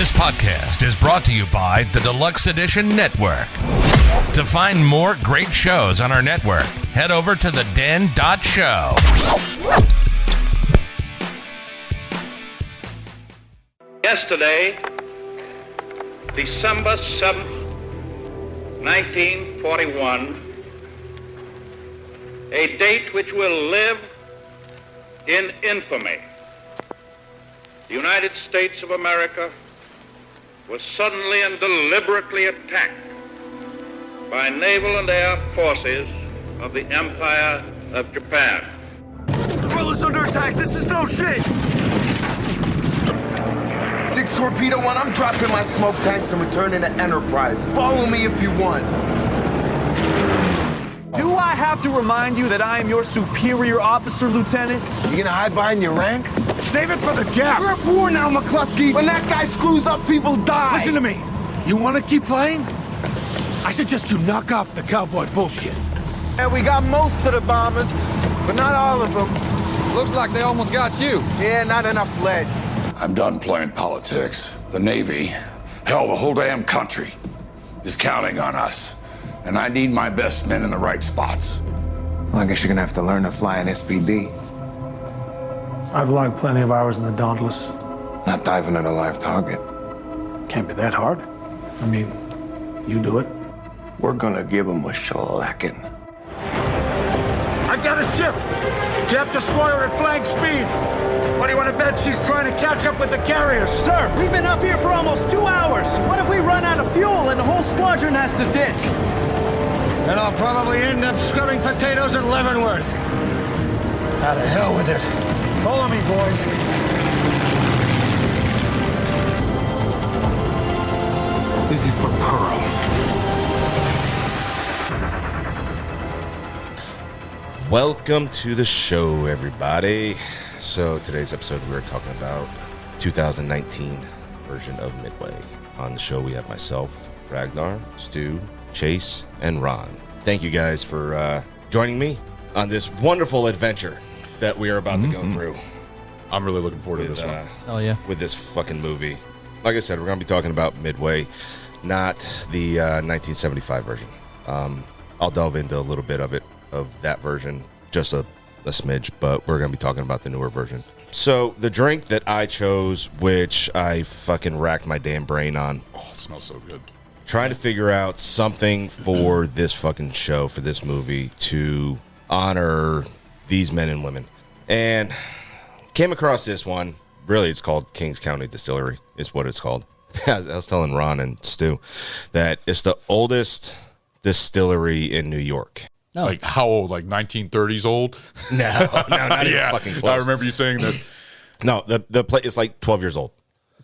This podcast is brought to you by the Deluxe Edition Network. To find more great shows on our network, head over to theden.show. Yesterday, December 7th, 1941, a date which will live in infamy. The United States of America was suddenly and deliberately attacked by naval and air forces of the Empire of Japan. Drill is under attack. This is no shit. 6 Torpedo 1, I'm dropping my smoke tanks and returning to Enterprise. Follow me if you want. Do I have to remind you that I am your superior officer, Lieutenant? You gonna hide behind your rank? Save it for the Japs. We're at war now, McCluskey. When that guy screws up, people die. Listen to me. You want to keep playing? I suggest you knock off the cowboy bullshit. And we got most of the bombers, but not all of them. Looks like they almost got you. Yeah, not enough lead. I'm done playing politics. The Navy, hell, the whole damn country is counting on us. And I need my best men in the right spots. Well, I guess you're gonna have to learn to fly an SPD. I've logged plenty of hours in the Dauntless. Not diving at a live target. Can't be that hard. I mean, you do it. We're gonna give them a shellacking. I got a ship. Jap destroyer at flag speed. What do you want to bet she's trying to catch up with the carriers? Sir, we've been up here for almost 2 hours. What if we run out of fuel and the whole squadron has to ditch? Then I'll probably end up scrubbing potatoes at Leavenworth. Out of hell with it. Follow me, boys. This is for Pearl. Welcome to the show, everybody. So today's episode, we're talking about 2019 version of Midway. On the show, we have myself, Ragnar, Stu, Chase, and Ron. Thank you guys for joining me on this wonderful adventure that we are about to go through. I'm really looking forward to this one. Oh, yeah. With this fucking movie. Like I said, we're going to be talking about Midway, not the 1975 version. I'll delve into a little bit of that version, just a smidge, but we're going to be talking about the newer version. So the drink that I chose, which I fucking racked my damn brain on. Oh, it smells so good. Trying to figure out something for this fucking show, for this movie, to honor these men and women. And came across this one. Really, it's called Kings County Distillery, is what it's called. I was telling Ron and Stu that it's the oldest distillery in New York. Oh. Like how old? Like 1930s old? No, not even fucking close. I remember you saying this. No, the place is like 12 years old.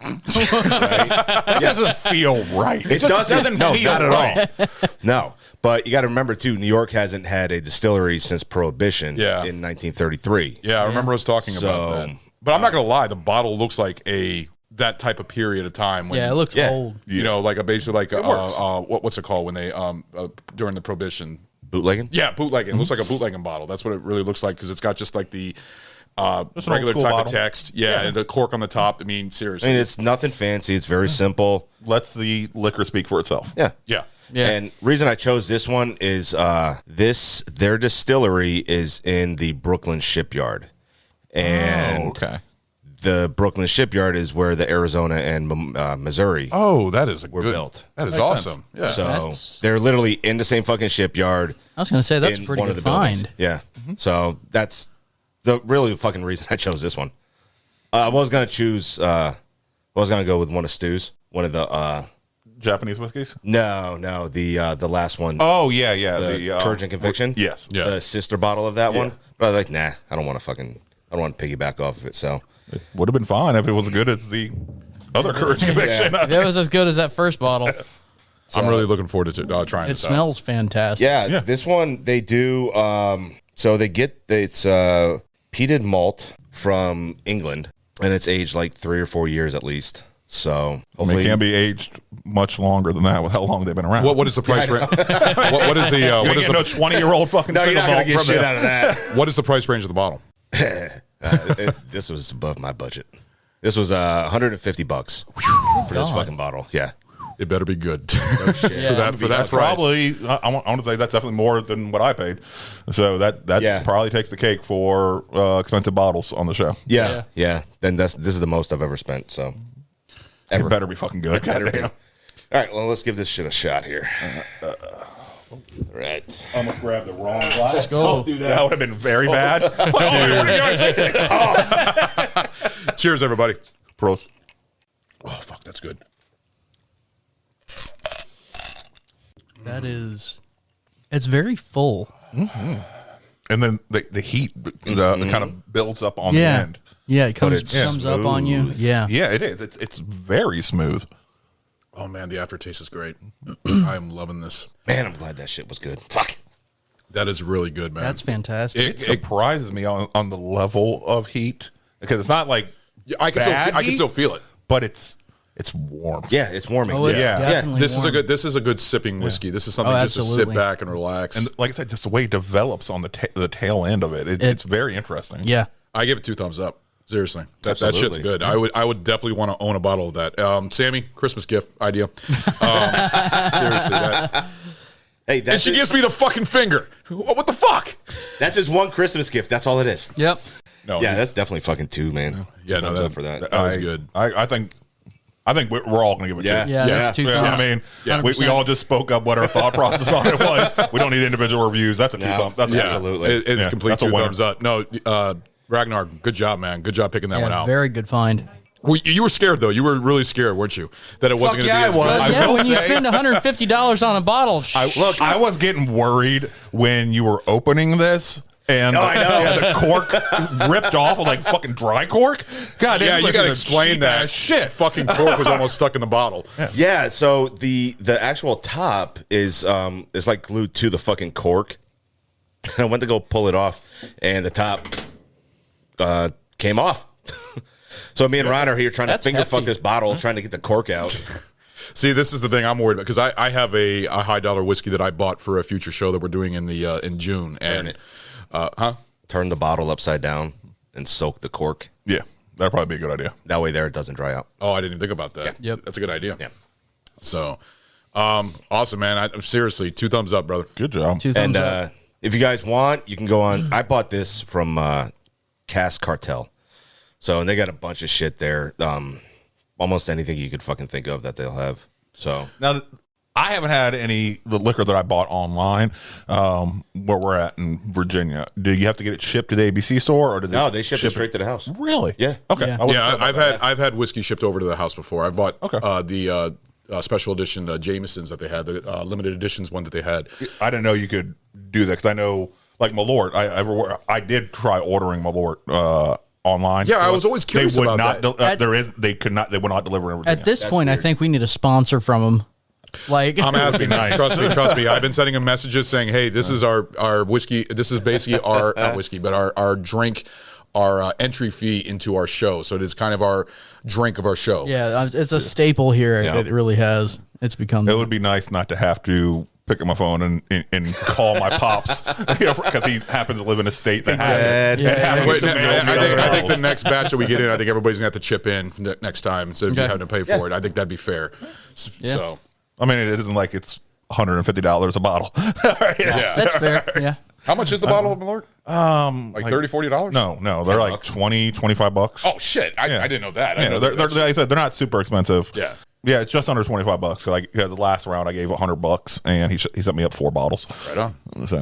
That doesn't feel right. It doesn't feel not at right. all. No, but you got to remember too, New York hasn't had a distillery since Prohibition in 1933. Yeah, I remember us talking about that. But I'm not gonna lie, the bottle looks like that type of period of time. When, it looks old. You know, like what's it called when they during the Prohibition. Bootlegging? Yeah, bootlegging. It looks like a bootlegging bottle. That's what it really looks like because it's got just like the regular type of text. Yeah, and the cork on the top. I mean, seriously. I mean, it's nothing fancy. It's very simple. Lets the liquor speak for itself. Yeah. Yeah. And reason I chose this one is their distillery is in the Brooklyn Shipyard. And the Brooklyn Shipyard is where the Arizona and Missouri were built. That is awesome. Yeah. So they're literally in the same fucking shipyard. I was going to say, that's a pretty good find. Yeah. So that's the really fucking reason I chose this one. I was going to choose, I was going to go with one of Stu's, one of the Japanese whiskeys? No, the last one. Oh, yeah. The Courage and Conviction. Yes. Yeah. The sister bottle of that one. But I was like, nah, I don't want to piggyback off of it, so. It would have been fine if it was as good as the other Courage and Conviction. If it was as good as that first bottle. I'm really looking forward to trying it this smells fantastic. Yeah, this one, they do, so it's peated malt from England, and it's aged like 3 or 4 years at least. So hopefully, it can be aged much longer than that with how long they've been around. What is the price range? what is the what is the 20-year-old fucking no, single you're not malt from shit out of that. What is the price range of the bottle? This was above my budget. This was $150 for this fucking bottle. Yeah. It better be good. No shit. Yeah, for that price. Probably, I want to say that's definitely more than what I paid. So that probably takes the cake for expensive bottles on the show. Yeah. Then this is the most I've ever spent. So it better be fucking good. It better be. All right, well, let's give this shit a shot here. Right. I almost grabbed the wrong glass. Let's go. Don't do that. That would have been very bad. Cheers. Cheers, everybody. Pros. Oh, fuck, that's good. That is, it's very full. Mm-hmm. And then the heat the kind of builds up on the end. Yeah, it comes up on you. Yeah. Yeah, it is. It's very smooth. Oh, man, the aftertaste is great. I'm loving this. Man, I'm glad that shit was good. Fuck. That is really good, man. That's fantastic. It surprises me on the level of heat because it's not like I can still feel it, but it's warm. Yeah, it's warming. Oh, it's definitely This warm. is a good sipping whiskey. This is something just to sit back and relax. And like I said, just the way it develops on the tail end of it, it's very interesting. Yeah, I give it 2 thumbs up. Seriously, that Absolutely. shit's good. I would definitely want to own a bottle of that. Sammy, Christmas gift idea. Seriously, Hey, and she gives me the fucking finger. What the fuck? That's his one Christmas gift. That's all it is. Yep. No, Yeah, that's definitely fucking 2, man. Yeah, no, Thumbs up for that. That was good. I think we're all going to give it Yeah. 2. Yeah, that's 2 I thumbs. mean, we all just spoke up what our thought process on it was. We don't need individual reviews. That's a 2 thumbs. That's absolutely. It's complete that's a 2 winner. thumbs up. No, Ragnar, good job, man. Good job picking that one out. Very good find. Well, you were scared though. You were really scared, weren't you? That it wasn't going to be as good. Yeah, when you spend $150 on a bottle. I was getting worried when you were opening this. And I know. the cork ripped off of like fucking dry cork. God, Yeah, you got to this is explain cheap that. ass shit. Fucking cork was almost stuck in the bottle. Yeah, so the actual top is like glued to the fucking cork. I went to go pull it off, and the top came off. So me and Ron are here trying to finger fuck this bottle, trying to get the cork out. See, this is the thing I'm worried about because I have a high dollar whiskey that I bought for a future show that we're doing in June. And Turn the bottle upside down and soak the cork. Yeah, that'd probably be a good idea. That way, it doesn't dry out. Oh, I didn't even think about that. Yeah. Yep. That's a good idea. Yeah. So, awesome, man. Seriously, 2 thumbs up, brother. Good job. 2 thumbs up. And if you guys want, you can go on. I bought this from Cask Cartel. So, and they got a bunch of shit there. Almost anything you could fucking think of that they'll have. So Now, I haven't had the liquor that I bought online where we're at in Virginia. Do you have to get it shipped to the ABC store, or do they ship it straight to the house? Really? Yeah. Okay. Yeah. I've had whiskey shipped over to the house before. I bought the special edition Jamesons that they had, the limited editions one that they had. I didn't know you could do that because I know, like Malort, I did try ordering Malort online. Yeah, I was always curious they would about not that. They would not deliver in Virginia. At this point, I think we need a sponsor from them. Like, I'm asking. Nice. Trust me. I've been sending them messages saying, "Hey, this is our whiskey. This is basically our not whiskey, but our drink, our entry fee into our show. So it is kind of our drink of our show." yeah, it's a staple here. Yeah. It really has. It's become. It would be nice not to have to pick up my phone and call my pops because he happens to live in a state that has it. Yeah. Wait, I think the next batch that we get in, I think everybody's gonna have to chip in next time instead of you having to pay for it. I think that'd be fair. Yeah. So, I mean, it isn't like it's $150 a bottle. That's fair. Yeah. how much is the bottle of Malort? Like $30-$40? No, they're like $20-$25. Oh shit! I didn't know that. I didn't know they're, that. like I said, they're not super expensive. Yeah, it's just under $25. So like the last round, I gave $100, and he set me up 4 bottles. Right on. So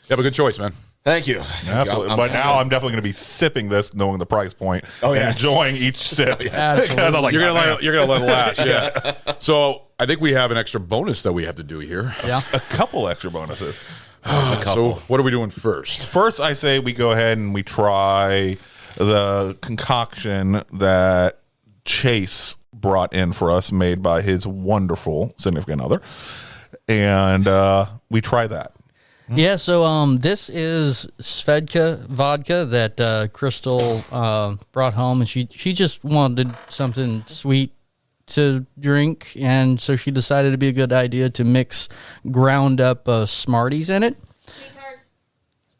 Yeah, but good choice, man. Thank you. absolutely. But now I'm definitely going to be sipping this, knowing the price point, and enjoying each sip. Absolutely. I'm like, You're gonna let it last. Yeah. So I think we have an extra bonus that we have to do here. Yeah. a couple extra bonuses. So what are we doing first? First, I say we go ahead and we try the concoction that Chase brought in for us, made by his wonderful significant other, and we try that. Yeah, so this is Svedka vodka that Crystal brought home, and she just wanted something sweet to drink, and so she decided it'd be a good idea to mix ground up Smarties in it.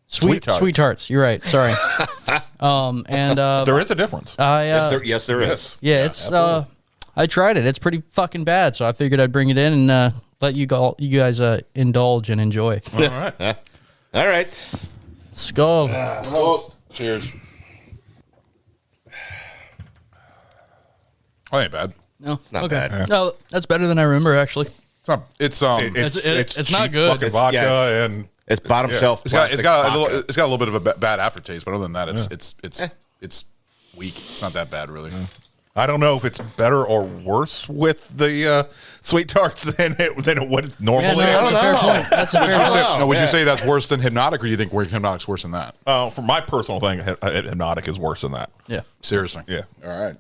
Sweet tarts. Sweet tarts. You're right. Sorry. And there is a difference. Yes, there is. Yeah, it's I tried it. It's pretty fucking bad, so I figured I'd bring it in and let you guys indulge and enjoy. All right. All right. Skull. Skull. Cheers. Oh, ain't bad. No, it's not bad. No, that's better than I remember. Actually, it's not. It's it's not cheap good. Fucking vodka and it's bottom shelf. It's got a little bit of a bad aftertaste, but other than that, it's weak. It's not that bad, really. I don't know if it's better or worse with the sweet tarts than it would normally. That's a fair point. That's a fair point. Would you say that's worse than Hypnotic, or do you think Hypnotic's worse than that? For my personal thing, Hypnotic is worse than that. Yeah. Seriously. Yeah. All right.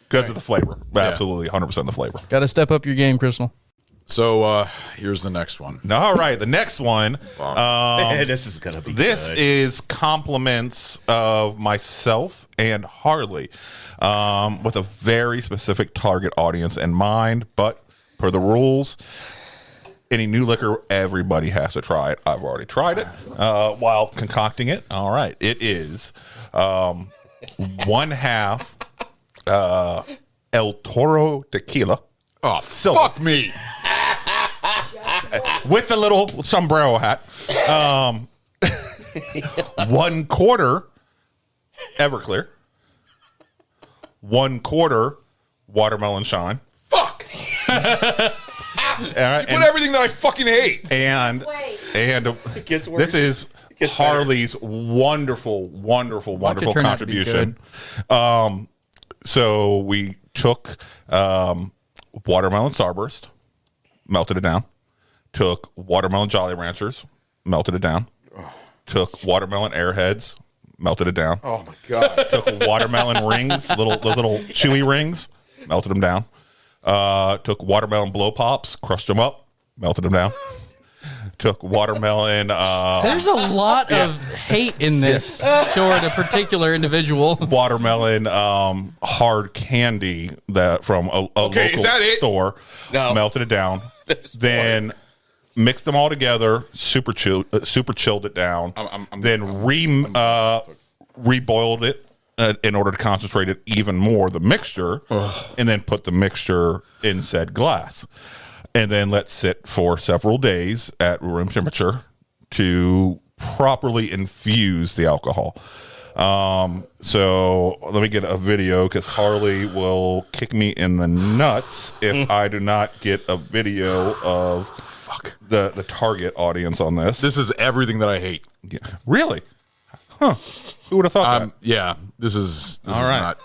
Because of the flavor. Absolutely, 100% the flavor. Got to step up your game, Crystal. So here's the next one. All right, the next one. This is gonna be. This good. is compliments of myself and Harley, with a very specific target audience in mind. But per the rules, any new liquor, everybody has to try it. I've already tried it while concocting it. All right, it is 1/2 El Toro tequila. Oh, silver. Fuck me. With the little sombrero hat. 1/4 Everclear. 1/4 Watermelon Shine. Fuck. All right, Put everything that I fucking hate. And It gets worse. this is Harley's wonderful contribution. So we took watermelon Starburst, melted it down. Took watermelon Jolly Ranchers, melted it down. Took watermelon Airheads, melted it down. Oh my god. Took watermelon rings, those little chewy rings, melted them down. Took watermelon blow pops, crushed them up, melted them down. Took watermelon. There's a lot of hate in this toward a particular individual. Watermelon hard candy that from a local is that it? store. No. Melted it down. Then mixed them all together. Super chilled it down. Then reboiled it in order to concentrate it even more, the mixture, and then put the mixture in said glass. And then let sit for several days at room temperature to properly infuse the alcohol. So let me get a video because Harley will kick me in the nuts if I do not get a video of the target audience on this. This is everything that I hate. Yeah. Really? Huh. Who would have thought that? Yeah, this is All right. not.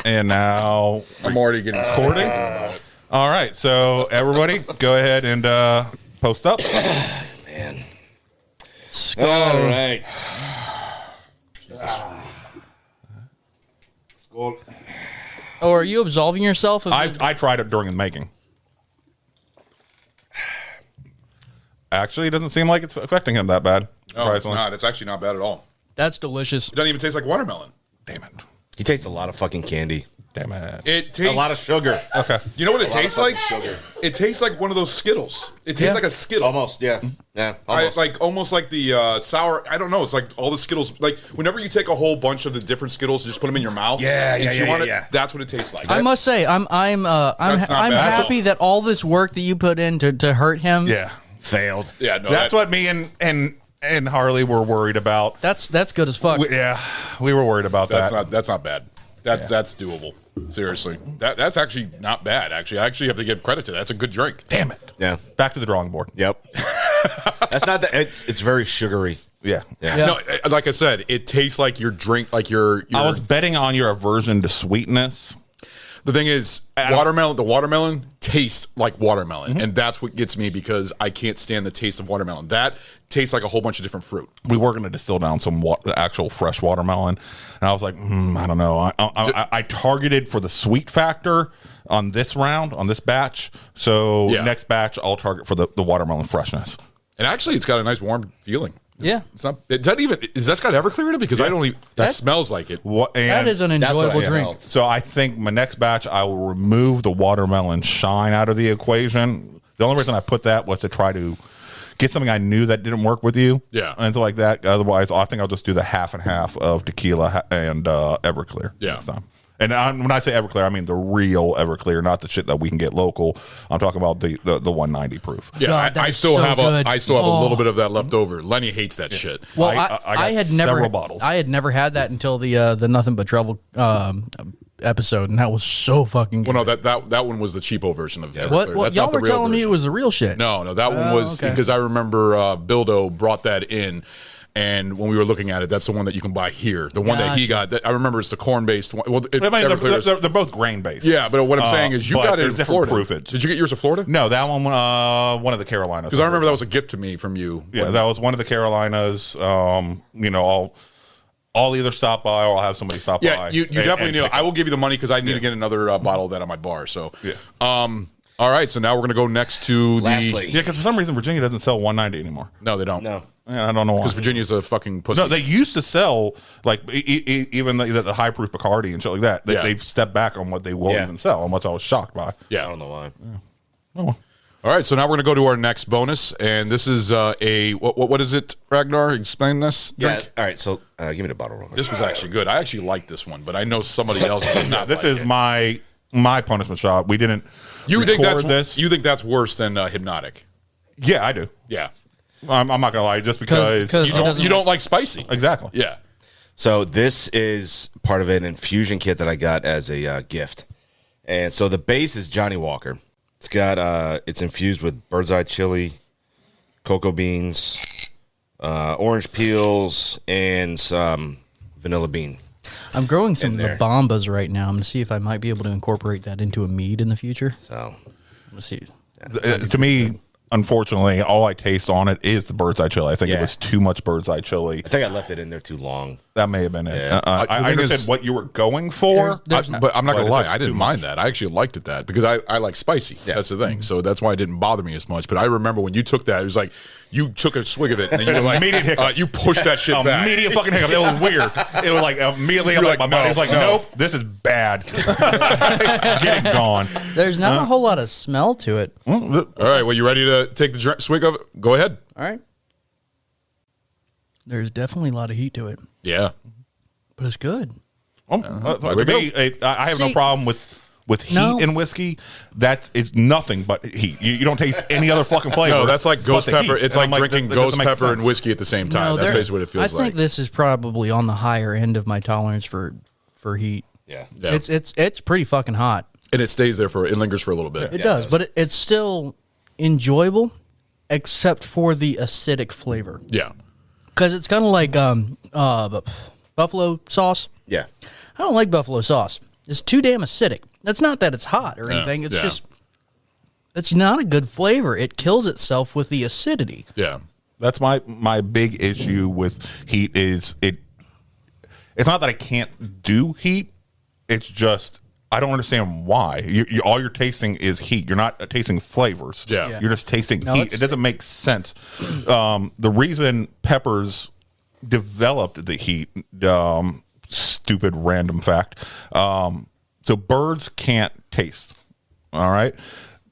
And now I'm already getting recording. All right, so everybody, go ahead and post up. Man. Skull. All right. Oh, are you absolving yourself? Of I tried it during the making. Actually, it doesn't seem like it's affecting him that bad. No, it's not. It's actually not bad at all. That's delicious. It doesn't even taste like watermelon. Damn it. He tastes a lot of fucking candy. Damn it. It tastes A lot of sugar. Okay. You know what it tastes like? Sugar. It tastes like one of those Skittles. It tastes like a Skittle. Almost, yeah. Yeah, almost. Almost like the sour. I don't know. It's like all the Skittles. Like whenever you take a whole bunch of the different Skittles and just put them in your mouth. Yeah. That's what it tastes like. I must say, I'm happy that all this work that you put in to hurt him. Yeah. Failed. Yeah, no. That's what me and Harley were worried about. That's good as fuck. We were worried about that. That's not bad. That's doable. Seriously, that's actually not bad. Actually, I actually have to give credit to that. That's a good drink. Damn it. Yeah. Back to the drawing board. Yep. That's not that. It's very sugary. Yeah. No, like I said, it tastes like your drink. Like your I was betting on your aversion to sweetness. The thing is, the watermelon tastes like watermelon, and that's what gets me because I can't stand the taste of watermelon. That tastes like a whole bunch of different fruit. We were going to distill down some actual fresh watermelon, and I was like, I don't know. I targeted for the sweet factor on this round, on this batch. So next batch, I'll target for the watermelon freshness. And actually, it's got a nice warm feeling. It's not. It doesn't even. Is that's got Everclear in it? Because I don't even. That smells like it. That is an enjoyable drink. So I think my next batch, I will remove the watermelon shine out of the equation. The only reason I put that was to try to get something I knew that didn't work with you. Yeah. And stuff like that. Otherwise, I think I'll just do the half and half of tequila and Everclear next time. And when I say Everclear, I mean the real Everclear, not the shit that we can get local. I'm talking about the 190 proof. Yeah, God, I still so have good. a little bit of that left over. Lenny hates that shit. Well, I had several bottles. I had never had that until the Nothing But Trouble episode, and that was so fucking good. Well, no, that one was the cheapo version of Everclear. What That's y'all not the were real telling me version. it was the real shit. No, that one was because I remember Bildo brought that in. And when we were looking at it, that's the one that you can buy here. The one that he got, I remember it's the corn-based one. Well, they're both grain-based. Yeah, but what I'm saying is you got it in different Florida. proofage. Did you get yours in Florida? No, that one of the Carolinas. Because I remember that was a gift to me from you. Yeah, that was one of the Carolinas. I'll either stop by or I'll have somebody stop by. Yeah, you definitely need. I will give you the money because I need to get another bottle of that on my bar. So, all right, so now we're going to go next to Lastly. Yeah, because for some reason Virginia doesn't sell 190 anymore. No, they don't. No. Yeah, I don't know why. Because Virginia's a fucking pussy. No, they used to sell like even the high proof Bacardi and shit like that. They've stepped back on what they will even sell, and what I was shocked by. Yeah, I don't know why. Oh. All right, so now we're going to go to our next bonus, and this is what is it, Ragnar? Explain this drink. Yeah. All right, so give me the bottle real quick. This was actually good. I actually liked this one, but I know somebody else did not. This is my punishment shot. We didn't. You think that's this? You think that's worse than Hypnotic? Yeah, I do. Yeah. I'm not gonna lie, just because you don't like spicy. Exactly. Yeah. So this is part of an infusion kit that I got as a gift, and so the base is Johnny Walker. It's got it's infused with bird's eye chili, cocoa beans, orange peels, and some vanilla bean. I'm growing some of the bombas right now. I'm going to see if I might be able to incorporate that into a mead in the future. So let's see. To me, unfortunately, all I taste on it is the bird's eye chili. I think it was too much bird's eye chili. I think I left it in there too long. That may have been it. Yeah. I understood what you were going for. But I'm not going to lie. I didn't mind that. I actually liked it that because I like spicy. Yeah. That's the thing. So that's why it didn't bother me as much. But I remember when you took that, it was like you took a swig of it and you were like, immediate hiccups. You pushed that shit back. Immediate fucking hiccup. It was weird. It was like immediately, my body was like, nope, this is bad. Get it gone. There's not a whole lot of smell to it. All right. Well, you ready to take the swig of it? Go ahead. All right. There's definitely a lot of heat to it. Yeah. But it's good. To me, I have no problem with heat in whiskey. It's nothing but heat. You don't taste any other fucking flavor. No, that's like ghost pepper. It's like drinking ghost pepper and sense. whiskey at the same time. That's basically what it feels like. I think this is probably on the higher end of my tolerance for heat. Yeah. It's pretty fucking hot. And it stays there it lingers for a little bit. It does, but it's still enjoyable, except for the acidic flavor. Yeah. Because it's kind of like buffalo sauce. Yeah. I don't like buffalo sauce. It's too damn acidic. That's not that it's hot or anything. It's just, it's not a good flavor. It kills itself with the acidity. Yeah. That's my big issue with heat is it's not that I can't do heat. It's just, I don't understand why. All you're tasting is heat. You're not tasting flavors. Yeah. You're just tasting heat. It doesn't make sense. The reason peppers developed the heat, stupid random fact. So birds can't taste, all right?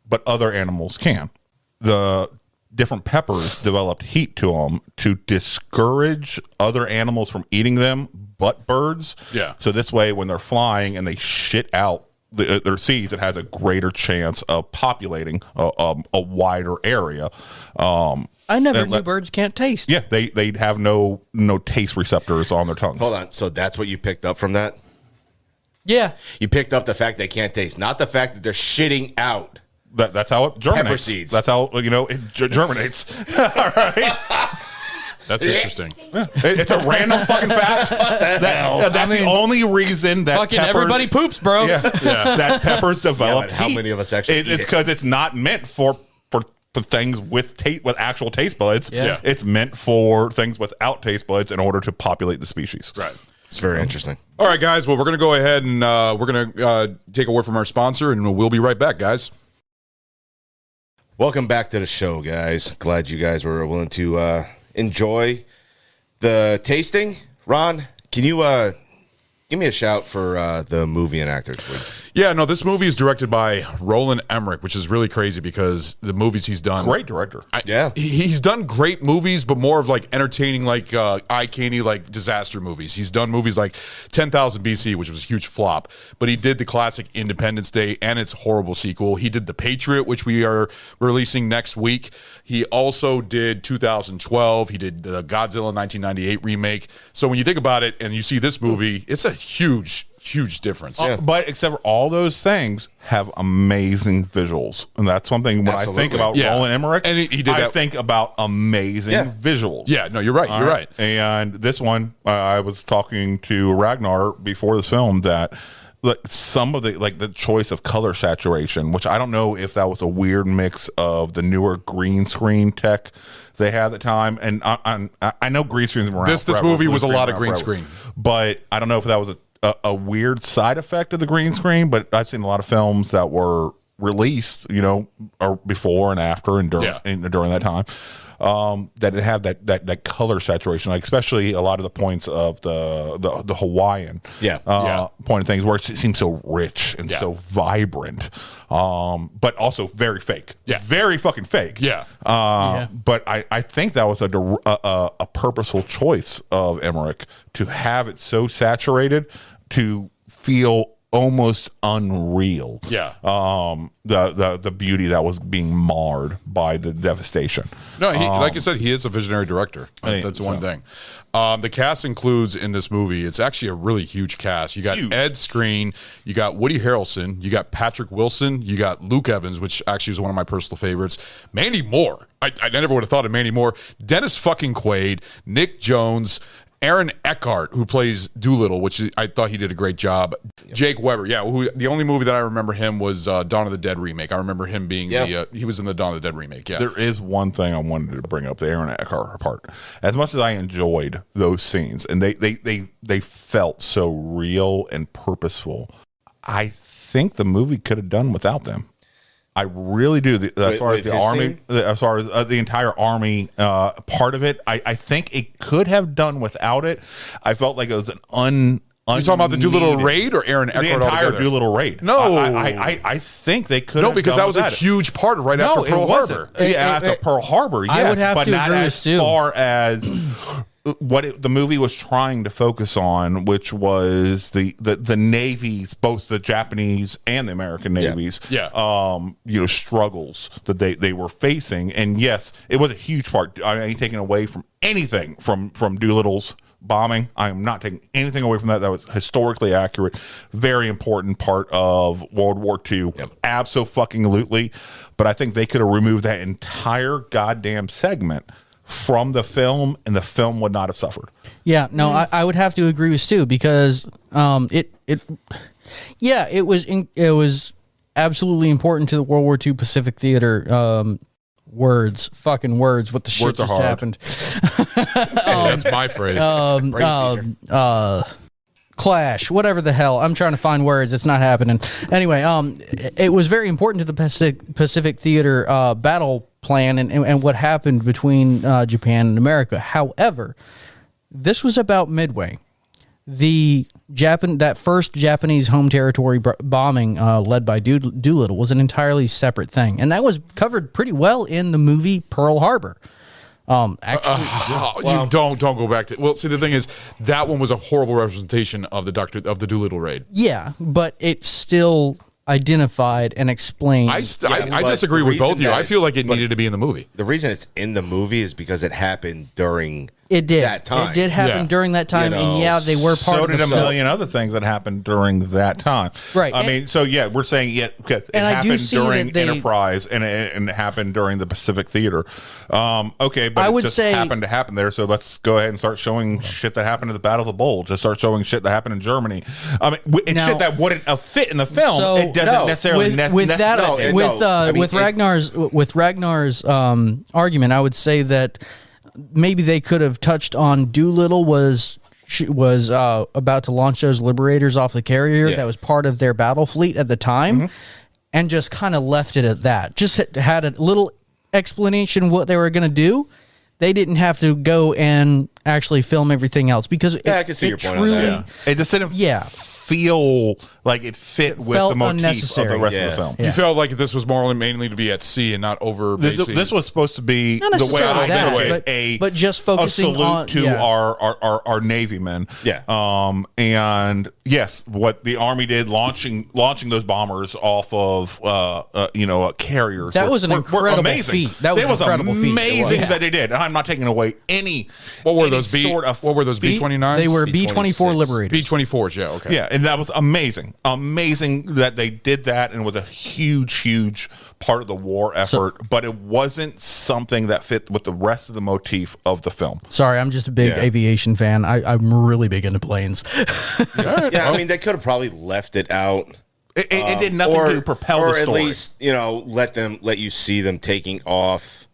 But other animals can. The different peppers developed heat to them to discourage other animals from eating them, but birds. Yeah. So this way, when they're flying and they shit out their seeds, it has a greater chance of populating a wider area. I never knew birds can't taste. Yeah, they have no taste receptors on their tongues. Hold on. So that's what you picked up from that? Yeah. You picked up the fact they can't taste, not the fact that they're shitting out. That's how it germinates. Pepper seeds. That's how it germinates. All right. That's interesting. Yeah. It's a random fucking fact. That's the only reason that fucking peppers, everybody poops, bro. Yeah, that peppers develop. How many of us actually? It's because it's not meant for things with actual taste buds. Yeah. It's meant for things without taste buds in order to populate the species. Right. It's very interesting. All right, guys. Well, we're going to go ahead and we're going to take a word from our sponsor, and we'll be right back, guys. Welcome back to the show, guys. Glad you guys were willing to enjoy the tasting. Ron, can you give me a shout for the movie and actors, please? Yeah, no, this movie is directed by Roland Emmerich, which is really crazy because the movies he's done. Great director. He's done great movies, but more of like entertaining, like eye candy, like disaster movies. He's done movies like 10,000 BC, which was a huge flop, but he did the classic Independence Day and its horrible sequel. He did The Patriot, which we are releasing next week. He also did 2012. He did the Godzilla 1998 remake. So when you think about it and you see this movie, it's a huge difference. But except for all those things have amazing visuals. And that's one thing when I think about Roland Emmerich, and he did that. I think about amazing visuals. Yeah, no, you're right. You're right. And this one, I was talking to Ragnar before this film that some of the choice of color saturation, which I don't know if that was a weird mix of the newer green screen tech they had at the time. And I know green screens were around. This movie was a lot of green screen. But I don't know if that was a weird side effect of the green screen, but I've seen a lot of films that were released, or before and after and during that time, that it had that color saturation, like especially a lot of the points of the Hawaiian point of things where it seems so rich and so vibrant, but also very fake, very fucking fake. But I think that was a purposeful choice of Emmerich to have it so saturated to feel almost unreal. The beauty that was being marred by the devastation. No, like I said, he is a visionary director. That's one thing. The cast includes in this movie, it's actually a really huge cast. You got Ed Skrein, you got Woody Harrelson, you got Patrick Wilson, you got Luke Evans, which actually is one of my personal favorites. Mandy Moore. I never would have thought of Mandy Moore. Dennis fucking Quaid, Nick Jones, Aaron Eckhart, who plays Doolittle, which I thought he did a great job. Jake Weber, the only movie that I remember him was Dawn of the Dead remake. I remember him being he was in the Dawn of the Dead remake. Yeah, there is one thing I wanted to bring up: the Aaron Eckhart part. As much as I enjoyed those scenes, and they felt so real and purposeful, I think the movie could have done without them. I really do. As far as the army, as far as the entire army part of it, I think it could have done without it. I felt like it was an You talking about the Doolittle raid or Aaron Eckhart the entire altogether? Doolittle raid? No, I think they could. No, because that was a huge part right after Pearl Harbor. After Pearl Harbor, yes, I would have but to not agree as with Stu. far as what the movie was trying to focus on, which was the navies, both the Japanese and the American navies, struggles that they were facing. And yes, it was a huge part. I ain't taking away from anything from Doolittle's bombing. I am not taking anything away from that. That was historically accurate, very important part of World War II. Absolutely. But I think they could have removed that entire goddamn segment from the film, and the film would not have suffered. Yeah, no, I would have to agree with Stu because it was absolutely important to the World War II Pacific Theater. Words what the shit just happened. That's my phrase. Clash, whatever the hell. I'm trying to find words. It's not happening. Anyway, it was very important to the Pacific Theater battle plan and what happened between Japan and America. However, this was about Midway. That first Japanese home territory bombing led by Doolittle was an entirely separate thing, and that was covered pretty well in the movie Pearl Harbor. You don't go back to. Well, see, the thing is, that one was a horrible representation of the Doolittle raid. Yeah, but it still identified and explained. I disagree with both of you. I feel like it needed to be in the movie. The reason it's in the movie is because it happened during that time. It did happen during that time, and they were part of it. So did a million other things that happened during that time. Right. I mean, so we're saying because it happened during Enterprise and it happened during the Pacific Theater. Okay, but it just happened to happen there. So let's go ahead and start showing shit that happened at the Battle of the Bulge. Just start showing shit that happened in Germany. I mean, it's shit that wouldn't fit in the film. So, it doesn't necessarily with Ragnar's argument, I would say that maybe they could have touched on Doolittle was about to launch those Liberators off the carrier that was part of their battle fleet at the time, and just kind of left it at that. Just had a little explanation what they were going to do. They didn't have to go and actually film everything else because I can see your point on that. It just didn't feel like it fit with the motif of the rest of the film. You felt like this was more mainly to be at sea and not over. This was supposed to be the way I look at it, but just focusing a salute on to our Navy men. Yeah. And yes, what the Army did, launching those bombers off of carriers. That was an incredible feat. That was an incredible feat. Amazing that they did. And I'm not taking away any. What were those B-29s? They were B-24 Liberators. B-24s. Yeah. Okay. Yeah, and that was amazing. Amazing that they did that, and was a huge part of the war effort. But it wasn't something that fit with the rest of the motif of the film. Sorry, I'm just a big aviation fan. I'm really big into planes. Yeah, I mean, they could have probably left it out. It did nothing to propel the story. Or at least, let you see them taking off.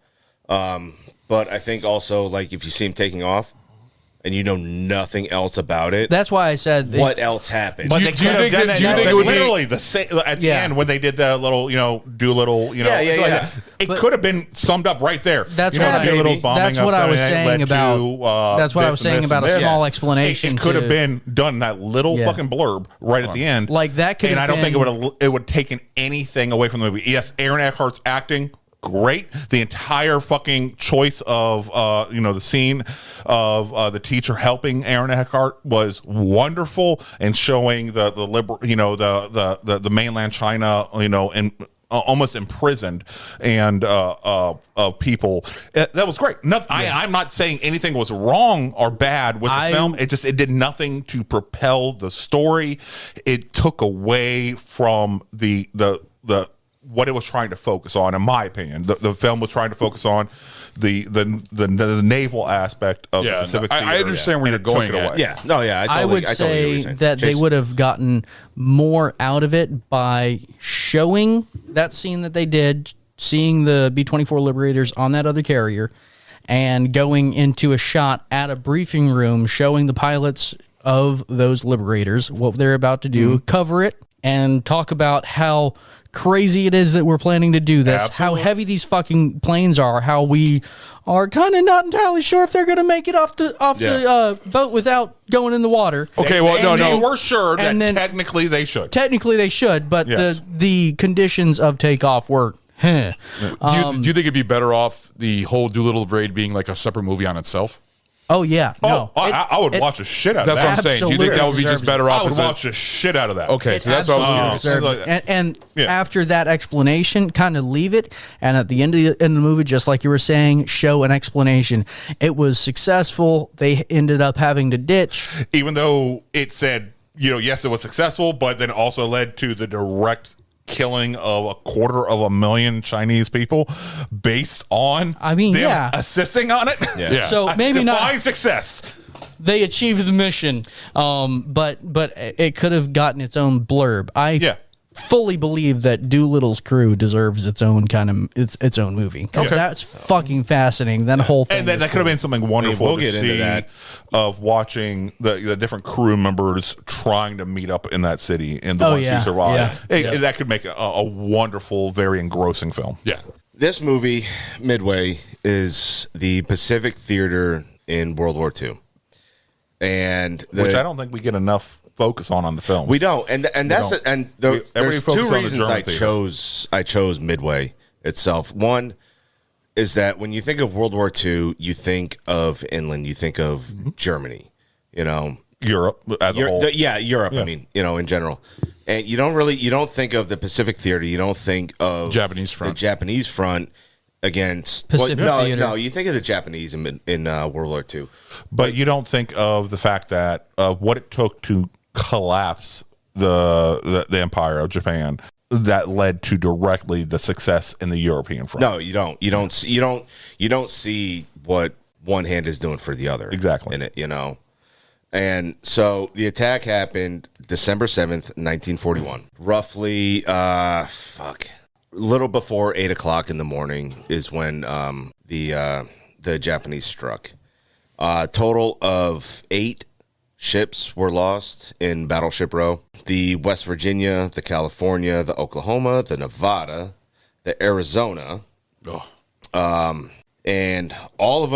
But I think also, like, if you see them taking off and you know nothing else about it, that's why I said what else happened. But they could have done that. Do you think it would literally the same at the end when they did the little, it could have been summed up right there. That's what I was saying about. That's what I was saying about a small explanation. It could have been done that little fucking blurb right at the end, like that. Could and I don't think it would have taken anything away from the movie. Yes, Aaron Eckhart's acting. Great. The entire fucking choice of the scene of the teacher helping Aaron Eckhart was wonderful, and showing the liberal, the mainland China, and almost imprisoned and of people. That was great. I'm not saying anything was wrong or bad with the film. It did nothing to propel the story. It took away from the what it was trying to focus on, in my opinion. The film was trying to focus on the naval aspect of the Pacific Theater. I understand where you're going at. I would say that they would have gotten more out of it by showing that scene that they did, seeing the B-24 Liberators on that other carrier, and going into a shot at a briefing room showing the pilots of those Liberators what they're about to do, cover it, and talk about how crazy it is that we're planning to do this, how heavy these fucking planes are, how we are kind of not entirely sure if they're going to make it off the boat without going in the water. Okay, well, no, we're sure that technically they should. Technically they should, but the conditions of takeoff were. Do you think it'd be better off the whole Doolittle raid being like a separate movie on itself? Oh, yeah. No. I would watch the shit out of that. That's what I'm saying. Do you think that would be just better off? I would watch the shit out of that. Okay, so that's what I was saying. And after that explanation, kind of leave it. And at the end of the movie, just like you were saying, show an explanation. It was successful. They ended up having to ditch. Even though it said, yes, it was successful, but then also led to the direct killing of 250,000 Chinese people based on them assisting on it. So maybe not success. They achieved the mission, but it could have gotten its own blurb. I fully believe that Doolittle's crew deserves its own its own movie. Okay. That's fucking fascinating. That whole thing, and that could have been something wonderful to see, into that, of watching the different crew members trying to meet up in that city and the ones who survived. That could make a wonderful, very engrossing film. Yeah, this movie, Midway, is the Pacific Theater in World War II, and which I don't think we get enough focus on the film. We don't, and there's two reasons I chose Midway itself. One is that when you think of World War II, you think of inland, you think of Germany, Europe as a whole. Europe. I mean, in general, and you don't think of the Pacific Theater. You don't think of the Japanese front against Pacific Theater. No, you think of the Japanese in World War II, but you don't think of the fact that what it took to collapse the empire of Japan that led to directly the success in the European front. No, you don't. You don't see what one hand is doing for the other. Exactly. In it, And so the attack happened December 7th, 1941. Roughly little before 8 o'clock in the morning is when the Japanese struck. Total of 8 ships were lost in Battleship Row. The West Virginia, the California, the Oklahoma, the Nevada, the Arizona. And all of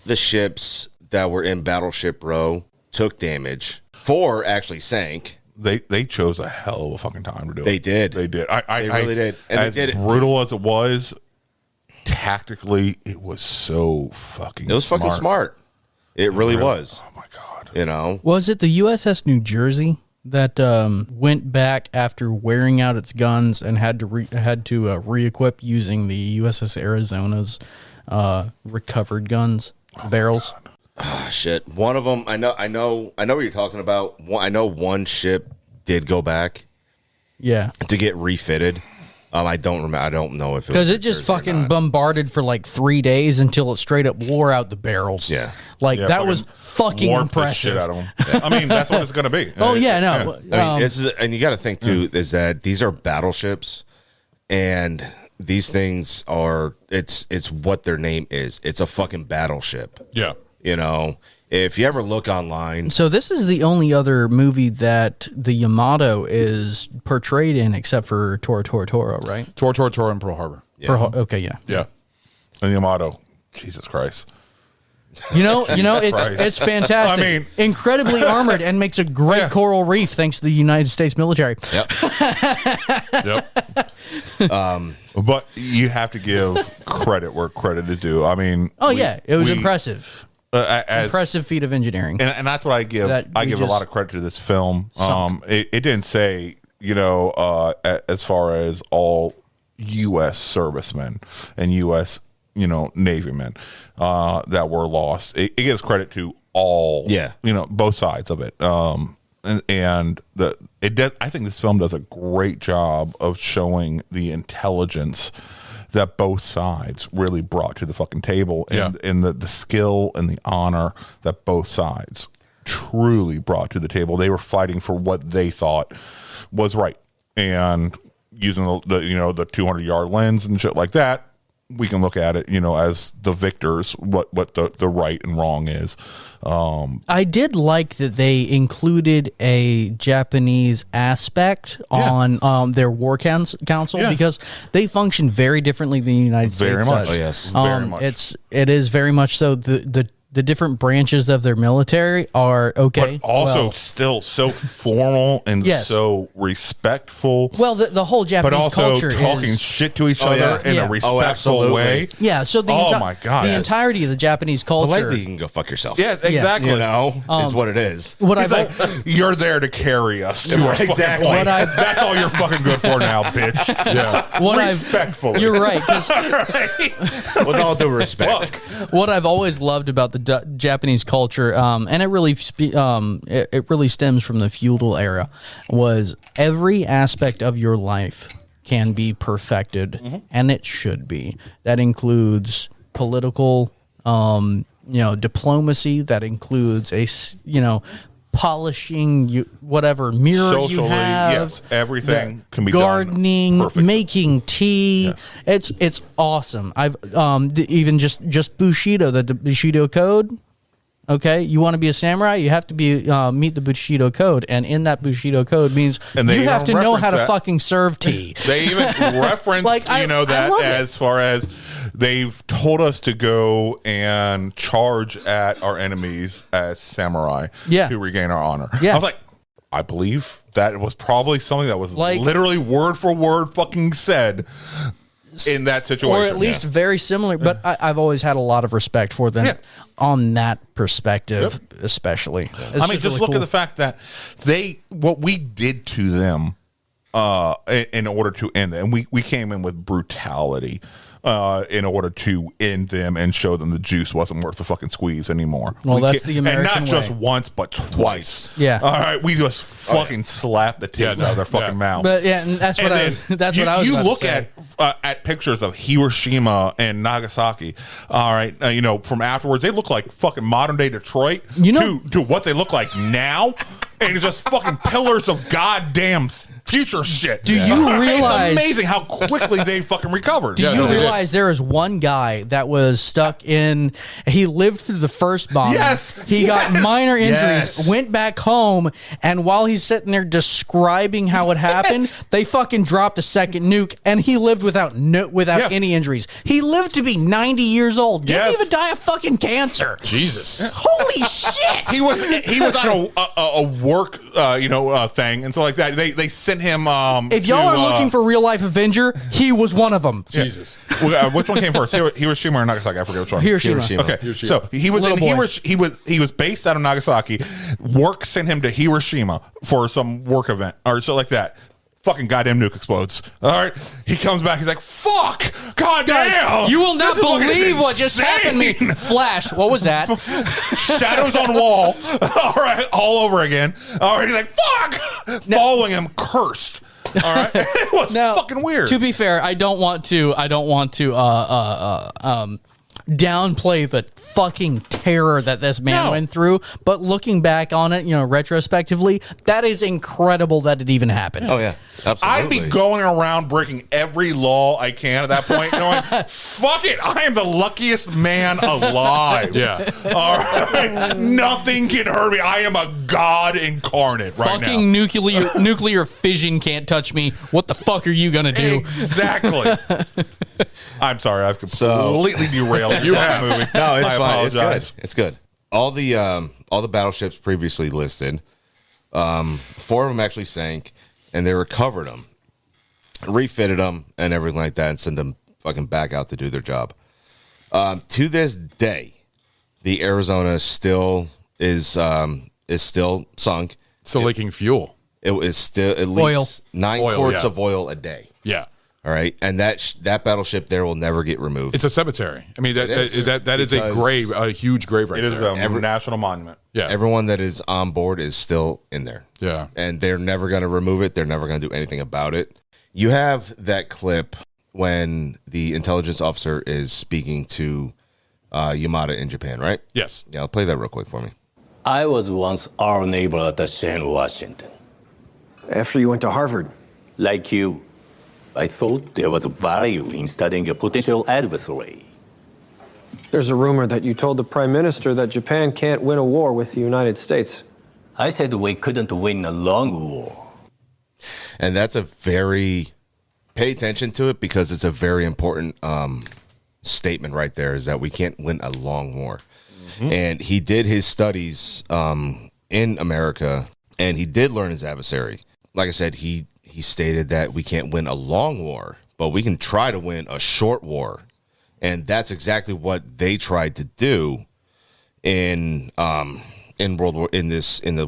the ships that were in Battleship Row took damage. 4 actually sank. They chose a hell of a fucking time to do it. They did. They did. They really did. And as they did it. brutal as it was, tactically, it was so fucking. It was fucking smart. It really was. Oh my god! You know, was it the USS New Jersey that went back after wearing out its guns and had to re-equip using the USS Arizona's recovered guns barrels? Oh, shit. One of them, I know what you're talking about. I know one ship did go back. Yeah. To get refitted. I don't remember. I don't know if it was because it just fucking bombarded for like 3 days until it straight up wore out the barrels. Yeah, that was fucking impressive. Shit out of them. Yeah. I mean, that's what it's going to be. Oh yeah, no. Yeah. I mean, this is, and you got to think too is that these are battleships, and these things are it's what their name is. It's a fucking battleship. Yeah. You know, if you ever look online. So this is the only other movie that the Yamato is portrayed in, except for Tora Tora Tora, right? Tora Tora Tora and Pearl Harbor. Yeah. Okay, yeah. Yeah. And Yamato. Jesus Christ. You know, it's fantastic. I mean, incredibly armored and makes a great coral reef thanks to the United States military. Yep. But you have to give credit where credit is due. I mean, it was impressive. Impressive feat of engineering, and that's what I give. I give a lot of credit to this film. It didn't say, as far as all U.S. servicemen and U.S. Navy men that were lost. It gives credit to all. Both sides of it. I think this film does a great job of showing the intelligence that both sides really brought to the fucking table, and the skill and the honor that both sides truly brought to the table. They were fighting for what they thought was right, and using the 200-yard lens and shit like that, we can look at it, as the victors, what the right and wrong is. I did like that they included a Japanese aspect on their war council because they function very differently than the United States very much. does. Oh, yes, very much. It is very much so. The different branches of their military are okay, but also still so formal and so respectful. Well, the whole Japanese but also culture talking shit to each other in a respectful way. Yeah, so my god, the entirety of the Japanese culture. Politely, you can go fuck yourself. Yeah, exactly. Is what it is. You're there to carry us to our exactly. That's all you're fucking good for now, bitch. Yeah, respectfully. You're right. With all due respect, what I've always loved about the Japanese culture, and it really stems from the feudal era, was every aspect of your life can be perfected, and it should be. That includes political, diplomacy. That includes polishing whatever mirror socially, you have. Yes, everything can be gardening, done perfectly. making tea. Yes. It's awesome. I've even just Bushido, the Bushido code. Okay, you want to be a samurai, you have to meet the Bushido code, and in that Bushido code means you have to know how to fucking serve tea. They even reference that as far as they've told us to go and charge at our enemies as samurai to regain our honor. Yeah. I was like, I believe that was probably something that was literally word for word fucking said in that situation. Or at least very similar, but I've always had a lot of respect for them on that perspective, especially. I mean, just look at the fact that what we did to them in order to end it, and we came in with brutality in order to end them and show them the juice wasn't worth the fucking squeeze anymore. Well, that's the American way. And not just once, but twice. Yeah. All right, we just fucking slapped the tits out of their fucking mouth. But and that's what I was about to say. At pictures of Hiroshima and Nagasaki. All right, from afterwards, they look like fucking modern day Detroit. To what they look like now, and it's just fucking pillars of goddamn future shit. Do you realize? It's amazing how quickly they fucking recovered. Do you realize there is one guy that was stuck in? He lived through the first bombing. Yes, he got minor injuries, yes. went back home, and while he's sitting there describing how it happened, they fucking dropped a second nuke, and he lived without any injuries. He lived to be 90 years old. Didn't even die of fucking cancer. Jesus. Holy shit. He was on a work thing and so like that. They sent him. If y'all are looking for real life Avenger, he was one of them. Jesus. Which one came first? Hiroshima or Nagasaki? I forget which one. Hiroshima. Okay, Hiroshima. so he was based out of Nagasaki. Work sent him to Hiroshima for some work event or so like that. Fucking goddamn nuke explodes. All right, he comes back. He's like, "Fuck, goddamn! You will not believe what just happened to me." Flash. What was that? Shadows on wall. All right, all over again. All right, he's like, "Fuck!" Following him, cursed. All right, it was fucking weird. To be fair, I don't want to downplay the fucking terror that this man went through, but looking back on it, retrospectively, that is incredible that it even happened. Oh yeah, absolutely. I'd be going around breaking every law I can at that point, going, "Fuck it, I am the luckiest man alive." Yeah. All right, nothing can hurt me. I am a god incarnate right fucking now. nuclear fission can't touch me. What the fuck are you gonna do? Exactly. I'm sorry, I've completely derailed you that movie. No, it's I fine. apologize. It's good. All the battleships previously listed, 4 of them actually sank, and they recovered them, refitted them, and everything like that, and sent them fucking back out to do their job. To this day, the Arizona still is still sunk. Still leaking fuel. It is still at least 9 quarts of oil a day. Yeah. All right, and that battleship there will never get removed. It's a cemetery. I mean, that is a grave, a huge grave right there. It is a national monument. Yeah, everyone that is on board is still in there. Yeah, and they're never going to remove it. They're never going to do anything about it. You have that clip when the intelligence officer is speaking to Yamada in Japan, right? Yes. Yeah, I'll play that real quick for me. I was once our neighbor attaché in Washington. After you went to Harvard? Like you. I thought there was value in studying a potential adversary. There's a rumor that you told the Prime Minister that Japan can't win a war with the United States. I said we couldn't win a long war. And that's pay attention to it because it's a very important statement right there, is that we can't win a long war. Mm-hmm. And he did his studies in America, and he did learn his adversary. Like I said, he stated that we can't win a long war, but we can try to win a short war. And that's exactly what they tried to do in the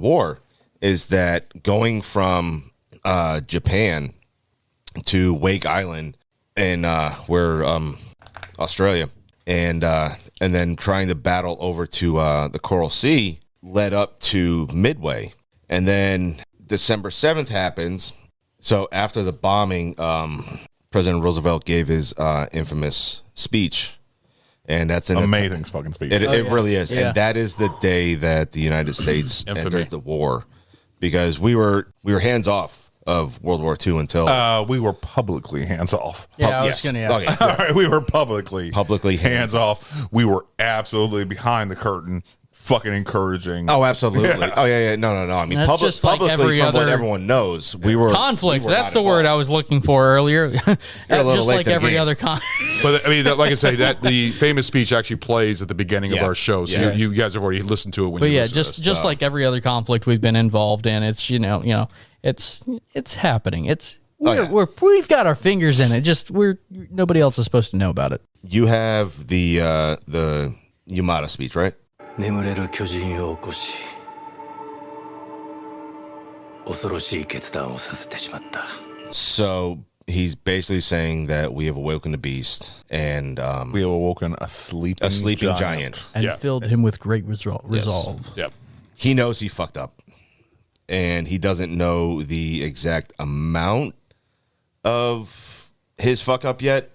war, is that going from Japan to Wake Island in Australia, and then trying to battle over to the Coral Sea led up to Midway. And then December 7th happens. So after the bombing, President Roosevelt gave his infamous speech, and that's an amazing fucking speech. It really is, Yeah. and that is the day that the United States entered the war, because we were hands off of World War II until we were publicly hands off. Yeah, I was gonna. Yeah. Okay. All right, we were publicly hands off. We were absolutely behind the curtain, fucking encouraging. Oh, absolutely. Yeah. Oh, yeah. No. I mean, That's just like publicly, every from what other everyone knows, we were conflict. we were That's not the word I was looking for earlier. Just like every other But I mean, like I say, that the famous speech actually plays at the beginning of our show, so Yeah. you guys have already listened to it. But yeah, just like every other conflict we've been involved in, it's it's happening. We've got our fingers in it. Just nobody else is supposed to know about it. You have the Yamada speech, right? 眠れる巨人を起こし恐ろしい決断をさせてしまった。 So he's basically saying that we have awoken the beast, and we have awoken a sleeping giant. And filled him with great resolve. Yep. He knows he fucked up, and he doesn't know the exact amount of his fuck up yet,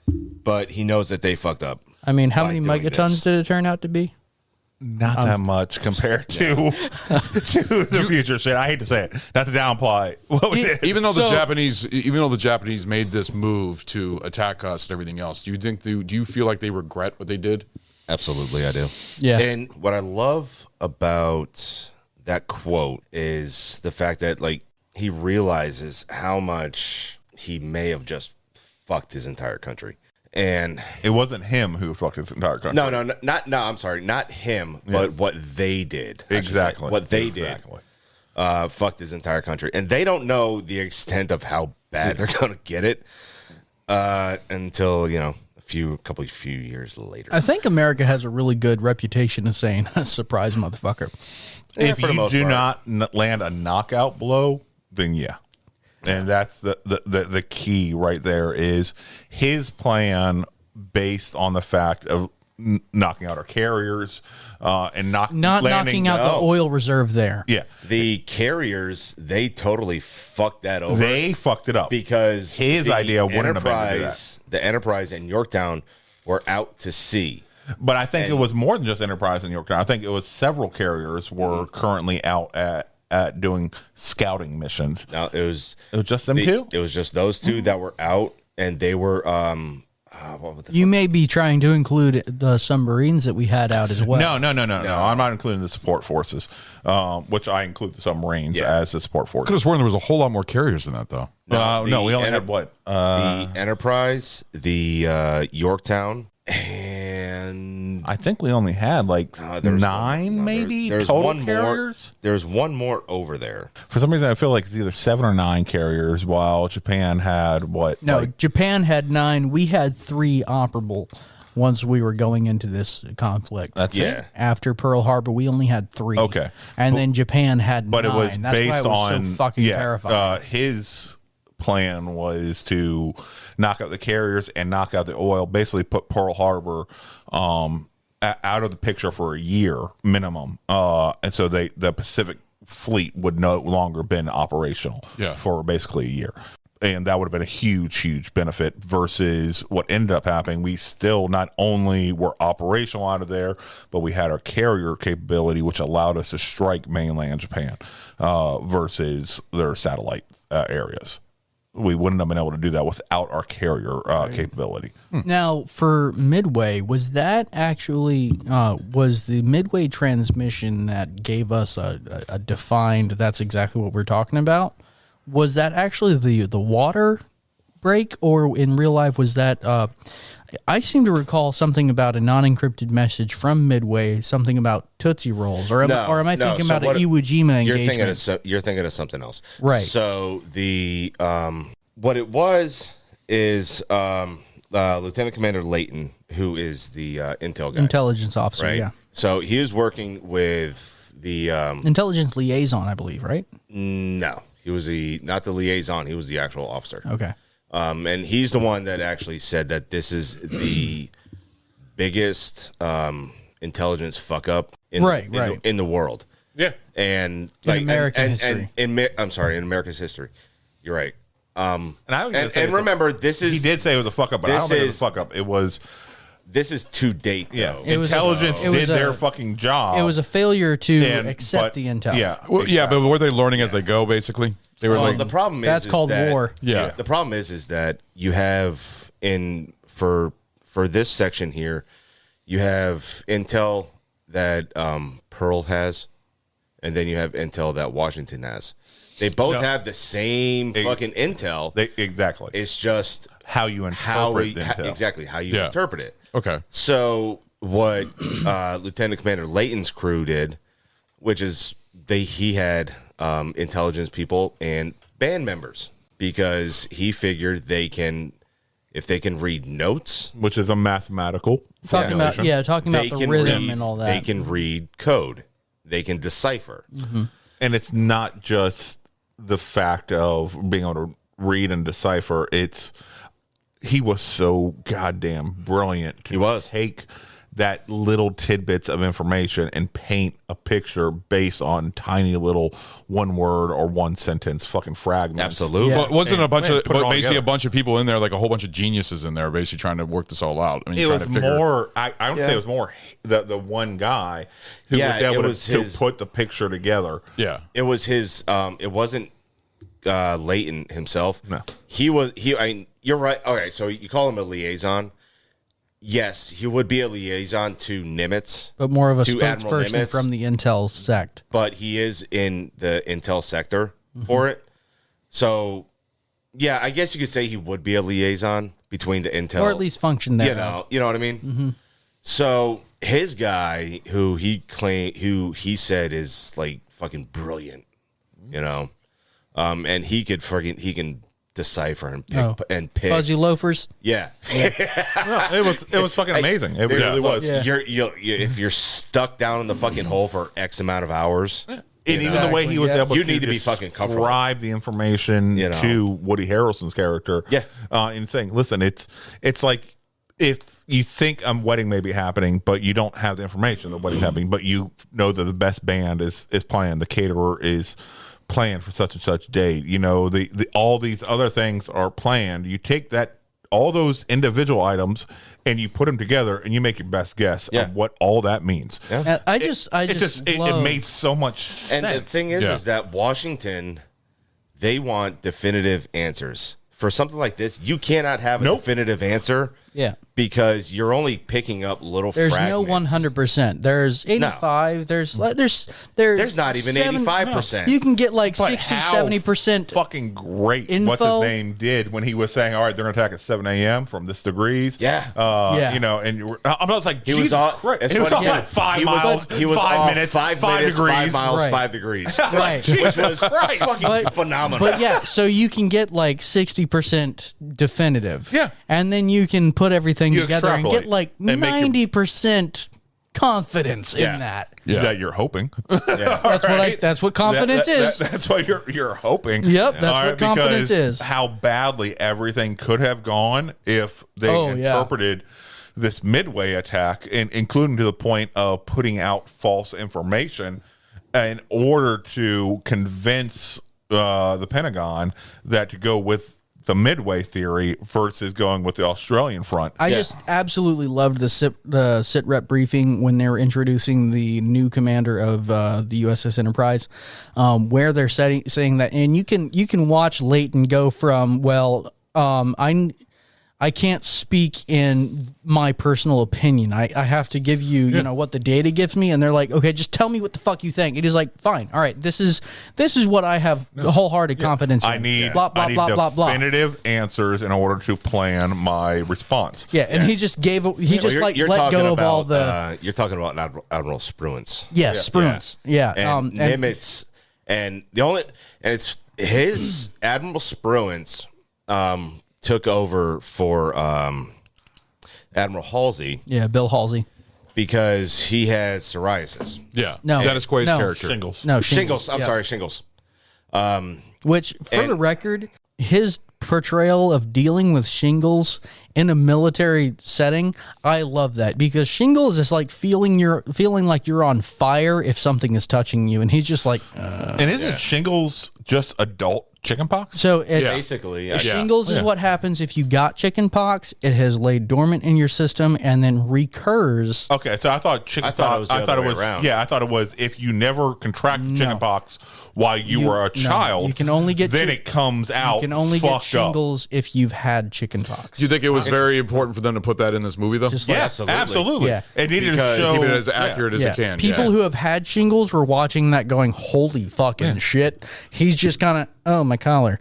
but he knows that they fucked up. I mean, how many megatons did it turn out to be? Not that much compared to the future shit. I hate to say it, not to downplay what we did. Even though the Japanese made this move to attack us and everything else, do you feel like they regret what they did? Absolutely, I do. Yeah. And what I love about that quote is the fact that like he realizes how much he may have just fucked his entire country. And it wasn't him who fucked his entire country. No, I'm sorry, not him, but what they did. Exactly. What they did. Fucked his entire country. And they don't know the extent of how bad they're going to get it until, a few years later. I think America has a really good reputation of saying, surprise, motherfucker. If you do not land a knockout blow, then yeah. And that's the key right there is his plan based on the fact of knocking out our carriers and not knocking out the oil reserve there. Yeah. The carriers, they totally fucked that over. They fucked it up. Because his idea wouldn't have been to do that. The Enterprise and Yorktown were out to sea. But I think it was more than just Enterprise and Yorktown. I think it was several carriers were currently out at doing scouting missions. No, it was just them two? It was just those two that were out, and they were you may be trying to include the submarines that we had out as well. No. I'm not including the support forces, which I include the submarines as the support forces. I could have sworn there was a whole lot more carriers than that, though. No, we only had what? The Enterprise, the Yorktown, and I think we only had like 9 maybe total carriers. There's one more over there. For some reason, I feel like it's either 7 or 9 carriers, while Japan had what? No, Japan had 9. We had 3 operable once we were going into this conflict. That's it. After Pearl Harbor, we only had 3. Okay, and then Japan had 9. But it was That's based why it was on so fucking terrifying. His plan was to knock out the carriers and knock out the oil, basically put Pearl Harbor out of the picture for a year minimum, and so the Pacific fleet would no longer been operational for basically a year, and that would have been a huge benefit versus what ended up happening. We still not only were operational out of there, but we had our carrier capability, which allowed us to strike mainland Japan versus their satellite areas. We wouldn't have been able to do that without our carrier capability. Now, for Midway, was that actually was the Midway transmission that gave us a defined? That's exactly what we're talking about. Was that actually the water break, or in real life was that? I seem to recall something about a non-encrypted message from Midway, something about Tootsie Rolls, or am I thinking about an Iwo Jima engagement? You're thinking of something else, right? So the what it was is Lieutenant Commander Layton, who is the intel guy, intelligence officer, right? Yeah. So he was working with the intelligence liaison, I believe, right? No, he was not the liaison. He was the actual officer. Okay. And he's the one that actually said that this is the biggest intelligence fuck up in the world. Yeah, and in American history. I'm sorry, in America's history. You're right. And remember, this is he did say it was a fuck up, but I don't think it was a fuck up. It was. This is to date, though. Yeah, intelligence did their fucking job. It was a failure to accept the intel. Yeah, yeah, but were they learning as they go? Basically, they were. The problem that's is called that, war. Yeah, the problem is that you have for this section here, you have intel that Pearl has, and then you have intel that Washington has. They both have the same fucking intel. Exactly. It's just how you interpret exactly how you interpret it. Okay. So what Lieutenant Commander Layton's crew did, which is he had intelligence people and band members, because he figured if they can read notes, which is a mathematical talking about the rhythm and all that, they can read code, they can decipher, and it's not just the fact of being able to read and decipher. He was so goddamn brilliant to take that little tidbits of information and paint a picture based on tiny little one word or one sentence fucking fragments. Absolutely. But wasn't a bunch of basically together. a bunch of people in there, like a whole bunch of geniuses in there, basically trying to work this all out. I mean, It trying was to figure. more. I don't say it was more the one guy who was able to put the picture together. Yeah, it was his. It wasn't Leighton himself. No, he was. You're right. Okay, so you call him a liaison. Yes, he would be a liaison to Nimitz, but more of a to Admiral spokesperson Nimitz, from the Intel sect. But he is in the Intel sector for it. So, yeah, I guess you could say he would be a liaison between the Intel, Or at least function there. You know what I mean? Mm-hmm. So his guy, who he said is like fucking brilliant, you know, and he can decipher and pick fuzzy loafers. Yeah, no, it was fucking amazing. It really was. Yeah. If you're stuck down in the fucking hole for X amount of hours, and even the way he was able you to need to be fucking comfortable. describe the information to Woody Harrelson's character, and saying, "Listen, it's like if you think a wedding may be happening, but you don't have the information the wedding's happening, but you know that the best band is playing, the caterer is planned for such and such date. You know, the all these other things are planned. You take all those individual items and you put them together and you make your best guess of what all that means. Yeah. It made so much sense. And the thing is that Washington, they want definitive answers. For something like this, you cannot have a definitive answer. Yeah. Because you're only picking up little There's fragments. no 100%. There's 85. There's not even 85%. You can get like But 60, how 70%. Fucking great. Info. What's his name did when he was saying, "All right, they're going to attack at 7 a.m. from this degrees." Yeah. You know, and I'm not like He was Jesus off. Christ. It was off like 5 miles. He was 5 off minutes. 5 degrees. 5 miles, Right. 5 degrees. Right. Which was fucking phenomenal. But yeah, so you can get like 60% definitive. Yeah. And then you can put everything You together and extrapolate get like and make your- 90% confidence in that. That you're hoping. That's what confidence is. That's what you're hoping. Yep, that's All what confidence because is. How badly everything could have gone if they interpreted this Midway attack, and including to the point of putting out false information in order to convince the Pentagon that to go with the Midway theory versus going with the Australian front. I just absolutely loved the sit rep briefing when they were introducing the new commander of the USS Enterprise, where they're saying that, and you can watch Leighton go from I can't speak in my personal opinion. I have to give you what the data gives me, and they're like, okay, just tell me what the fuck you think. It is like, fine, all right, this is what I have wholehearted confidence in. I need blah blah blah blah blah. definitive answers in order to plan my response. Yeah, and he just let go of all the. You're talking about Admiral Spruance. Yes, Spruance. Yeah, and Nimitz, and the only it's his Admiral Spruance. Took over for Admiral Halsey. Yeah, Bill Halsey. Because he has psoriasis. Yeah. No. Dennis Quaid's character. Shingles. No, Shingles. I'm yeah. sorry, Shingles. Which, for the record, his portrayal of dealing with shingles in a military setting, I love that, because shingles is like feeling like you're on fire if something is touching you, and he's just like. And isn't shingles just adult chickenpox? So basically, shingles is what happens if you got chickenpox. It has laid dormant in your system and then recurs. Okay, so I thought chickenpox. I thought it was if you never contracted chickenpox while you were a child. You can only get it comes out. You can only get fucked shingles if you've had chickenpox. Do you think it was very important for them to put that in this movie, though? Absolutely. Yeah. It needed to show keep it as accurate as it can. People who have had shingles were watching that going, holy fucking shit. He's just kind of, oh, my collar.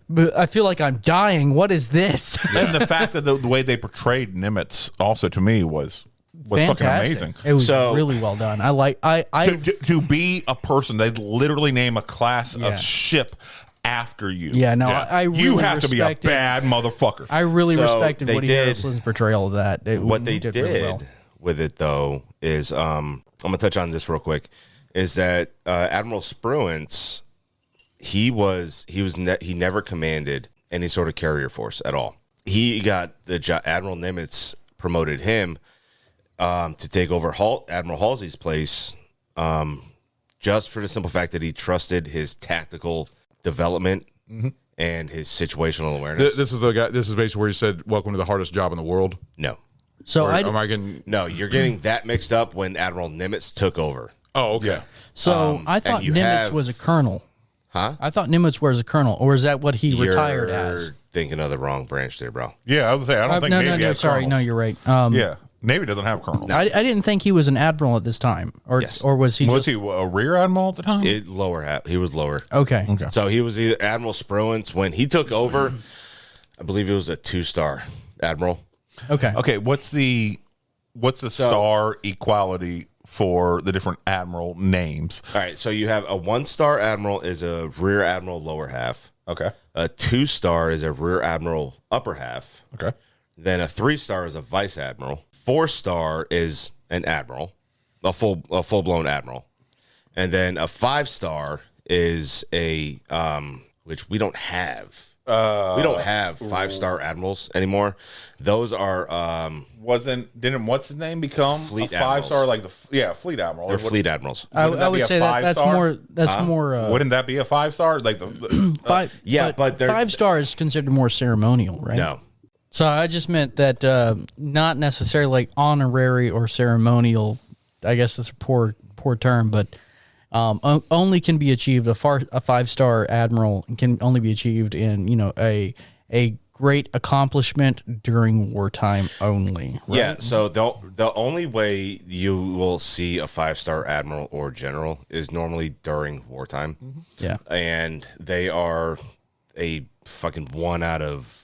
But I feel like I'm dying. What is this? And the fact that the way they portrayed Nimitz also to me was fucking amazing. It was really well done. To be a person, they literally name a class of ship after you. Yeah, no, I really you have to be a bad motherfucker. I really respected Woody Harrelson's portrayal of that. What they did with it, though, is I'm gonna touch on this real quick. Is that Admiral Spruance? He never commanded any sort of carrier force at all. He got the job. Admiral Nimitz promoted him to take over Admiral Halsey's place, just for the simple fact that he trusted his tactical development and his situational awareness. This is the guy. This is basically where he said, "Welcome to the hardest job in the world." No. So you're getting that mixed up when Admiral Nimitz took over. Oh, okay. So I thought Nimitz was a colonel. Huh? I thought Nimitz was a colonel, or is that what he retired You're as? thinking of the wrong branch there, bro. Yeah, I was gonna say I don't think Navy has sorry, colonels. no, you're right. Yeah, Navy doesn't have colonels. I didn't think he was an admiral at this time, or was he? Was he a rear admiral at the time? He was lower. Okay. So he was either Admiral Spruance when he took over. I believe he was a 2-star admiral. Okay. What's the star equality for the different admiral names? All right. So you have a 1-star admiral is a rear admiral lower half. Okay. A 2-star is a rear admiral upper half. Okay. Then a 3-star is a vice admiral. 4-star is an admiral, a full blown admiral, and then a 5-star is a which we don't have. We don't have 5-star admirals anymore. Those are didn't what's his name become fleet a 5-star like fleet admiral? They're fleet admirals. I would say that's more. Wouldn't that be a 5-star? Like the five? But 5-star is considered more ceremonial, right? No. So I just meant that not necessarily like honorary or ceremonial. I guess it's a poor term, but only can be achieved. A 5-star admiral can only be achieved in a great accomplishment during wartime only. Right? Yeah. So the only way you will see a 5-star admiral or general is normally during wartime. Yeah. And they are a fucking 1 out of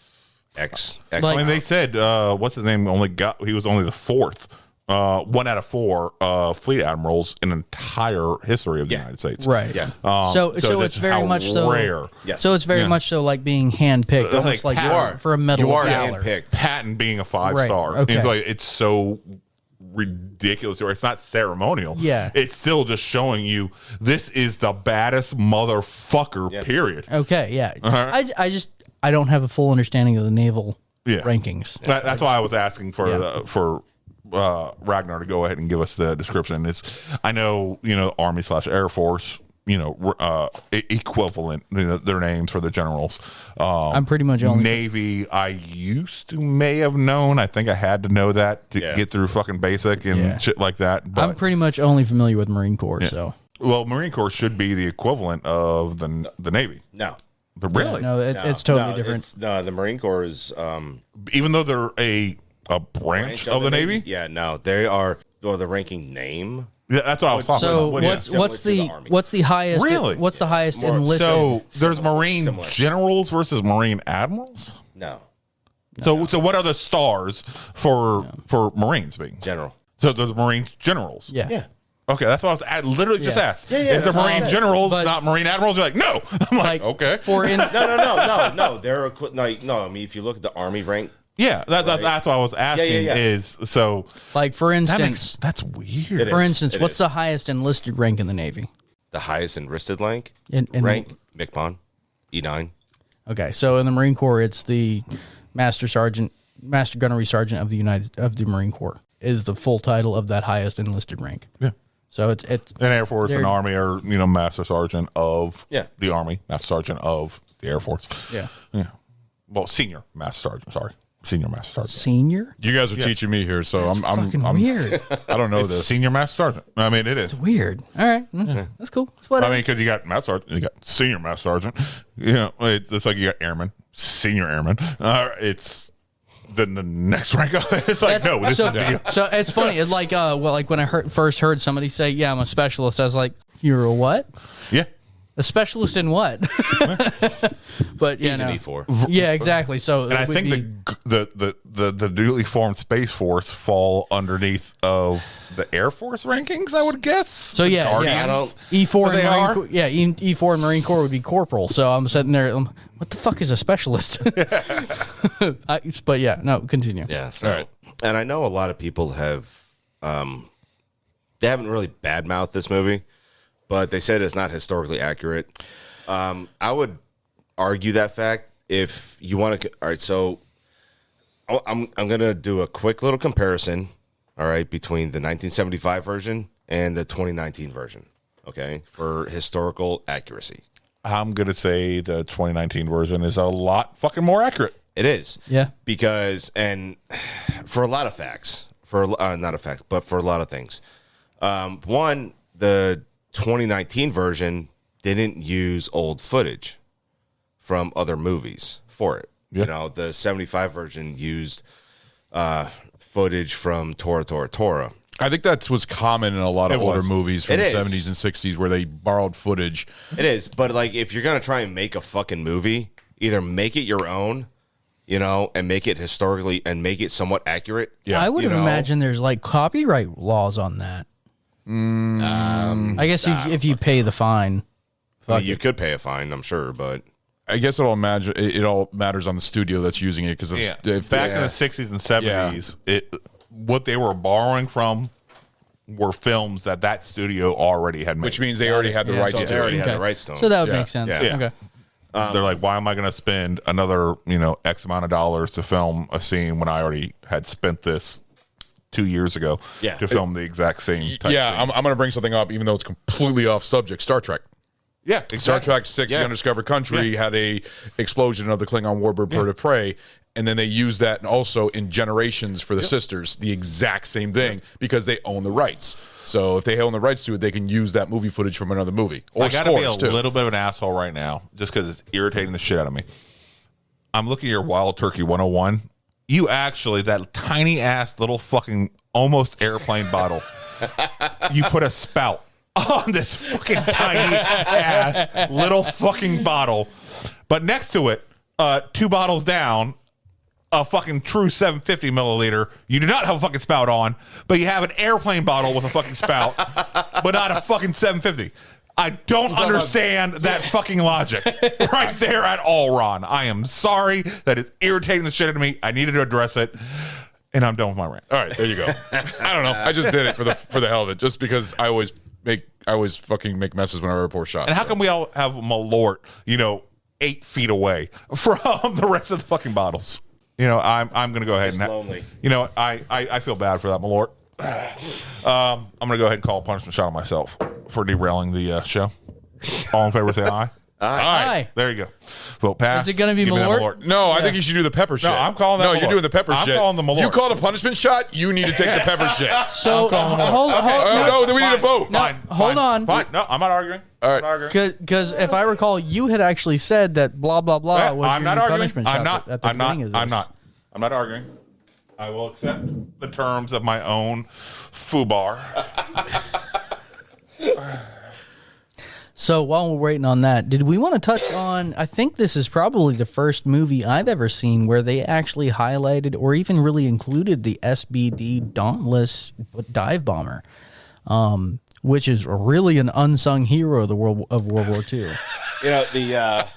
X. I mean, they said what's his name he was only the 4th. 1 out of 4 fleet admirals in the entire history of the United States. Right. Yeah. So it's very much so rare. Yes. So it's very much so like being handpicked, almost like for a medal of valor. Handpicked. Patton being a 5-star. Right. Okay. It's so ridiculous, or it's not ceremonial. Yeah. It's still just showing you this is the baddest motherfucker. Period. Okay. Yeah. I don't have a full understanding of the naval rankings. That's why I was asking for Ragnar to go ahead and give us the description. I know Army / Air Force, equivalent their names for the generals. I'm pretty much only Navy. I used to may have known. I think I had to know that to get through fucking basic and shit like that. But I'm pretty much only familiar with Marine Corps. So Marine Corps should be the equivalent of the Navy. No. But really? No, it's totally different. The Marine Corps is even though they're a branch of the Navy? Yeah, no, they are the ranking name. Yeah, that's what I was talking about. So what's the highest? Really? What's the highest enlisted? So there's Marine generals versus Marine admirals? No. So what are the stars for Marines being? General. So there's Marine generals. Yeah. Okay, that's what I literally just asked. Is the Marine generals not Marine admirals? You're like, no. I'm like okay. No. They're no. I mean, if you look at the Army rank. Yeah, that's what I was asking. Is so like for instance, that's weird. For instance, what's the highest enlisted rank in the Navy? The highest enlisted rank rank MCPON, E9. Okay, so in the Marine Corps, it's the Master Gunnery Sergeant of the Marine Corps is the full title of that highest enlisted rank. Yeah. So it's in Air Force and Army are Master Sergeant of the Army, Master Sergeant of the Air Force. Yeah. Well, Senior Master Sergeant. Sorry. Senior Master Sergeant. Senior? You guys are teaching me here, so I'm weird. I don't know this. Senior Master Sergeant. I mean, it is. It's weird. All right. That's cool. That's I mean, because you got Master Sergeant, you got Senior Master Sergeant. It's like you got Airman, Senior Airman. It's the next rank up. It's like, no, this is So it's funny. It's like, like when I first heard somebody say, yeah, I'm a specialist, I was like, you're a what? Yeah. A specialist in what? But He's an E4. Yeah, exactly. So, and I think the newly formed Space Force fall underneath of the Air Force rankings, I would guess. So E4 and Marine Corps, E4 and Marine Corps would be corporal. So I'm sitting there, what the fuck is a specialist? But yeah, no, continue. Yeah. So, all right. And I know a lot of people have, they haven't really badmouthed this movie, but they said it's not historically accurate. I would argue that fact if you want to. All right, so I'm going to do a quick little comparison all right, between the 1975 version and the 2019 version, okay, for historical accuracy. I'm going to say the 2019 version is a lot fucking more accurate. It is. Yeah. Because, and for a lot of facts, not a fact, but for a lot of things. One, the 2019 version didn't use old footage from other movies for it. Yeah. You know, the 75 version used footage from Tora Tora Tora. I think that was common in a lot of older movies from the 70s and 60s where they borrowed footage. It is, but like if you're going to try and make a fucking movie, either make it your own, you know, and make it historically and make it somewhat accurate. Yeah, I would imagine there's like copyright laws on that. I guess if you pay the fine. I mean, you could pay a fine, I'm sure, but I guess it all matters on the studio that's using it because back in the 60s and 70s, what they were borrowing from were films that studio already had made. Which means they already had the rights to it. They already had the rights to them. So that would make sense. Yeah. Okay. They're like, why am I going to spend another, X amount of dollars to film a scene when I already had spent this 2 years ago to film the exact same type Yeah, thing. I'm going to bring something up, even though it's completely off subject. Star Trek. Yeah, exactly. Star Trek 6, The Undiscovered Country, had a explosion of the Klingon warbird bird of prey, and then they used that also in Generations for the sisters, the exact same thing, because they own the rights. So if they own the rights to it, they can use that movie footage from another movie. Or I got to be a little bit of an asshole right now, just because it's irritating the shit out of me. I'm looking at your Wild Turkey 101. You actually, that tiny ass little fucking almost airplane bottle, you put a spout on this fucking tiny ass little fucking bottle. But next to it, 2 bottles down, a fucking true 750 milliliter. You do not have a fucking spout on, but you have an airplane bottle with a fucking spout, but not a fucking 750. I don't understand that fucking logic right there at all, Ron. I am sorry. That is irritating the shit out of me. I needed to address it, and I'm done with my rant. All right, there you go. I don't know. I just did it for the hell of it, just because I always fucking make messes when I report shots. And how come we all have Malort, 8 feet away from the rest of the fucking bottles? I'm going to go ahead and lonely. I feel bad for that Malort. I'm going to go ahead and call a punishment shot on myself for derailing the show. All in favor, say aye. Aye. There you go. Vote pass. Is it going to be Give me that Malort? No, I think you should do the pepper shit. No, I'm calling that No, Malort. you're doing the pepper shit. I'm calling the Malort. You called a punishment shot, you need to take the pepper shit. So hold no, then we need to vote. Hold on. Fine. No, I'm not arguing. All right. Because if I recall, you had actually said that blah blah blah was I'm your not arguing. punishment shot at the beginning of this. I'm not arguing. I will accept the terms of my own FUBAR. So while we're waiting on that, did we want to touch on, I think this is probably the first movie I've ever seen where they actually highlighted or even really included the SBD Dauntless dive bomber, which is really an unsung hero of World War II. It's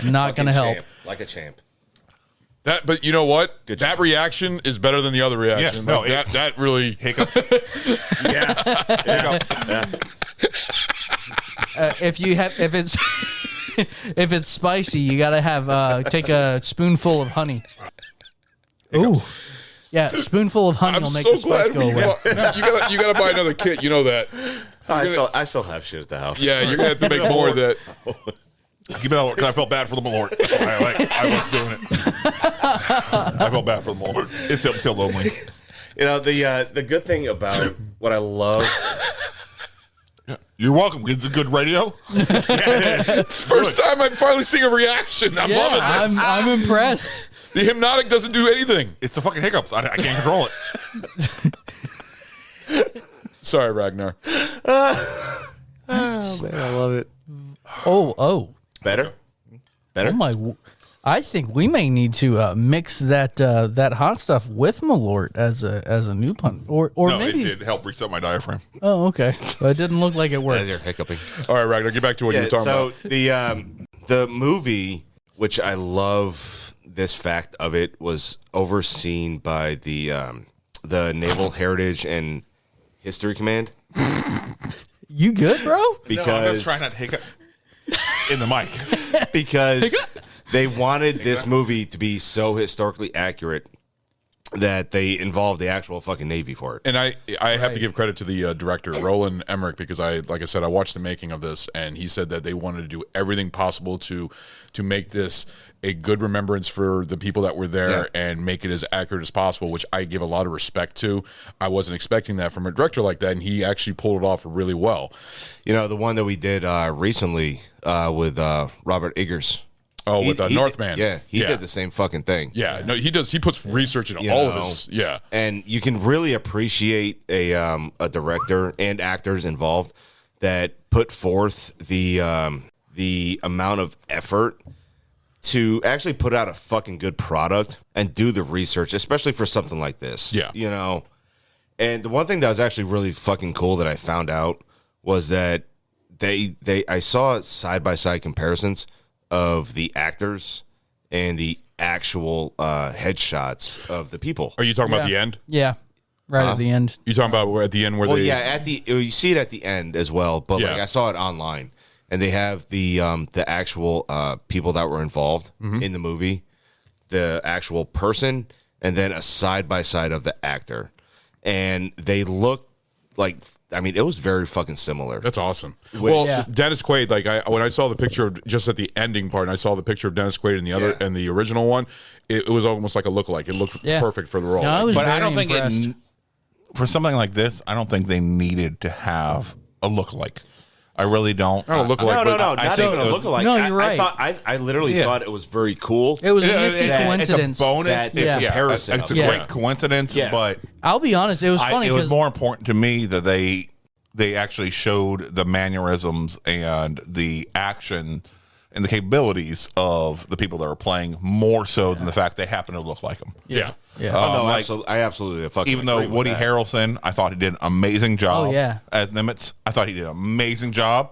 not going to help. Like a champ. But you know what? That reaction is better than the other reaction. Yeah, no, that really hiccups. If it's spicy, you gotta have take a spoonful of honey. Ooh, yeah, spoonful of honey will make the spice go away. You gotta buy another kit. You know that. I still have shit at the house. Yeah, you're gonna have to make more of that. Give me that Malort, because I felt bad for the Malort. That's why I was doing it. I felt bad for the Malort. It's still lonely. The good thing about what I love. You're welcome. It's a good radio. It's the first time I'm finally seeing a reaction. I'm loving this. I'm impressed. The hypnotic doesn't do anything. It's the fucking hiccups. I can't control it. Sorry, Ragnar. Oh man, I love it. Oh. Better. Oh my! I think we may need to mix that hot stuff with Malort as a new pun, or no, maybe it did help reset my diaphragm. Oh, okay. But it didn't look like it worked. As you're hiccuping. All right, Ragnar, get back to what you were talking about. So the movie, which I love this fact of it, was overseen by the Naval Heritage and History Command. You good, bro? Because no, I'm just trying not to hiccup in the mic. Because they wanted this movie to be so historically accurate that they involved the actual fucking Navy for it. And I have to give credit to the director, Roland Emmerich, because like I said, I watched the making of this, and he said that they wanted to do everything possible to make this a good remembrance for the people that were there and make it as accurate as possible, which I give a lot of respect to. I wasn't expecting that from a director like that, and he actually pulled it off really well. You know, the one that we did recently with Robert Eggers. Oh, with Northman. He did the same fucking thing. Yeah, no, he does. He puts research into all of his. Yeah, and you can really appreciate a director and actors involved that put forth the amount of effort to actually put out a fucking good product and do the research, especially for something like this. Yeah, you know. And the one thing that was actually really fucking cool that I found out was that I saw side by side comparisons of the actors and the actual headshots of the people. Are you talking about the end? Yeah, right at the end. You talking about at the end where you see it at the end as well. But like I saw it online, and they have the actual people that were involved in the movie, the actual person, and then a side by side of the actor, and they look like. I mean, it was very fucking similar. That's awesome. Dennis Quaid, like when I saw the picture of just at the ending part, and I saw the picture of Dennis Quaid in the other and the original one, it was almost like a lookalike. It looked perfect for the role. No, I was but very I don't impressed. think for something like this, I don't think they needed to have a lookalike. I really don't. No, not even a lookalike. No, you're right. I literally thought it was very cool. It was a nifty coincidence. It's a bonus comparison. It's a great coincidence, but I'll be honest, it was funny. It was more important to me that they actually showed the mannerisms and the action and the capabilities of the people that are playing more so than the fact they happen to look like them. Yeah. I absolutely fucking even though Woody Harrelson, I thought he did an amazing job as Nimitz. I thought he did an amazing job.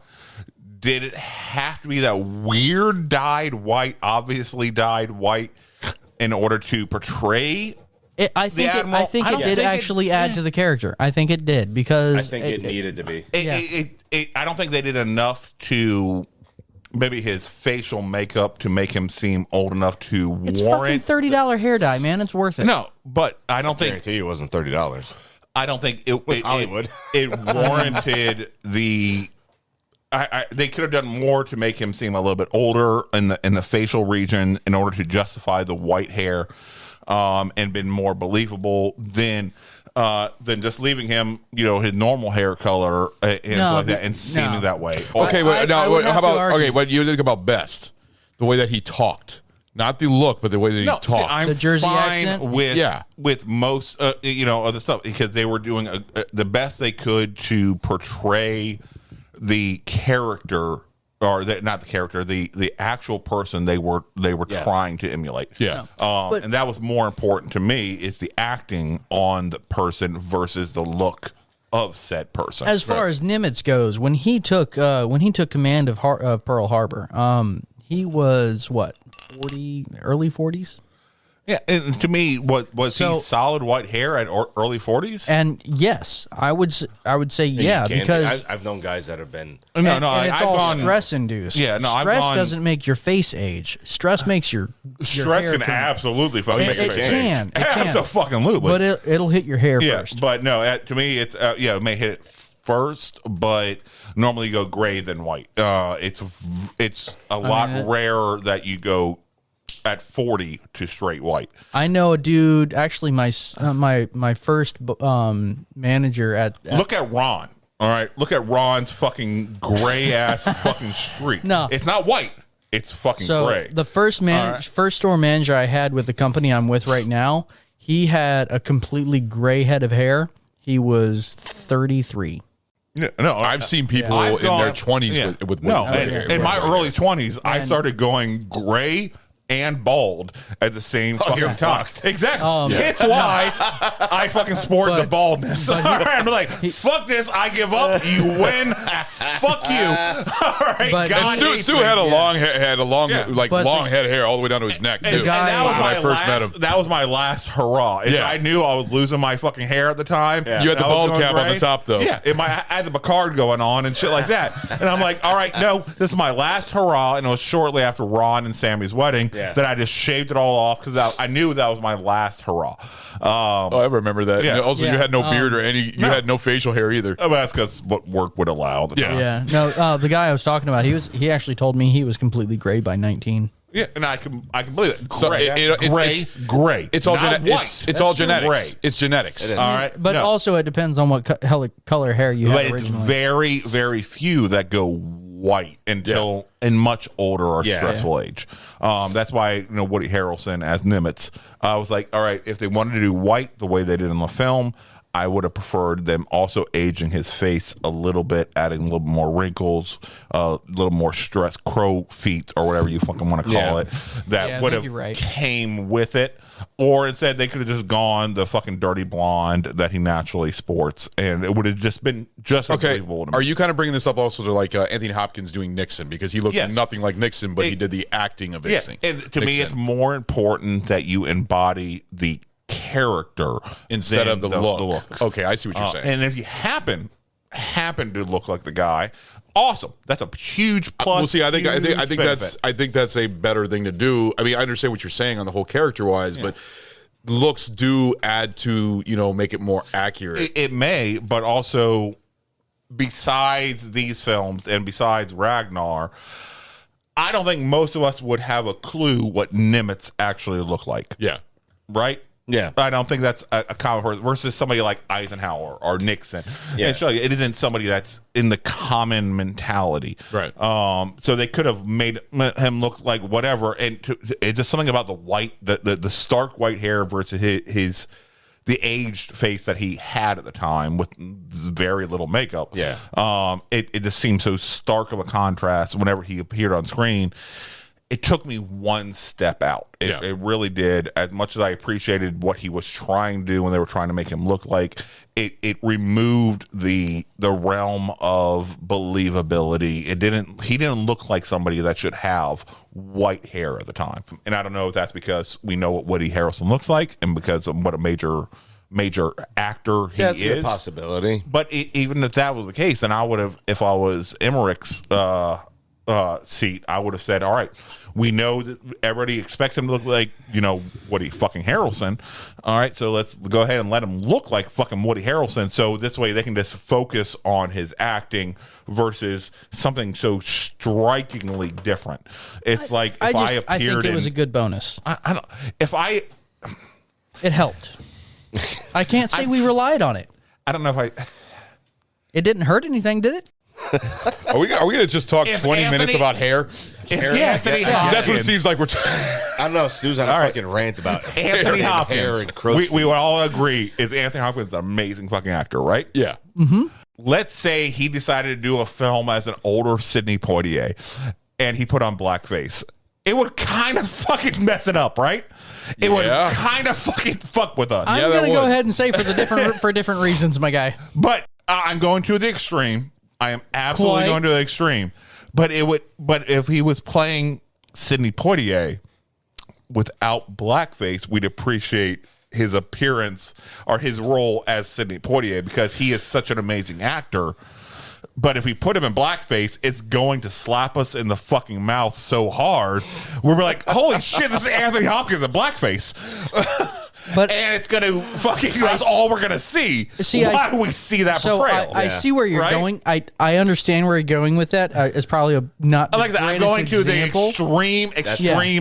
Did it have to be that weird obviously dyed white in order to portray I think it did actually add to the character. I think it did because I think it needed to be. I don't think they did enough to maybe his facial makeup to make him seem old enough to it's warrant fucking $30 hair dye, man. It's worth it. No, but I don't think. I guarantee you it wasn't $30. I don't think it Hollywood. It warranted the. They could have done more to make him seem a little bit older in the facial region in order to justify the white hair. And been more believable than just leaving him, his normal hair color and seeming that way. Okay, how about what you think about Best? The way that he talked, not the look, but the way that he talked. I'm the Jersey fine accent with most of the stuff because they were doing the best they could to portray the character. Or not the character, the actual person they were trying to emulate. Yeah. And that was more important to me is the acting on the person versus the look of said person. As far as Nimitz goes, when he took command of Pearl Harbor, he was what, early 40s? Yeah, and to me, was he solid white hair at early 40s? And yes, I would say because I've known guys that have been. And it's all stress induced. Yeah, no, stress doesn't make your face age. Stress makes your stress hair can absolutely fucking make your face age. It can. Absolutely. But it'll hit your hair first. But no, to me, it's it may hit it first, but normally you go gray then white. It's a lot rarer that you go at 40 to straight white. I know a dude. Actually, my first manager at look at Ron. All right, look at Ron's fucking gray ass fucking streak. No, it's not white. It's fucking gray. The first store manager I had with the company I'm with right now, he had a completely gray head of hair. He was 33. No, I've seen people in their 20s with hair. In my early 20s, I started going gray and bald at the same fucking time. Exactly. It's why I fucking sport the baldness. I'm like, fuck this. I give up. You win. Fuck you. All right. God, Stu had a long head of hair all the way down to his neck too. And that was when I first met him. That was my last hurrah. I knew I was losing my fucking hair at the time. You had the bald cap on the top though. Yeah. I had the Picard going on and shit like that. And I'm like, all right, no, this is my last hurrah. And it was shortly after Ron and Sammy's wedding. that I just shaved it all off because I knew that was my last hurrah. I remember that. Yeah. Also, you had no beard or any. You had no facial hair either. Oh, that's because what work would allow. At the time. Yeah. No, the guy I was talking about, he actually told me he was completely gray by 19. Yeah, and I can believe it. So Gray. gray. It's all white. It's all genetics. Gray. It's genetics. All right, But also it depends on what color hair you have But it's originally. very, very few that go white until in much older or stressful age. That's why Woody Harrelson as Nimitz. I was like, all right, if they wanted to do white the way they did in the film, I would have preferred them also aging his face a little bit, adding a little more wrinkles, a little more stress, crow feet, or whatever you fucking want to call it. That would have came with it. Or instead, they could have just gone the fucking dirty blonde that he naturally sports, and it would have just been just unbelievable. Are you kind of bringing this up also to like Anthony Hopkins doing Nixon because he looked nothing like Nixon, but he did the acting of Nixon? To me, it's more important that you embody the character instead of the look. Okay, I see what you're saying. And if you happen to look like the guy, awesome. That's a huge plus. Well, see, I think that's a better thing to do. I mean, I understand what you're saying on the whole character wise, but looks do add to make it more accurate. It may, but also besides these films and besides Ragnar, I don't think most of us would have a clue what Nimitz actually looked like. Yeah. Right? Yeah. I don't think that's a common person versus somebody like Eisenhower or Nixon. Yeah. It isn't somebody that's in the common mentality. Right. So they could have made him look like whatever. And it's just something about the white, the stark white hair versus the aged face that he had at the time with very little makeup. Yeah. It just seemed so stark of a contrast whenever he appeared on screen. It took me one step out. It really did. As much as I appreciated what he was trying to do when they were trying to make him look like, it removed the realm of believability. He didn't look like somebody that should have white hair at the time. And I don't know if that's because we know what Woody Harrelson looks like and because of what a major actor he is. That's a possibility. But even if that was the case, then I would have, if I was Emmerich's seat, I would have said, all right, we know that everybody expects him to look like Woody fucking Harrelson, all right, so let's go ahead and let him look like fucking Woody Harrelson, so this way they can just focus on his acting versus something so strikingly different. It's like if I appeared I think it was a good bonus. It helped. I can't say we relied on it. I don't know if it didn't hurt anything, did it? Are we going to just talk 20 minutes about hair? Anthony Hopkins. That's what it seems like we're I don't know. Stu's on a fucking rant about Anthony Hopkins. hair and crow's we would all agree is Anthony Hopkins is an amazing fucking actor, right? Yeah. Mm-hmm. Let's say he decided to do a film as an older Sidney Poitier and he put on blackface. It would kind of fucking mess it up, right? It would kind of fucking fuck with us. I'm going to go ahead and say for different reasons, my guy. But I'm going to the extreme. I am absolutely going to the extreme. But if he was playing Sidney Poitier without blackface, we'd appreciate his appearance or his role as Sidney Poitier because he is such an amazing actor. But if we put him in blackface, it's going to slap us in the fucking mouth so hard. We're like, holy shit, this is Anthony Hopkins in blackface. And it's going to fucking, that's all we're going to see. Why do we see that portrayal? I see where you're going. I understand where you're going with that. It's probably not like that. I'm going to the extreme.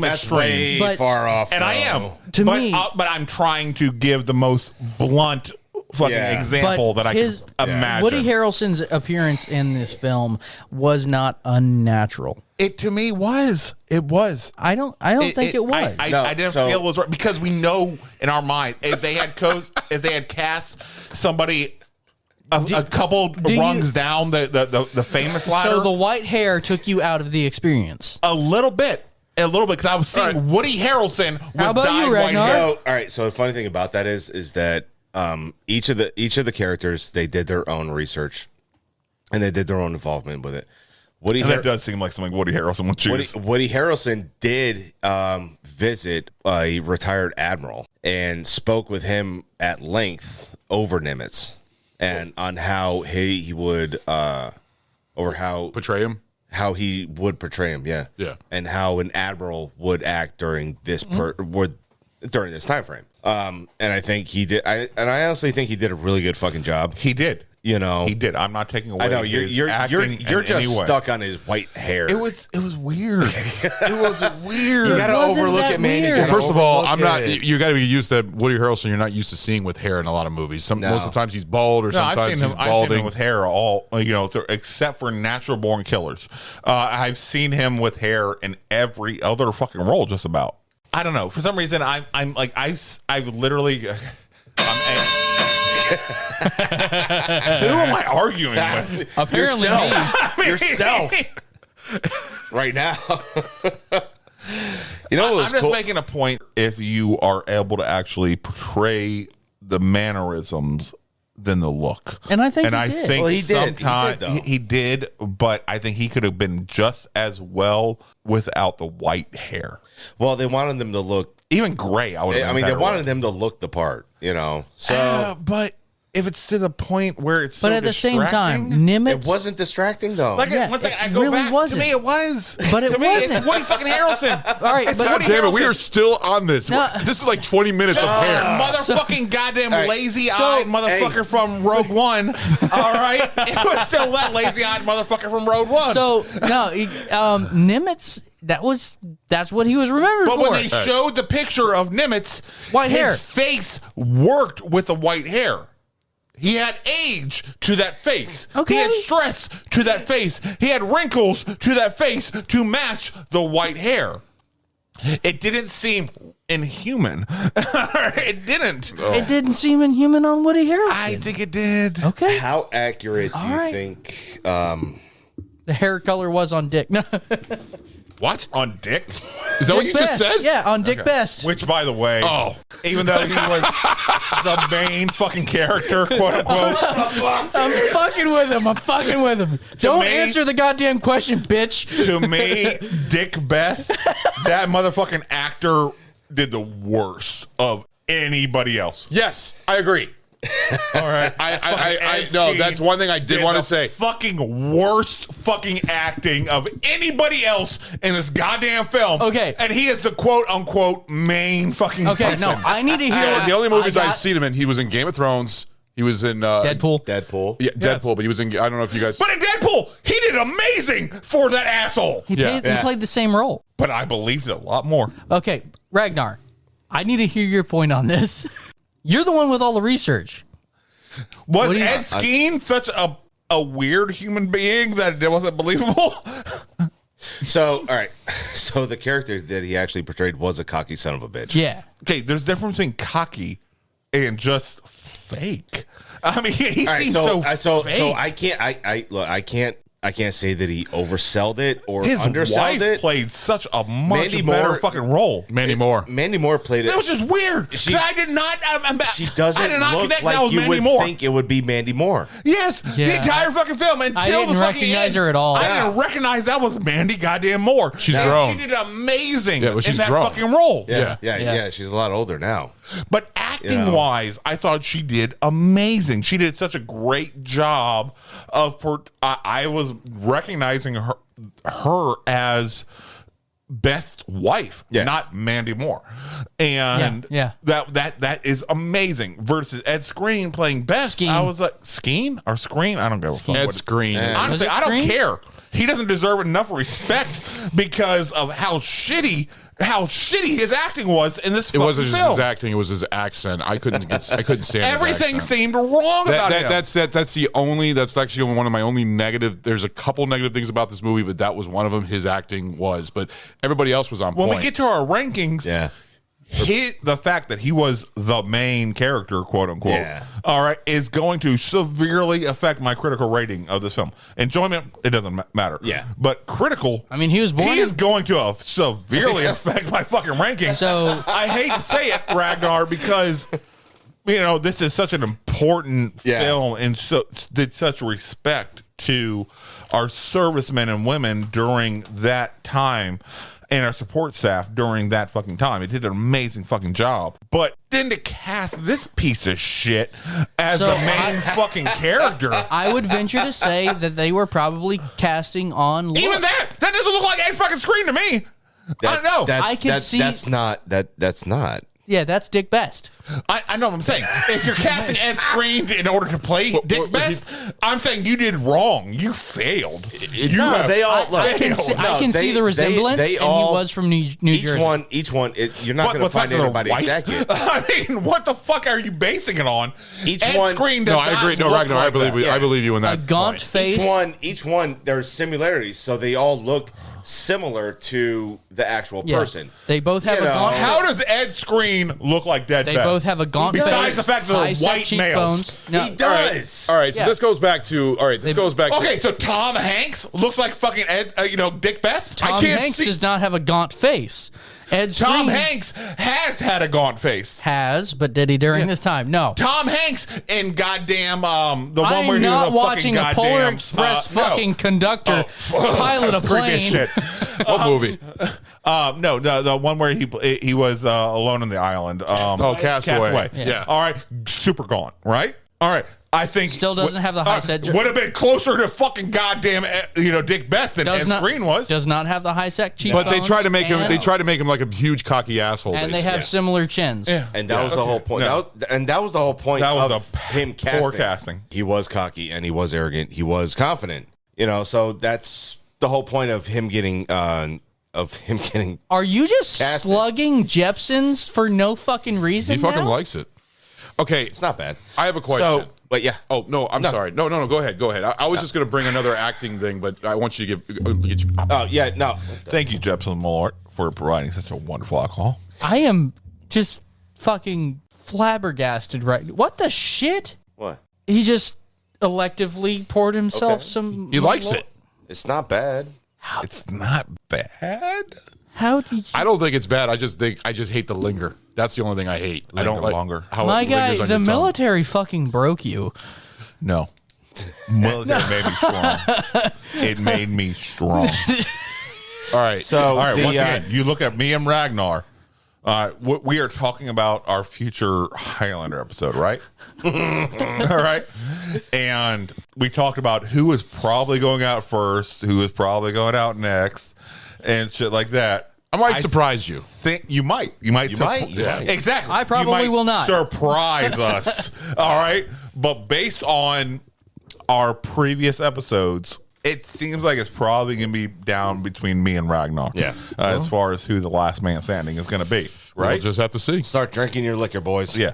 That's way far off. And I am. Me. But I'm trying to give the most blunt fucking example that I can imagine. Woody Harrelson's appearance in this film was not unnatural. It to me was. It was. I don't think it was. I didn't feel it was right because we know in our mind if they had cast somebody a couple rungs down the famous ladder. So the white hair took you out of the experience a little bit because I was seeing Woody Harrelson with dyed white hair. All right. So the funny thing about that is that each of the characters, they did their own research and they did their own involvement with it. That does seem like something Woody Harrelson would choose. Woody Harrelson did visit a retired admiral and spoke with him at length over Nimitz and on how he would over how portray him. how he would portray him. Yeah. And how an admiral would act during this during this time frame. And I think he did. I honestly think he did a really good fucking job. He did. You know, he did. I'm not taking away. I know you're just stuck on his white hair. It was weird. It was weird. You got to overlook it, man. Well, first of all, I'm not. You got to be used to Woody Harrelson. You're not used to seeing with hair in a lot of movies. Most of the times he's bald, or sometimes he's balding. I've seen him with hair except for Natural Born Killers. I've seen him with hair in every other fucking role, just about. I don't know. For some reason, I'm like I've literally. Who am I arguing with? Apparently yourself. Right now. You know, I'm just making a point. If you are able to actually portray the mannerisms than the look, and I think he did, but I think he could have been just as well without the white hair. Well, they wanted them to look even gray. They wanted them to look the part, you know. So, but if it's to the point where it's but so at the same time, Nimitz, it wasn't distracting though. One thing, I go really back. wasn't. To me, it was. But it to me, wasn't. It's Woody fucking Harrelson. All right, God damn it, we are still on this. This is like 20 minutes of hair. Motherfucking goddamn lazy-eyed motherfucker from Rogue One. All right, it was still that lazy-eyed motherfucker from Rogue One. So no, Nimitz. That's what he was remembered for. But when they showed the picture of Nimitz, white hair, his face worked with the white hair. He had age to that face. Okay. He had stress to that face. He had wrinkles to that face to match the white hair. It didn't seem inhuman. It didn't. It didn't seem inhuman on Woody Harrelson. I think it did. Okay. How accurate do you think the hair color was on Dick? No. What? On Dick? Is that what you just said? Yeah, on Dick Best. Which, by the way, even though he was the main fucking character, quote unquote. I'm fucking with him. Don't answer the goddamn question, bitch. To me, Dick Best, that motherfucking actor did the worst of anybody else. Yes, I agree. All right. I no, that's one thing I did want to say. Fucking worst fucking acting of anybody else in this goddamn film. Okay. And he is the quote unquote main fucking person. No, I need to hear the only movies I've seen him in, he was in Game of Thrones. He was in Deadpool. Yeah, Deadpool, but he was in, I don't know if you guys. But in Deadpool, he did amazing for that asshole. He played the same role. But I believed it a lot more. Okay, Ragnar, I need to hear your point on this. You're the one with all the research. Was Ed Skeen such a weird human being that it wasn't believable? So, all right. So the character that he actually portrayed was a cocky son of a bitch. Yeah. Okay, there's a difference between cocky and just fake. I mean, he seems so fake. So I can't say that he oversold it or his undersold wife it. Played such a much better fucking role. Mandy Moore played it. That was just weird. I did not. She doesn't I did not look connect like that with you Mandy would Moore. think it would be Mandy Moore. Yes, the entire fucking film until I didn't the fucking recognize end. her at all. I didn't recognize that was Mandy goddamn Moore. She's grown. She did amazing in she's that grown. fucking role. Yeah. She's a lot older now. But acting wise, I thought she did amazing. She did such a great job of. I was recognizing her as best wife, not Mandy Moore, and that is amazing. Versus Ed Skeen playing best, I was like Skeen or Screen. I don't go. Ed Skeen. Honestly, I don't care. He doesn't deserve enough respect because of how shitty his acting was in this. It wasn't film. just his acting; it was his accent. I couldn't stand everything. His accent. Seemed wrong about him. That's actually one of my only negative. There's a couple negative things about this movie, but that was one of them. His acting was, but everybody else was on point. When we get to our rankings, the fact that he was the main character, quote unquote, all right, is going to severely affect my critical rating of this film. Enjoyment, it doesn't matter. Yeah. But critical, I mean, he was born. He is going to severely affect my fucking ranking. So I hate to say it, Ragnar, because this is such an important film and did such respect to our servicemen and women during that time. and our support staff during that fucking time. It did an amazing fucking job. But then to cast this piece of shit as the main fucking character. I would venture to say that they were probably casting on look. Even that doesn't look like Ed fucking Screen to me. I don't know. That's not. Yeah, that's Dick Best. I know what I'm saying. If you're casting Ed Screen in order to play Dick Best, I'm saying you did wrong. You failed. I can see the resemblance, and he was from New Jersey. Each one, you're not going to find anybody exactly. I mean, what the fuck are you basing it on? Ed Screen No, I agree. No, Ragnar, I believe you in that. A gaunt face. Each one, there's similarities, so they all look similar to the actual person. They both have a gaunt face. How does Ed Screen look like Dead Best? They both have a gaunt face. Besides the fact that they're white males. No, he does. All right, so this goes back to. Okay, so Tom Hanks looks like fucking Dick Best. Tom Hanks does not have a gaunt face. Tom Screen Hanks has had a gaunt face. But did he during this time? No. Tom Hanks in goddamn the one I'm where he was not a watching fucking a Polar goddamn, Express fucking conductor pilot a plane. Shit. What movie? No, the one where he was alone on the island. Castaway. Yeah. All right, super gaunt. Right. All right. I think still doesn't have the high set. Would have been closer to fucking goddamn Dick Best than Ed Screen was. Does not have the high set cheekbones. But they try to make him. They try to make him like a huge cocky asshole. And basically. they have similar chins. Yeah. And that was the whole point. That was the whole point. That was of him casting. Poor casting. He was cocky and he was arrogant. He was confident. So that's the whole point of him getting. Are you just casted. slugging Jepsons for no fucking reason? He fucking now? likes it. Okay, it's not bad. I have a question. But yeah. Oh no, I'm sorry. No. Go ahead. I was just going to bring another acting thing, but I want you to get you. Oh yeah, no. Thank you, Jepson Malort, for providing such a wonderful alcohol. I am just fucking flabbergasted. Right? What the shit? What? He just electively poured himself some. He likes it. It's not bad. It's not bad. How do you? I don't think it's bad. I just hate the linger. That's the only thing I hate. I don't like longer. How My it guy, lingers on the your tongue. military fucking broke you. No. Military made me strong. It made me strong. All right. So once again, you look at me and Ragnar. We are talking about our future Highlander episode, right? All right. And we talked about who is probably going out first, who is probably going out next, and shit like that. I might surprise you. You might. You might. Exactly. I probably will not. Surprise us. All right. But based on our previous episodes, it seems like it's probably going to be down between me and Ragnar. Yeah. As far as who the last man standing is going to be. Right. We'll just have to see. Start drinking your liquor, boys. Yeah.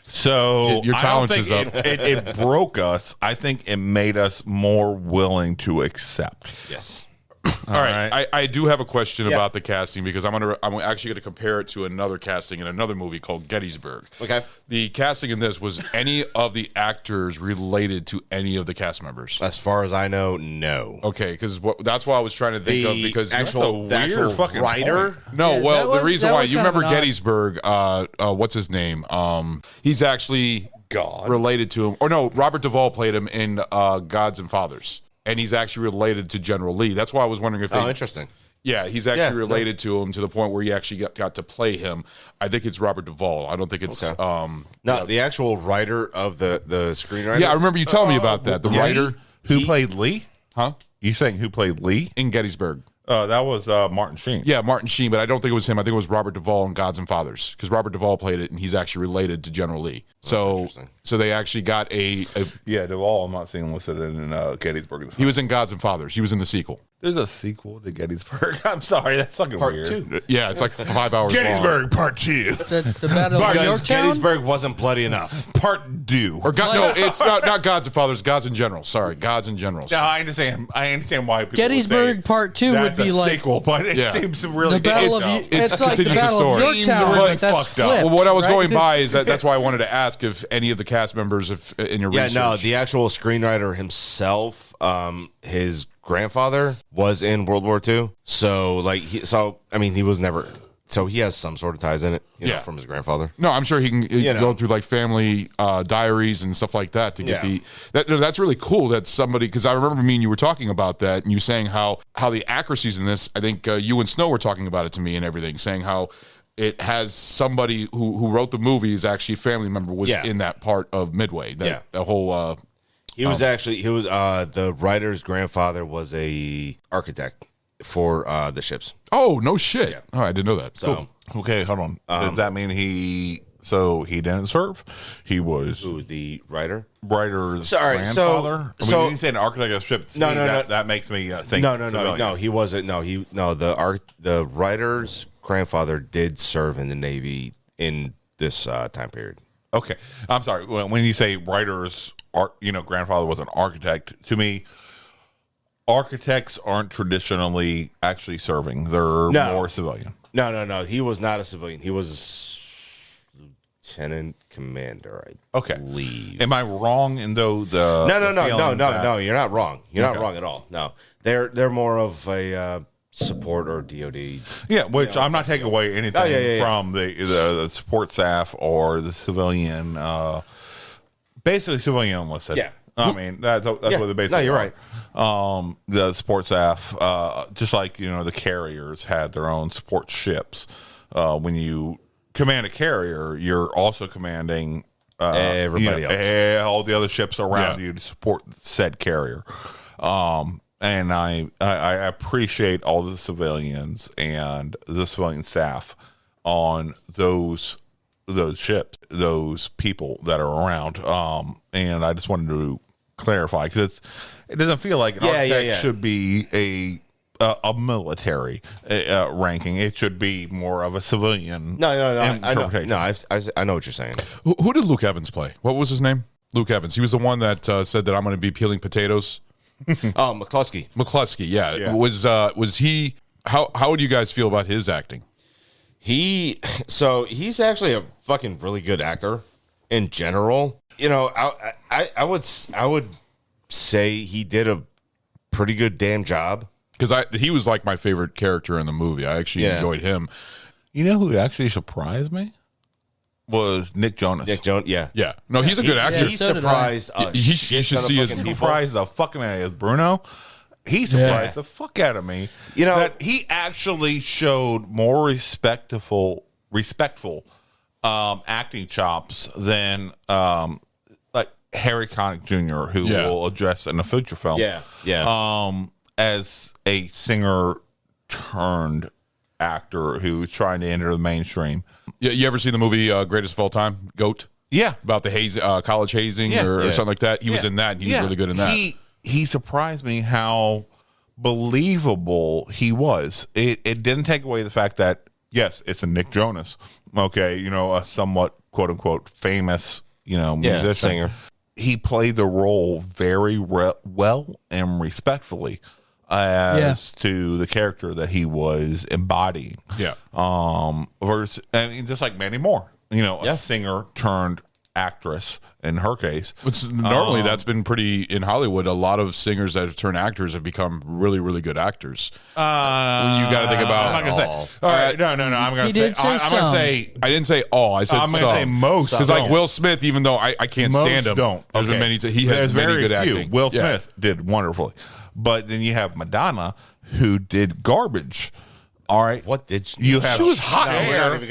So Your tolerance I don't is think it broke us. I think it made us more willing to accept. Yes. All right. I do have a question about the casting because I'm actually going to compare it to another casting in another movie called Gettysburg. Okay. The casting in this, was any of the actors related to any of the cast members? As far as I know, no. Okay, because that's what I was trying to think of. Because the actual fucking writer. point. No, Yeah, well, the reason why you remember kind of an odd- Gettysburg, what's his name? He's actually God. related to him. Or no, Robert Duvall played him in Gods and Fathers. And he's actually related to General Lee. That's why I was wondering if they... Oh, interesting. Yeah, he's actually related to him to the point where he actually got to play him. I think it's Robert Duvall. I don't think it's... No, the actual writer of the screenwriter. Yeah, I remember you telling me about that. The writer... Who played Lee? Huh? You saying who played Lee? In Gettysburg. That was Martin Sheen. Yeah, Martin Sheen, but I don't think it was him. I think it was Robert Duvall in Gods and Fathers because Robert Duvall played it, and he's actually related to General Lee. So they actually got a Duvall. I'm not seeing listed in Gettysburg. He was in Gods and Fathers. He was in the sequel. There's a sequel to Gettysburg. I'm sorry, that's fucking Part weird. 2. Yeah, it's like 5 hours Gettysburg long. Part 2. The Battle of Because Yorktown. Gettysburg wasn't bloody enough. Part 2. Or no, it's not Gods and Fathers. Gods and Generals. Sorry, Gods and Generals. No, I understand. I understand why people Gettysburg would say Part 2 would that's be a like sequel, but it seems really the Battle of it's it's like the continues the Battle of story. Yorktown, Really but that's fucked up. flipped, Well, what I was right? going by is that's why I wanted to ask if any of the cast members, if in your research. Yeah, no, the actual screenwriter himself, his grandfather was in World War II. So, he was never So he has some sort of ties in it, you know, from his grandfather. No, I'm sure he can go through like family diaries and stuff like that to get that's really cool that somebody, because I remember me and you were talking about that, and you saying how the accuracies in this, I think you and Snow were talking about it to me and everything, saying how it has somebody who wrote the movie is actually a family member was in that part of Midway. The whole he was the writer's grandfather was a architect for the ships. Oh, no shit. Yeah. Oh, I didn't know that. So cool. Okay, hold on. Does that mean he didn't serve? He was the writer's grandfather? When you say an architect of ships, no. That makes me think No, he wasn't. The writer's grandfather did serve in the Navy in this time period. Okay. I'm sorry. When you say writer's grandfather was an architect, to me, architects aren't traditionally actually serving. They're more civilian. No. He was not a civilian. He was lieutenant commander, I believe. Am I wrong in No. You're not wrong. You're not wrong at all. No, they're more of a support or DoD. Yeah, which I'm not taking away anything from the support staff or the civilian. Basically, civilian enlisted. Yeah. I mean, that's what the basic. No, you're right. The support staff, just like the carriers had their own support ships. When you command a carrier, you're also commanding everybody else, all the other ships around you to support said carrier. And I appreciate all the civilians and the civilian staff on those ships, those people that are around. And I just wanted to clarify, because it doesn't feel like an architect should be a military ranking. It should be more of a civilian. No. I know what you're saying. Who did Luke Evans play? What was his name? Luke Evans. He was the one that said that I'm going to be peeling potatoes. McCluskey. McCluskey. Yeah. Was he? How would you guys feel about his acting? He's actually a fucking really good actor in general. I would say he did a pretty good damn job, because he was like my favorite character in the movie. I actually enjoyed him. You know who actually surprised me was Nick Jonas. Yeah. No, he's a good actor. He surprised us. You should see his surprised the fucking out of Bruno. He surprised the fuck out of me. That he actually showed more respectful acting chops than like Harry Connick Jr., who will address in a future film. As a singer turned actor who's trying to enter the mainstream. Yeah, you ever seen the movie Greatest of All Time, GOAT? Yeah, about the college hazing or something like that. He was in that, and he was really good in that. He surprised me how believable he was. It didn't take away the fact that, yes, it's a Nick Jonas, a somewhat quote unquote famous, musician. Singer. He played the role very well and respectfully as to the character that he was embodying. Yeah. Versus, just like Mandy Moore, a singer turned actress in her case. Normally that's been pretty in Hollywood. A lot of singers that have turned actors have become really, really good actors. You got to think about. I'm not gonna say. All right, no. I'm gonna say. I'm gonna say. I didn't say all. I said I'm gonna say most. Because like Will Smith, even though I can't stand him, don't. There's been many. He has very good acting. Will Smith did wonderfully, but then you have Madonna, who did garbage. All right. What did you have? She was hot.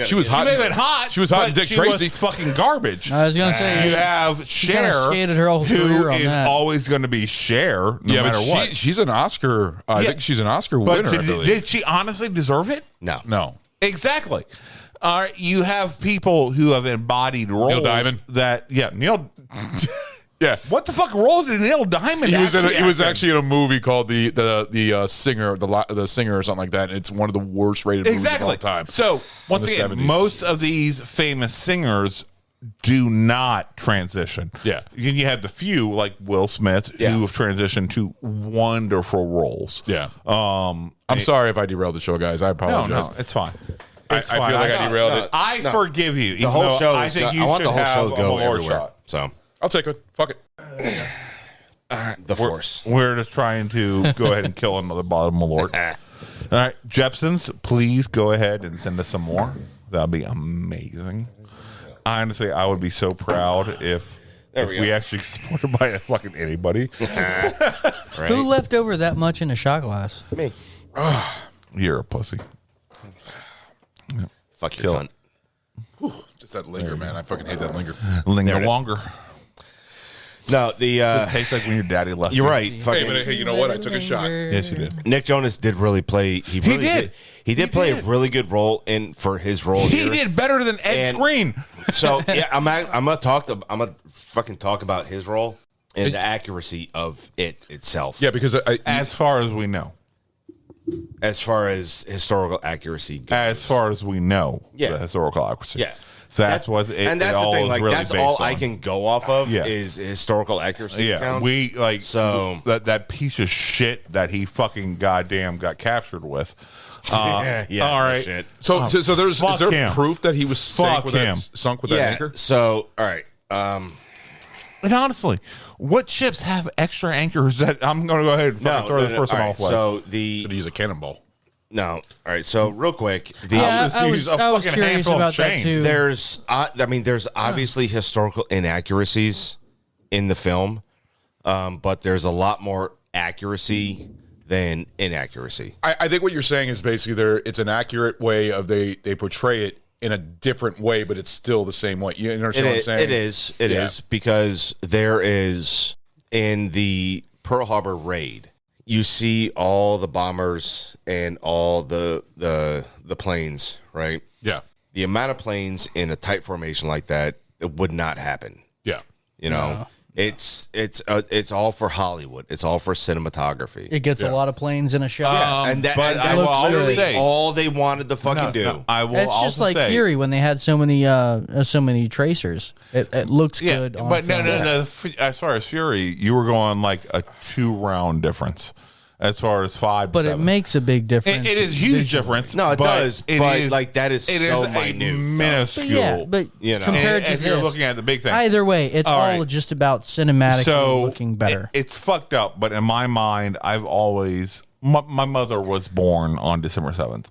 She was hot. She may have been hot. She was hot. Dick Tracy. Was fucking garbage. I was going to say. You have Cher, her whole who is that. always going to be Cher, no matter what. She's an Oscar. I think she's an Oscar winner. Did she honestly deserve it? No. Exactly. All right. You have people who have embodied roles. Neil Diamond. Neil. Yeah. What the fuck role did Neil Diamond? He was actually in a movie called the singer, the singer or something like that. And it's one of the worst rated movies of all time. So once again, 70s. most of these famous singers do not transition. Yeah. You have the few like Will Smith who have transitioned to wonderful roles. Yeah. I'm sorry if I derailed the show, guys. I apologize. No, it's fine. I feel like I derailed it. I forgive you. The whole show. I think I want the whole show to go everywhere. Shot. So I'll take it. Fuck it. The Force. We're just trying to go ahead and kill another bottom malort. All right, Jepsons, please go ahead and send us some more. That'd be amazing. Honestly, I would be so proud if we actually supported by fucking anybody. Right. Who left over that much in a shot glass? Me. You're a pussy. Yep. Fuck your cunt. Just that linger, man. I fucking hate that linger. Linger longer. No, it tastes like when your daddy left. You're right. Hey, you know what? I took a shot. Yes, you did. Nick Jonas did really play. He did play a really good role for his role. He did better than Ed Screen. So yeah, I'm gonna fucking talk about his role and the accuracy of it itself. Yeah, because as far as we know, as far as historical accuracy goes. As far as we know, the historical accuracy. Yeah. That's what it, and that's it the all thing. is Like really that's based all on. I can go off of is historical accuracy. Yeah, accounts. we like so that piece of shit that he fucking goddamn got captured with. All right. Shit. So is there proof that he was sunk with that anchor? So all right. And honestly, what ships have extra anchors that I'm going to go ahead and fucking throw this person off with? So Could use a cannonball. No. All right. So real quick, I was curious about that too. There's obviously historical inaccuracies in the film, but there's a lot more accuracy than inaccuracy. I think what you're saying is basically it's an accurate way of they portray it in a different way, but it's still the same way. You understand what I'm saying? It is because there is in the Pearl Harbor raid. You see all the bombers and all the planes, right? Yeah. The amount of planes in a tight formation like that, it would not happen. Yeah. You know, it's all for Hollywood. It's all for cinematography. It gets a lot of planes in a shot. And that's literally all they wanted to fucking do. No, I will. It's just like Fury when they had so many tracers. It looks good. On but film. no. As far as Fury, you were going like a 2-round difference. As far as 5, but 7. it makes a big difference. It is huge difference. No, it does. But like that is it so is minute, minuscule. Yeah, but you know, compared to if this, you're looking at the big thing, either way, it's all just about cinematically looking better. It's fucked up, but in my mind, I've always my mother was born on December 7th,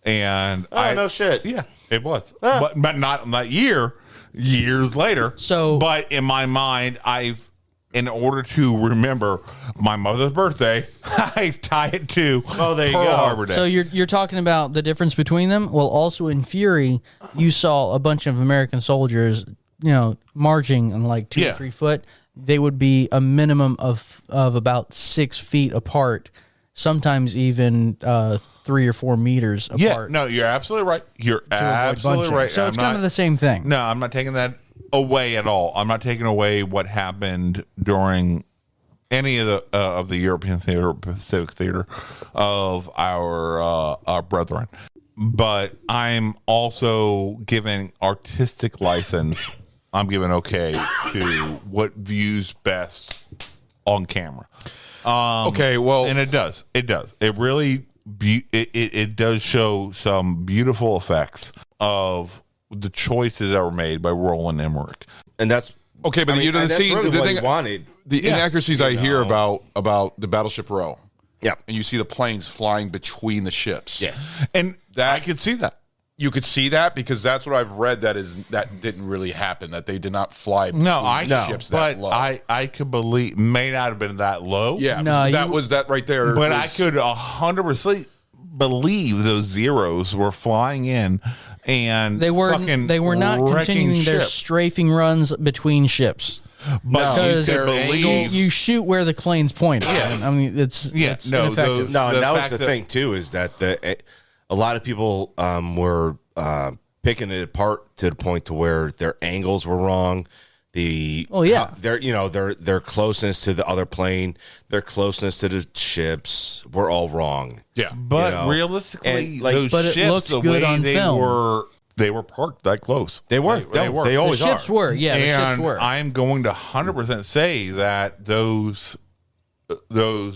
and no shit. Yeah, it was, but not that year. Years later, but in my mind, in order to remember my mother's birthday, I tie it to there you Pearl go. Harbor Day. So you're talking about the difference between them? Well, also in Fury, you saw a bunch of American soldiers, marching in like 2 or 3 foot. They would be a minimum of about 6 feet apart, sometimes even 3 or 4 meters apart. Yeah, no, you're absolutely right. You're absolutely right. So it's kind of the same thing. No, I'm not taking that away at all. I'm not taking away what happened during any of the European theater, Pacific theater of our brethren, but I'm also giving artistic license. I'm giving okay to what views best on camera. Okay, well, and it does. It really it does show some beautiful effects of the choices that were made by Roland Emmerich, and that's okay. But that's really what he wanted. The inaccuracies I hear about the Battleship Row. Yeah, and you see the planes flying between the ships. Yeah, and I could see that. You could see that because that's what I've read. That didn't really happen. That they did not fly between ships that low. I could believe may not have been that low. Yeah, that was that right there. But I could 100% believe those Zeros were flying in. And they were not continuing their strafing runs between ships. But because you could believe you shoot where the plane's pointing. Yes. I mean, it's ineffective. And that was the thing too, is that a lot of people were picking it apart to the point to where their angles were wrong. Their closeness to the other plane, their closeness to the ships were all wrong. Yeah, but realistically, those ships, the way they were parked that close. They were. They always the ships were. Yeah, the ships were. I'm going to 100% say that those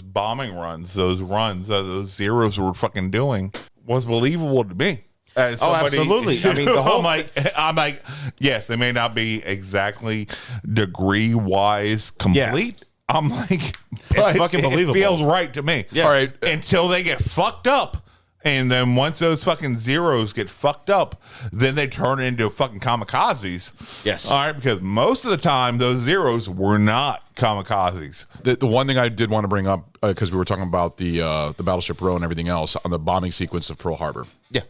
bombing runs, those Zeros were fucking doing was believable to me. Absolutely. I mean, the whole I'm like, yes, they may not be exactly degree wise complete. Yeah. I'm like, it's fucking believable. It feels right to me. Yeah. All right, until they get fucked up, And then once those fucking zeros get fucked up, then they turn into fucking kamikazes. Yes. All right, because most of the time those zeros were not kamikazes. The one thing I did want to bring up, because we were talking about the Battleship Row and everything else on the bombing sequence of Pearl Harbor. Yeah.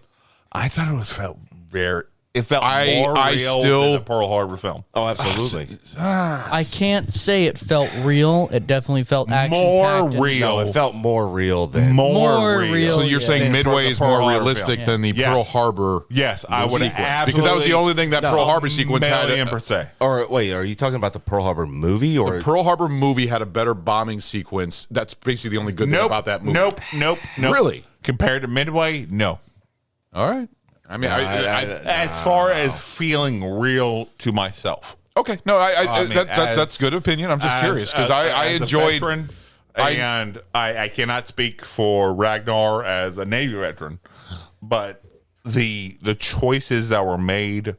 I thought it felt more real than the Pearl Harbor film. Oh, absolutely. I can't say it felt real. It definitely felt action-packed. No, it felt more real than More real. So you're saying Midway is more realistic than the Pearl Harbor? Yes, I would sequence? Because that was the only thing that Pearl Harbor sequence had. Or wait, are you talking about the Pearl Harbor movie? Or the Pearl Harbor movie had a better bombing sequence. That's basically the only good thing about that movie. Nope. Really? Compared to Midway, no. All right. I mean, as far as feeling real to myself. Okay, no, that's good opinion. I'm just curious because I enjoyed. Veteran, and I cannot speak for Ragnar as a Navy veteran, but the choices that were made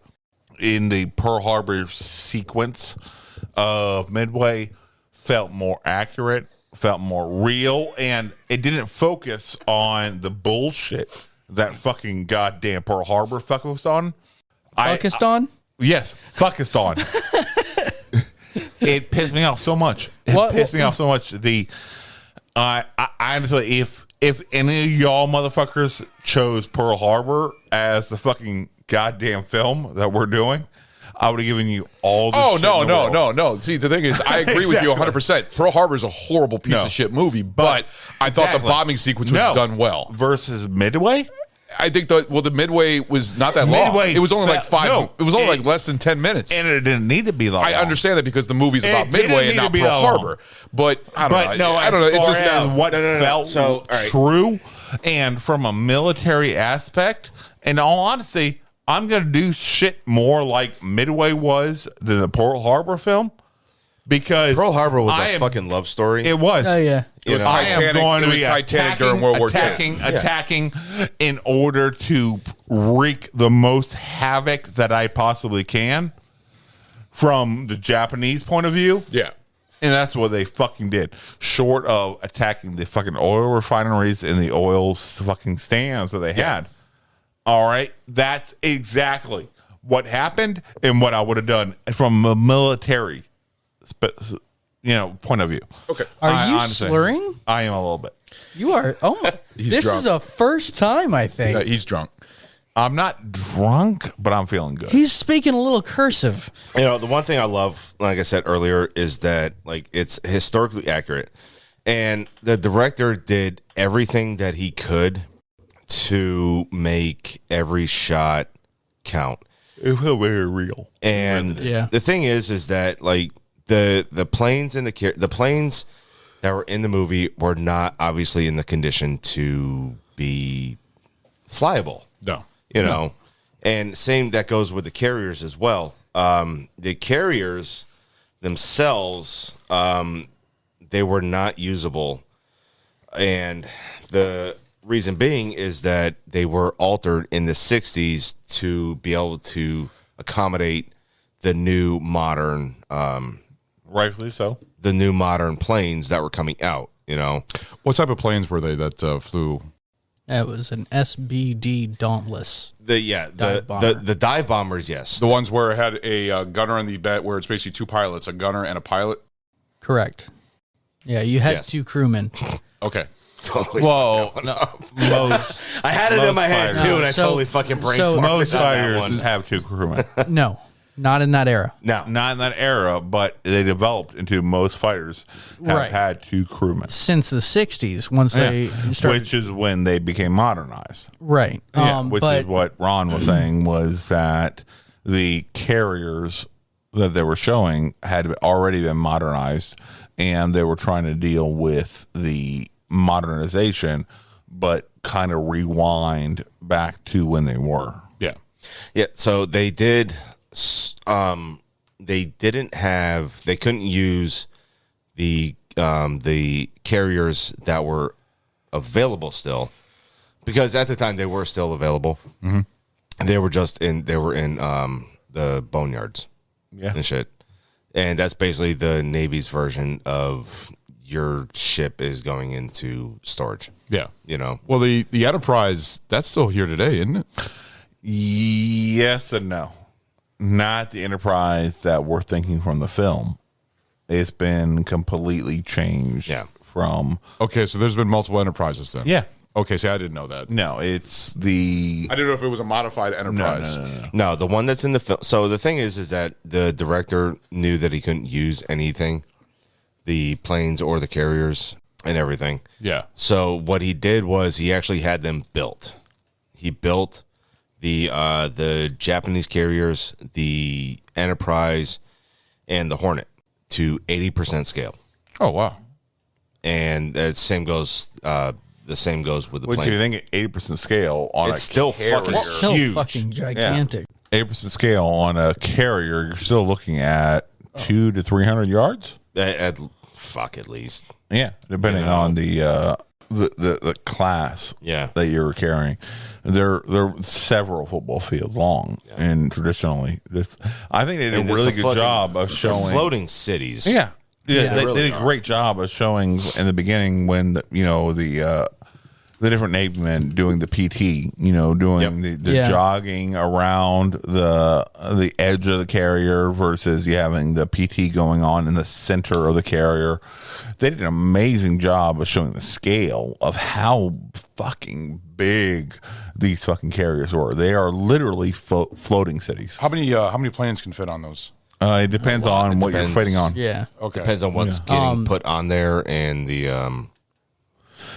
in the Pearl Harbor sequence of Midway felt more accurate, felt more real, and it didn't focus on the bullshit that fucking goddamn Pearl Harbor focused on. Yes, focused on. It pissed me off so much. I honestly, if any of y'all motherfuckers chose Pearl Harbor as the fucking goddamn film that we're doing, I would have given you all the shit in the world. No. See, the thing is, I agree with you 100%. Pearl Harbor is a horrible piece of shit movie, but I thought the bombing sequence was done well. Versus Midway? I think the Midway was not that long. It was only like like less than 10 minutes. And it didn't need to be long. I understand that because the movie's about Midway and not Pearl Harbor. But I don't know. It's just what felt true. And from a military aspect, in all honesty, I'm going to do shit more like Midway was than the Pearl Harbor film. Because Pearl Harbor was a fucking love story. It was. Oh, yeah. It was Titanic during World War II. Attacking in order to wreak the most havoc that I possibly can from the Japanese point of view. Yeah. And that's what they fucking did. Short of attacking the fucking oil refineries and the oil fucking stands that they had. All right. That's exactly what happened and what I would have done from a military point of view. Okay. Are you slurring? I am a little bit. You are. Oh, my. This drunk. is a first time, I think. Yeah, he's drunk. I'm not drunk, but I'm feeling good. He's speaking a little cursive. The one thing I love, like I said earlier, is that it's historically accurate. And the director did everything that he could to make every shot count. It felt very real. And the thing is that the planes and the planes that were in the movie were not obviously in the condition to be flyable. No. And same that goes with the carriers as well. The carriers themselves, they were not usable. And the reason being is that they were altered in the 60s to be able to accommodate the new modern rightfully so. The new modern planes that were coming out, What type of planes were they that flew? It was an SBD Dauntless. The dive bombers, yes. The ones where it had a gunner on the bed, where it's basically two pilots, a gunner and a pilot? Correct. Yeah, you had two crewmen. Okay. Totally. Whoa. I had it in my head, too, and I totally fucking brain farted. Most fighters have two crewmen. No. Not in that era. No. Not in that era, but they developed into most fighters have had two crewmen. Since the 60s, once they started. Which is when they became modernized. Right. Which is what Ron was saying, was that the carriers that they were showing had already been modernized, and they were trying to deal with the modernization, but kind of rewind back to when they were. Yeah. Yeah, so they did... they couldn't use the carriers that were available still, because at the time they were still available. Mm-hmm. They were in the boneyards and shit. And that's basically the Navy's version of your ship is going into storage. Yeah. You know. Well, the Enterprise, that's still here today, isn't it? Yes and no. Not the Enterprise that we're thinking from the film. It's been completely changed from... Okay, so there's been multiple Enterprises then? Yeah. Okay, see, I didn't know that. No, it's the... I didn't know if it was a modified Enterprise. No, the one that's in the film. So the thing is that the director knew that he couldn't use anything, the planes or the carriers and everything. Yeah. So what he did was he actually had them built. He built the Japanese carriers, the Enterprise, and the Hornet to 80% scale. Oh wow! And the same goes with the Which plane. you think at 80% scale on It's a still carrier. fucking It's still huge. fucking gigantic. 80% scale on a carrier, you're still looking at 200 to 300 yards. At least. Yeah, depending on the class that you're carrying. They're several football fields long, and traditionally, I think they did a really good job of showing floating cities. Yeah, they really did a great job of showing in the beginning when the different Navy men doing the PT, doing the jogging around the edge of the carrier versus you having the PT going on in the center of the carrier. They did an amazing job of showing the scale of how fucking big these fucking carriers were. They are literally floating cities. How many planes can fit on those? It depends on what you're fighting on. Yeah. Okay. Depends on what's getting put on there and the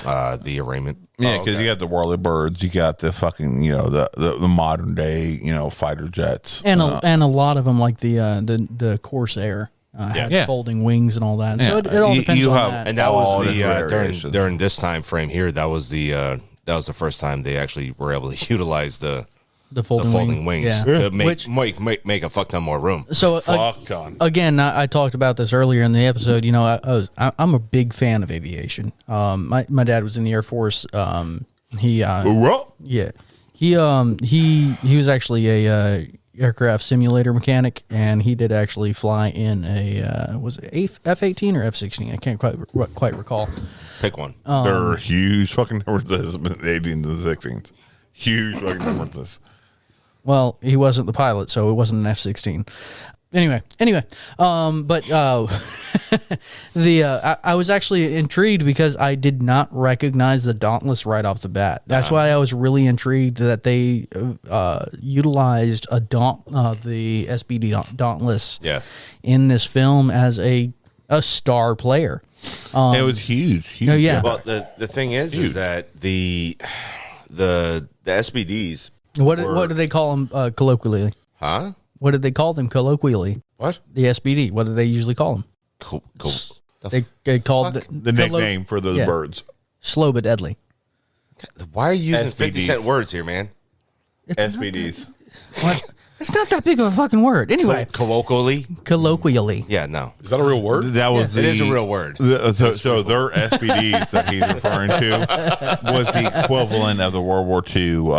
arraignment. Yeah, because you got the whirlybirds, you got the fucking the modern day fighter jets, And a lot of them, like the Corsair, had folding wings and all that. So it all depends on that. And that was during this time frame here. That was the first time they actually were able to utilize the folding wings to make a fuck ton more room. So again, I talked about this earlier in the episode. I'm a big fan of aviation. My dad was in the Air Force. He was actually a aircraft simulator mechanic, and he did actually fly in a was it F-18 or F-16? I can't quite recall. Pick one. There are huge fucking differences between the 18s and the 16s. Huge fucking differences. Well, he wasn't the pilot, so it wasn't an F-16. Anyway, but I was actually intrigued because I did not recognize the Dauntless right off the bat. That's why I was really intrigued that they utilized the SBD Dauntless in this film as a star player. It was huge. Oh, yeah. Well, the thing is that the SBDs. What do they call them colloquially? Huh? What did they call them colloquially? What? The SBD. What do they usually call them? They called the nickname for those birds. Slow but deadly. Why are you using SBDs. 50-cent words here, man? SBDs. What? It's not that big of a fucking word. Anyway. Colloquially? Yeah, no. Is that a real word? That was it is a real word. So their SBDs that he's referring to was the equivalent of the World War II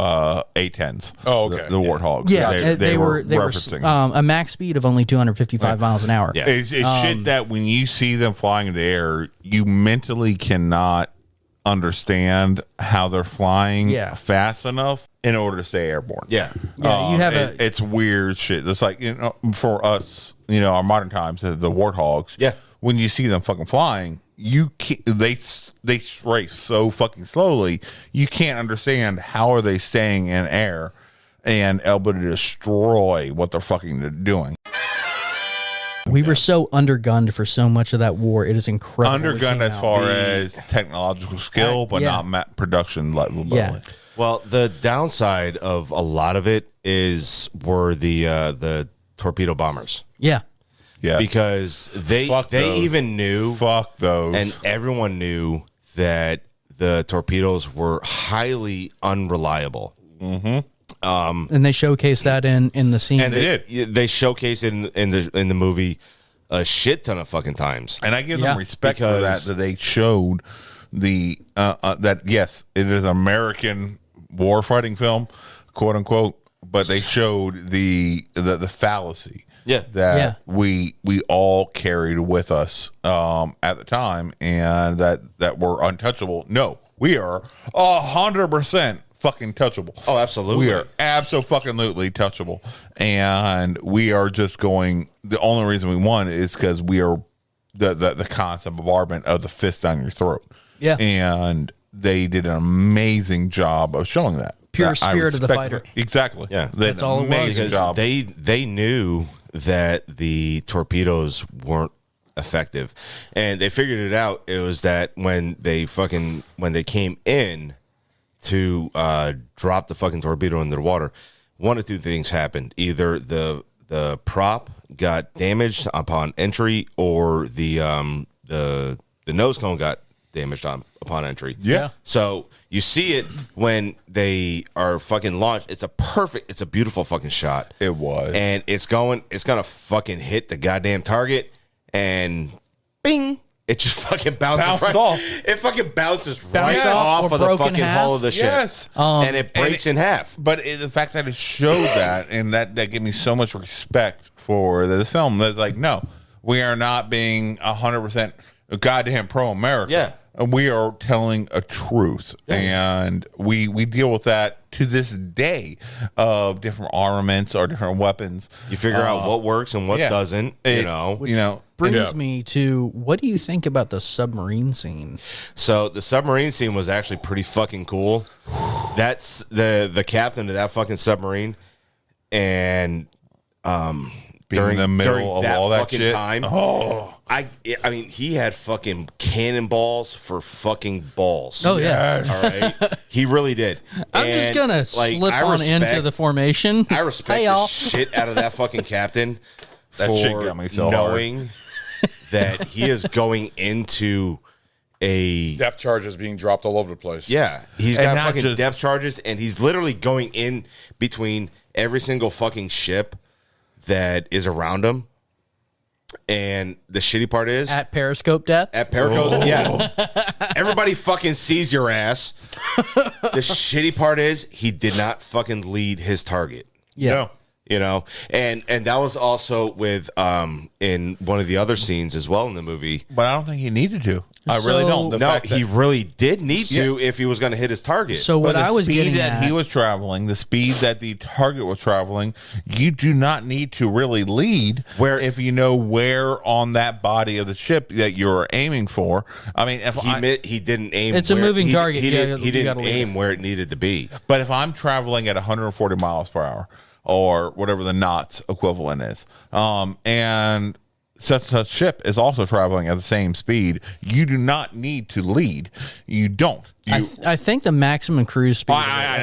A-10s. Oh, okay. The Warthogs. Yeah, they were referencing. a max speed of only 255 miles an hour. Yeah. It's shit that when you see them flying in the air, you mentally cannot understand how they're flying fast enough in order to stay airborne. Yeah. You have it's weird shit. It's like, for us, our modern times, the Warthogs. Yeah. When you see them fucking flying, they strafe so fucking slowly, you can't understand how are they staying in air and able to destroy what they're fucking doing. We were so undergunned for so much of that war. It is incredible. Undergunned as far as technological skill, but not production level. Yeah. Well, the downside of a lot of it were the torpedo bombers. Yeah. Yeah. Because they even knew. Fuck those. And everyone knew that the torpedoes were highly unreliable. Mm-hmm. And they showcased that in the scene. And they showcased it in the movie a shit ton of fucking times. And I give them respect for that they showed that yes, it is an American war fighting film, quote unquote, but they showed the fallacy that we all carried with us at the time, and that were untouchable. No, We are 100% fucking touchable. Oh, absolutely. We are absolutely touchable. And we are just going, the only reason we won is because we are the constant bombardment of the fist down your throat. Yeah. And they did an amazing job of showing that. Pure spirit of the fighter. Exactly. Yeah. That's all it was. Amazing job. They knew that the torpedoes weren't effective, and they figured it out. It was that when they came in to drop the fucking torpedo into the water, one of two things happened: either the prop got damaged upon entry, or the nose cone got damaged upon entry. Yeah. So you see it when they are fucking launched. It's a beautiful fucking shot. It was. And it's gonna fucking hit the goddamn target, and bing, it just fucking bounces off. It fucking bounces Bounce right off off or of the broke in fucking half? hull of the ship. Yes. And it breaks in half. But the fact that it showed that, and that gave me so much respect for this film. That's like, no, we are not being 100% goddamn pro-America. Yeah. We are telling a truth, and we deal with that to this day of different armaments or different weapons. You figure out what works and what doesn't. Brings me to, what do you think about the submarine scene? So the submarine scene was actually pretty fucking cool. That's the captain of that fucking submarine, and Being in the middle of all that shit. Time, I mean, he had fucking cannonballs for fucking balls. Oh, yeah. All right. He really did. I'm just going to slip on into the formation. I respect the shit out of that fucking captain That shit for got me so knowing that he is going into a Depth charges being dropped all over the place. Yeah. He's And got not fucking just- depth charges, and he's literally going in between every single fucking ship that is around him. And the shitty part is At Periscope Death? at Periscope, yeah, everybody fucking sees your ass. The shitty part is he did not fucking lead his target. Yeah. No. You know, and that was also with in one of the other scenes as well in the movie. But I don't think he needed to. I really don't. The No, fact that- he really did need to if he was going to hit his target. So But what the I was speed getting that at, he was traveling, the speed that the target was traveling, you do not need to really lead if you know where on that body of the ship that you're aiming for. I mean, if he didn't aim. It's a moving target. He Yeah, didn't, you he didn't gotta leave aim where it needed to be. but if I'm traveling at 140 miles per hour or whatever the knots equivalent is, and such ship is also traveling at the same speed, you do not need to lead. You don't. I think the maximum cruise speed. I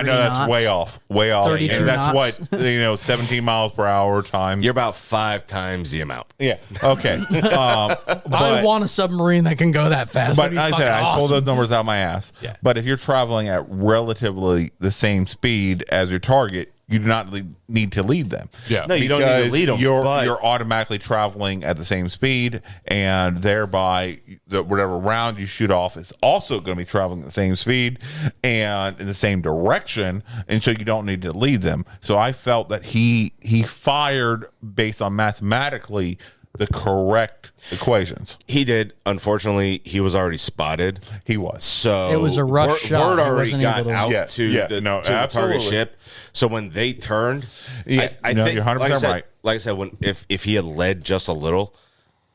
know that's way off. 32 and that's knots. what 17 miles per hour time. You're about 5 times the amount. Yeah. Okay. I want a submarine that can go that fast. But That'd be I fucking said I pulled awesome. those numbers out my ass. Yeah. But if you're traveling at relatively the same speed as your target, you do not need to lead them. Yeah. No, you don't need to Because lead them. You're automatically traveling at the same speed, and thereby whatever round you shoot off is also going to be traveling at the same speed and in the same direction, and so you don't need to lead them. So I felt that he fired based on mathematically the correct equations. He did. Unfortunately, he was already spotted. He was. So It was a rush shot. Word He already wasn't got able to- out Yeah, to yeah, the no, target absolutely. ship. So when they turned, Yeah, I no, think you're 100% like I said, right. Like I said, if he had led just a little,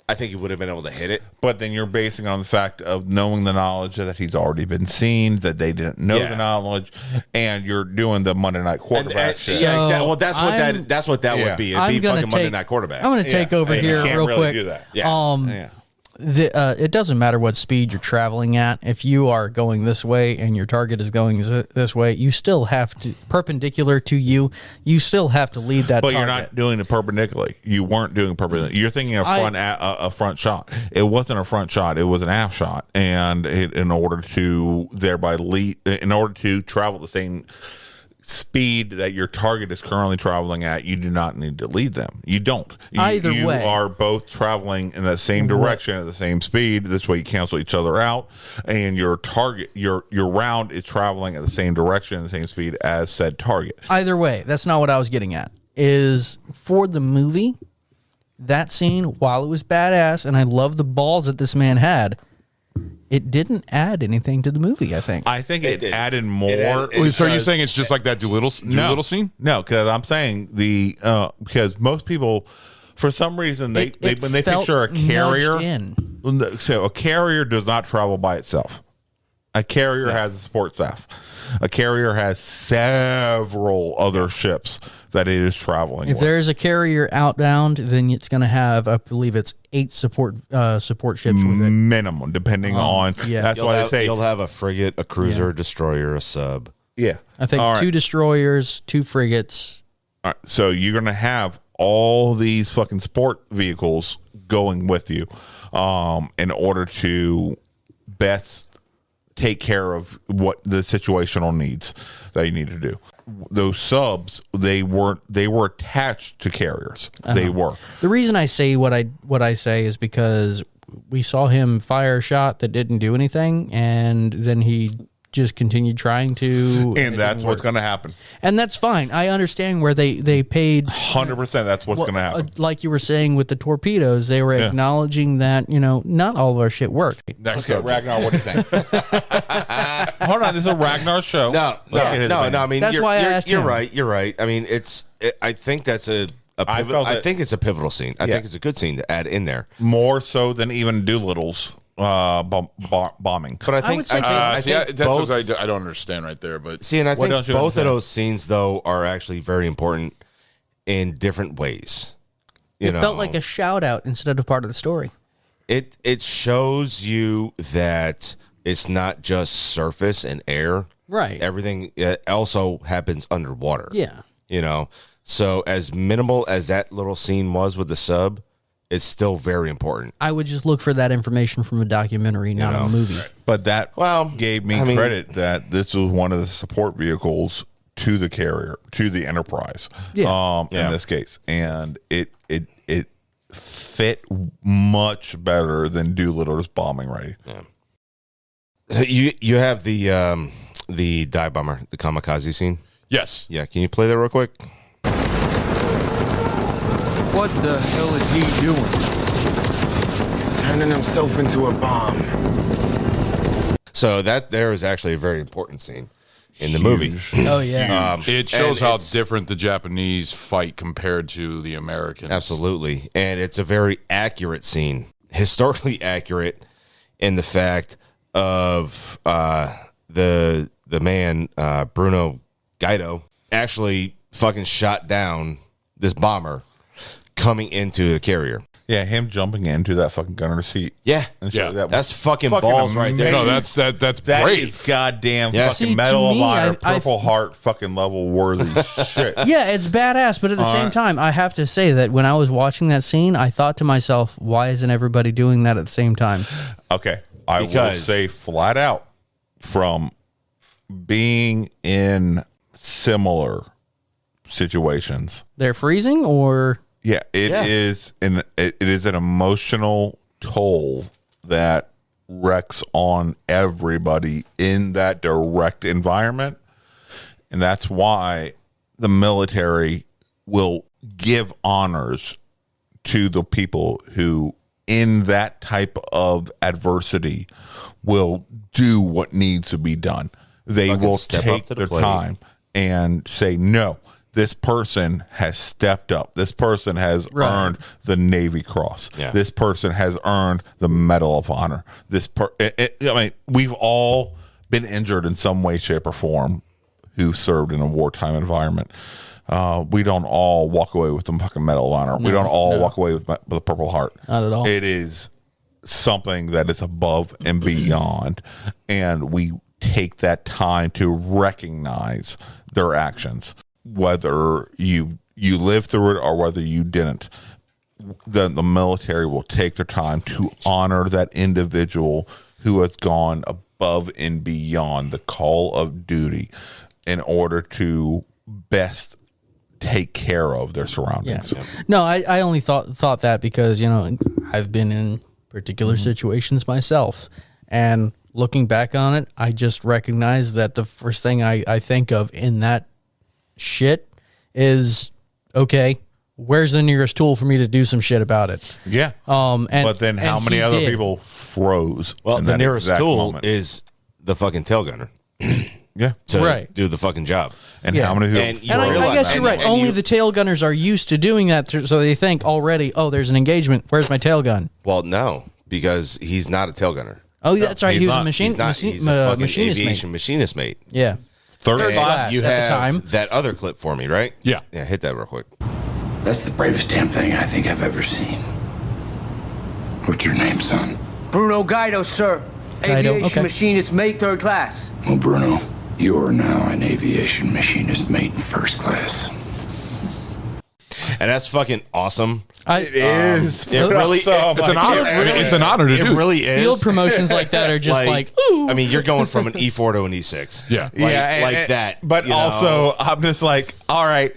I think he would have been able to hit it. But then you're basing on the fact of knowing the knowledge that he's already been seen, that they didn't know Yeah. the knowledge, and you're doing the Monday night quarterback shit. Yeah, exactly. Well, I'm- that's what that Yeah. would be. It'd I'm be gonna fucking Monday take- night quarterback. I'm going to take over and you here can't real really quick. do that. Yeah. Yeah. It doesn't matter what speed you're traveling at. If you are going this way and your target is going this way, you still have to, perpendicular to you, you still have to lead that But target. you're not doing it perpendicularly. You weren't doing it perpendicularly. You're thinking a front shot. It wasn't a front shot. It was an aft shot. And in order to thereby lead, in order to travel the same speed that your target is currently traveling at, you do not need to lead them. You don't. Either you way. are both traveling in the same direction at the same speed. This way you cancel each other out, and your target, your round is traveling at the same direction and the same speed as said target. Either way, that's not what I was getting at. Is for the movie, that scene, while it was badass, and I love the balls that this man had, it didn't add anything to the movie. I think it added more. So are you saying it's just like that Doolittle scene? No, because I'm saying because most people, for some reason, when they picture a carrier, so a carrier does not travel by itself. A carrier has a support staff. A carrier has several other ships that it is traveling If with. there's a carrier outbound, then it's going to have, I believe it's 8 support ships with it. Minimum, depending on. Yeah. That's why they say you'll have a frigate, a cruiser, a destroyer, a sub. Yeah. I think All 2 right. destroyers, 2 frigates. All right. So you're going to have all these fucking sport vehicles going with you in order to best take care of what the situational needs that you need to do. Those subs, they were attached to carriers. They were. The reason I say what I say is because we saw him fire a shot that didn't do anything, and then he just continued trying to, and that's what's going to happen. And that's fine. I understand where they paid 100%. That's what's going to happen. Like you were saying with the torpedoes, they were acknowledging that not all of our shit worked. Next up, Ragnar, what do you think? Hold on, this is a Ragnar show. No. I mean, that's why I asked you're him. right. You're right. I mean, I think that's I think it's a pivotal scene. I think it's a good scene to add in there, more so than even Doolittle's bombing. But I think both. I don't understand right there. But see, and I think both of those scenes though are actually very important in different ways. It felt like a shout out instead of part of the story. It shows you that it's not just surface and air. Right. Everything also happens underwater. Yeah. So as minimal as that little scene was with the sub, it's still very important. I would just look for that information from a documentary, not a movie. But that gave me credit that this was one of the support vehicles to the carrier, to the Enterprise. In this case, and it fit much better than Doolittle's bombing ready. Yeah. You have the dive bomber, the kamikaze scene. Yes. Yeah. Can you play that real quick? What the hell is he doing? He's turning himself into a bomb. So that there is actually a very important scene in the movie. Oh yeah. It shows how different the Japanese fight compared to the Americans. Absolutely. And it's a very accurate scene, historically accurate in the fact of the man, Bruno Guido, actually fucking shot down this bomber coming into the carrier. Yeah, him jumping into that fucking gunner seat. Yeah. That's fucking balls right there. No, that's that brave. Is goddamn Yeah. fucking See, Medal to of me, Honor, I Purple Heart fucking level worthy shit. Yeah, it's badass, but at the same time, I have to say that when I was watching that scene, I thought to myself, why isn't everybody doing that at the same time? Okay. I will say flat out, from being in similar situations. They're freezing, or Yeah, it is an emotional toll that wrecks on everybody in that direct environment. And that's why the military will give honors to the people who, in that type of adversity, will do what needs to be done. They Fucking will step up take to the their plate. time and say, no, this person has stepped up. This person has earned the Navy Cross. Yeah. This person has earned the Medal of Honor. I mean, we've all been injured in some way, shape, or form who served in a wartime environment. We don't all walk away with the fucking Medal of Honor. We don't all walk away with the Purple Heart. Not at all. It is something that is above and beyond, and we take that time to recognize their actions, whether you lived through it or whether you didn't. The military will take their time to honor that individual who has gone above and beyond the call of duty in order to best take care of their surroundings. Yeah. No, I only thought that because, I've been in particular situations myself, and looking back on it, I just recognize that the first thing I think of in that shit is, okay, where's the nearest tool for me to do some shit about it? Yeah. But then how many other people froze? Well, in the that nearest exact tool moment? is the fucking tail gunner. Yeah. To do the fucking job. And how many people? And I guess you're right. Only the tail gunners are used to doing that, so they think already, oh, there's an engagement. Where's my tail gun? Well, no, because he's not a tail gunner. Oh, that's right. He was a He's a fucking machinist aviation mate. machinist mate. Yeah. Third class you at the have time. that other clip for me, right? Yeah. Yeah, hit that real quick. That's the bravest damn thing I think I've ever seen. What's your name, son? Bruno Guido, sir. Guido, Aviation okay. machinist mate, 3rd class. Well, Bruno, you are now an aviation machinist mate in 1st class. And that's fucking awesome. It is. It really It's an honor. It's an honor to do. It really is. Field promotions like that are just like, ooh. I mean, you're going from an E4 to an E6. Yeah. Like that. But you know? also, I'm just like, all right.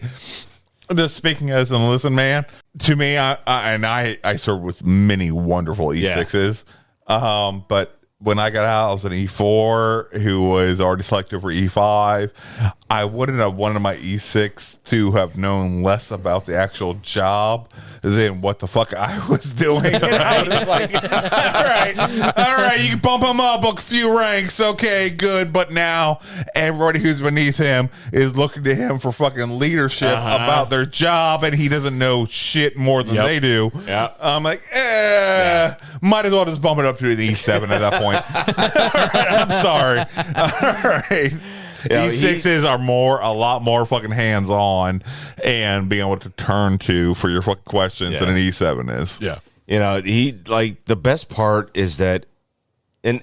Just speaking as an listen man, to me, I served with many wonderful E6s. But when I got out, I was an E4 who was already selected for E5. I wouldn't have wanted my E6 to have known less about the actual job than what the fuck I was doing. And I was like, all right, you can bump him up a few ranks. Okay, good. But now everybody who's beneath him is looking to him for fucking leadership about their job, and he doesn't know shit more than they do. Yeah. I'm like, might as well just bump it up to an E7 at that point. I'm sorry. All right. Yeah, E6s are a lot more fucking hands on and being able to turn to for your fucking questions than an E7 is. Yeah. You know, the best part is that, and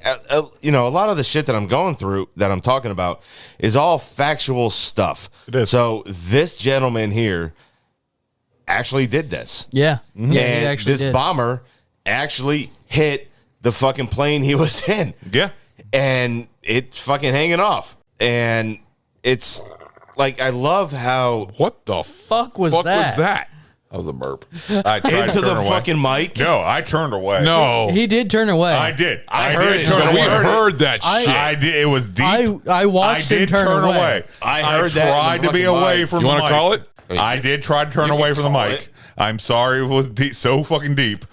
you know, a lot of the shit that I'm going through, that I'm talking about, is all factual stuff. It is. So this gentleman here actually did this. Yeah. And Yeah, he actually this did. bomber actually hit the fucking plane he was in. Yeah. And it's fucking hanging off. And it's like, I love how What the Fuck was that? that? That was a burp. I tried into to the turn away. fucking mic. No, I turned away. No. He did turn away. I did. I heard it. No, we heard it. heard that shit. I did. It was deep. I watched I him did turn away. I heard that in tried the to be fucking away mic. from You the wanna mic. call it? I did try to turn You away can from the call mic. it. I'm sorry it was so fucking deep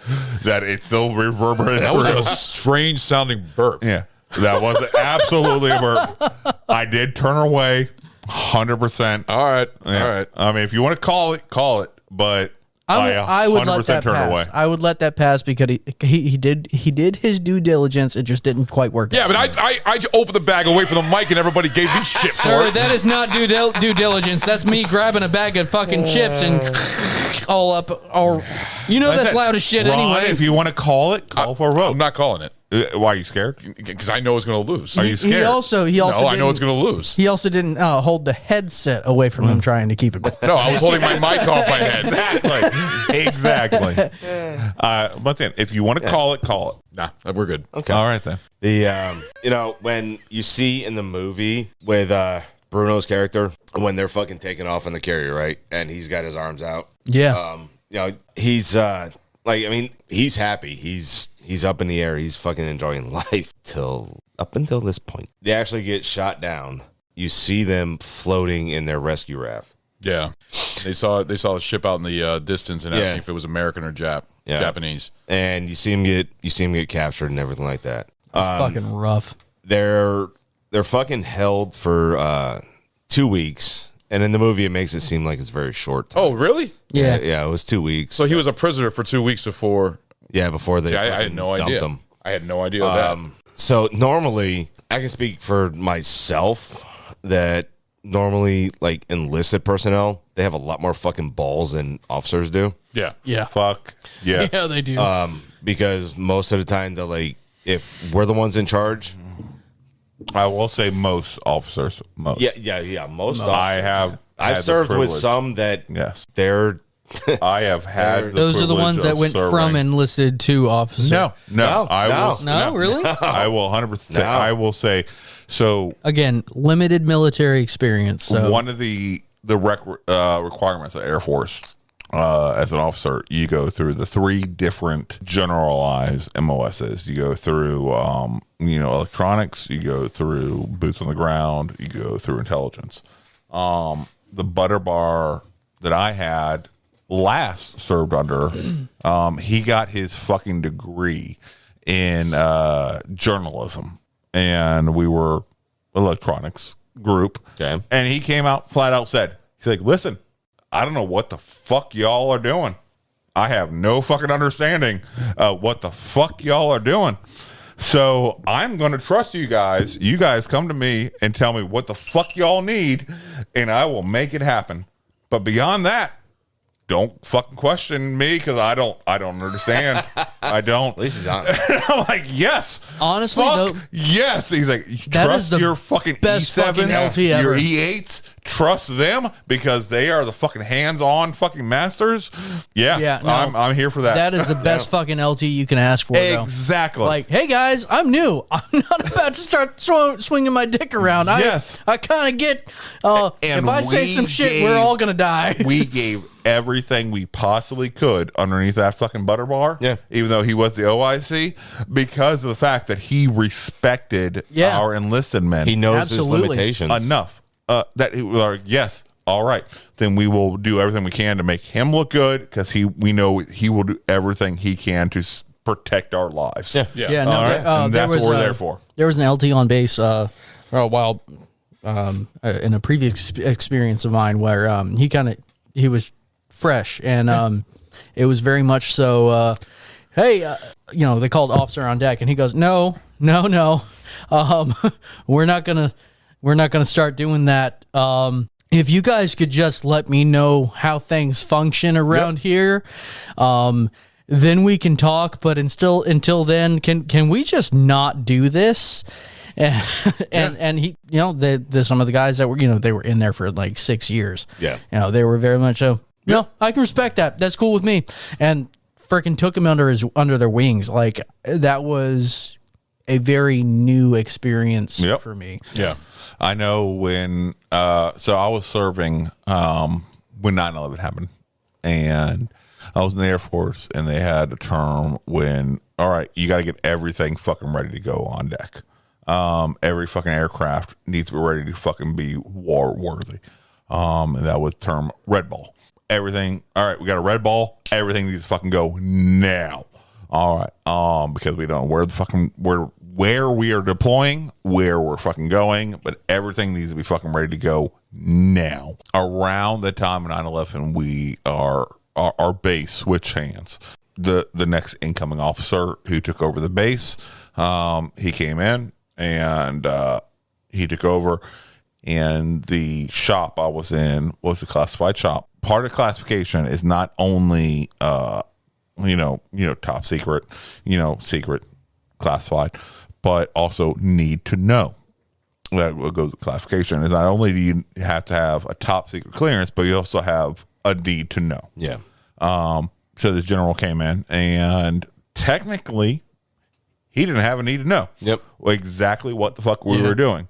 that it still reverberated. That was through. a strange sounding burp. Yeah, that was absolutely a burp. I did turn away 100%. All right. Yeah. All right. I mean, if you want to call it. But I would let that turned pass. away. I would let that pass because he did his due diligence. It just didn't quite work. Yeah, but I opened the bag away from the mic and everybody gave me shit for Sir, it. that is not due diligence. That's me grabbing a bag of fucking chips and all up. Or you know that's loud as shit Ron, anyway. if you want to call for a vote. I'm not calling it. Why are you scared? Because I know it's going to lose. Are you scared? He also No, I know didn't- it's going to lose. He also didn't hold the headset away from him, trying to keep it quiet. No, I was holding my mic off my head. Exactly. But then, if you want to call it. Nah, we're good. Okay. All right then. The you know, when you see in the movie with Bruno's character, when they're fucking taking off in the carrier, right, and he's got his arms out. Yeah. You know, he's like, I mean, he's happy. He's up in the air. He's fucking enjoying life up until this point. They actually get shot down. You see them floating in their rescue raft. Yeah, they saw the ship out in the distance and asking if it was American or Japanese. And you see him get captured and everything like that. Fucking rough. They're fucking held for 2 weeks. And in the movie, it makes it seem like it's very short time. Oh, really? Yeah. Yeah, it was 2 weeks. So he was a prisoner for 2 weeks before. Yeah, before they See, I had no idea. him. I had no idea of that. So normally, I can speak for myself that normally, like, enlisted personnel, they have a lot more fucking balls than officers do. Yeah. Yeah. Fuck. Yeah. Yeah, they do. Because most of the time, they're like, if we're the ones in charge. I will say most officers. Most. Yeah. Most officers. I've served with some that they're. I have had. Those are the ones that went from enlisted to officer. No. I will. No, really? I will 100%. I will say. So again, limited military experience. So one of the requirements of Air Force as an officer, you go through the 3 different generalized MOSs. You go through electronics. You go through boots on the ground. You go through intelligence. The butter bar that I had last served under, he got his fucking degree in journalism, and we were electronics group. Okay. And he came out flat out said, he's like, listen, I don't know what the fuck y'all are doing. I have no fucking understanding what the fuck y'all are doing. So I'm going to trust you guys. You guys come to me and tell me what the fuck y'all need, and I will make it happen. But beyond that, don't fucking question me because I don't understand. I don't. At least he's honest. I'm like, yes. Honestly, fuck, though, yes. He's like, that trust is the your fucking best E7s, fucking LT ever. your E8s. Trust them because they are the fucking hands-on fucking masters. Yeah, no, I'm here for that. That is the best fucking LT you can ask for. Exactly. Though. Like, hey guys, I'm new. I'm not about to start swinging my dick around. Yes. I kind of get. If I say some shit, we're all gonna die. We gave everything we possibly could underneath that fucking butter bar. Yeah. Even though he was the OIC, because of the fact that he respected our enlisted men. He knows his limitations enough. That he was like, yes, all right, then we will do everything we can to make him look good because we know he will do everything he can to protect our lives. Yeah. No, right? And that's what we're there for. There was an LT on base a while in a previous experience of mine where he was fresh and it was very much so. Hey, they called officer on deck and he goes, no. We're not gonna start doing that. If you guys could just let me know how things function around here, then we can talk. But until then, can we just not do this? And he, some of the guys that were, they were in there for like 6 years. Yeah. They were very much so. No, I can respect that. That's cool with me. And freaking took him under their wings. Like that was a very new experience for me. Yeah. I know when, so I was serving when 9/11 happened, and I was in the Air Force, and they had a term when, all right, you got to get everything fucking ready to go on deck. Every fucking aircraft needs to be ready to fucking be war worthy. And that was the term red ball. Everything, all right, we got a red ball. Everything needs to fucking go now. All right. Because we don't know where we are deploying, where we're fucking going, but everything needs to be fucking ready to go now. Around the time of 9/11, our base switched hands. The next incoming officer who took over the base, he came in and he took over. And the shop I was in was the classified shop. Part of classification is not only top secret, secret, classified, but also need to know. That what goes with classification is not only do you have to have a top secret clearance, but you also have a need to know. Yeah. So this general came in, and technically, he didn't have a need to know. Yep. Exactly what the fuck we were doing.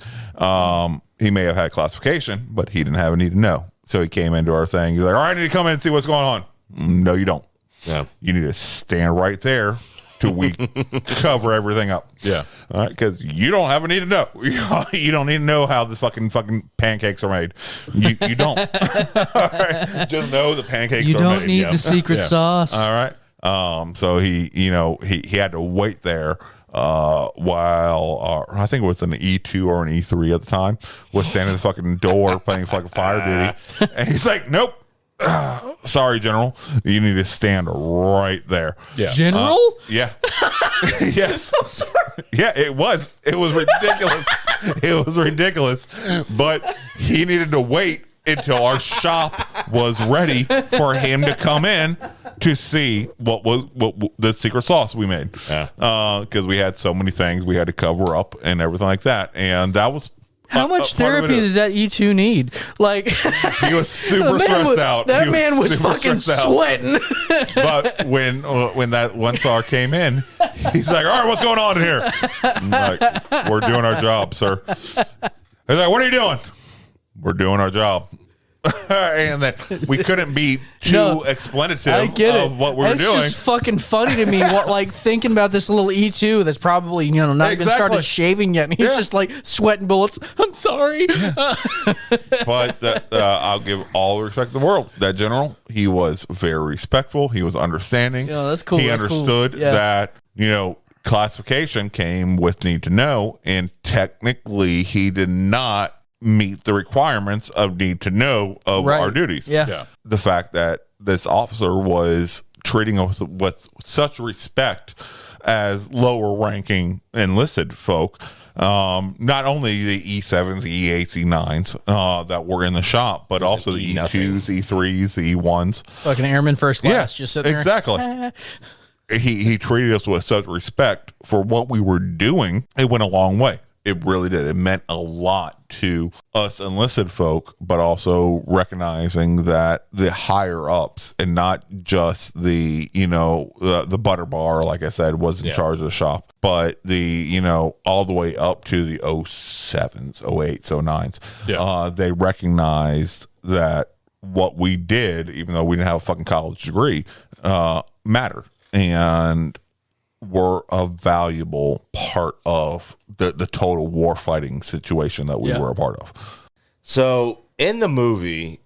He may have had classification, but he didn't have a need to know. So he came into our thing. He's like, all right, I need to come in and see what's going on. No, you don't. Yeah. You need to stand right there till we cover everything up. Yeah. All right, because you don't have a need to know. You don't need to know how the fucking pancakes are made. You don't. All right. Just know the pancakes are made. You don't need the secret sauce. All right. So he had to wait there while I think it was an E2 or an E3 at the time was standing at the fucking door playing fucking fire duty, and he's like, nope. Sorry, General. You need to stand right there. Yeah. General? Yeah. Yes. I'm sorry. Yeah, it was. It was ridiculous. It was ridiculous. But he needed to wait until our shop was ready for him to come in to see what the secret sauce we made. Yeah. Because we had so many things we had to cover up and everything like that. And that was how much therapy did that E2 need? Like he was super stressed out. That man was fucking sweating. But when that one SAR came in, he's like, all right, what's going on in here? I'm like, we're doing our job, sir. He's like, what are you doing? We're doing our job. and that we couldn't be too explanative I get of it. what we were doing. It's just fucking funny to me. What, like, thinking about this little E2 that's probably, not even started shaving yet, and he's just like sweating bullets. I'm sorry. But I'll give all the respect in the world. That general, he was very respectful. He was understanding. Yeah, that's cool. He That's understood cool. Yeah. that, classification came with need to know, and technically he did not meet the requirements of need to know of our duties. Yeah. The fact that this officer was treating us with such respect as lower ranking enlisted folk, not only the E7s, the E8s, E9s that were in the shop, but also the E2s, E3s, the E1s. Fucking airman first class, just sitting there. Exactly. He treated us with such respect for what we were doing. It went a long way. It really did. It meant a lot to us enlisted folk, but also recognizing that the higher ups and not just the butter bar, like I said, was in charge of the shop, but the, all the way up to the 07s, 08s, 09s. They recognized that what we did, even though we didn't have a fucking college degree, mattered. And were a valuable part of the total war fighting situation that we were a part of. So in the movie,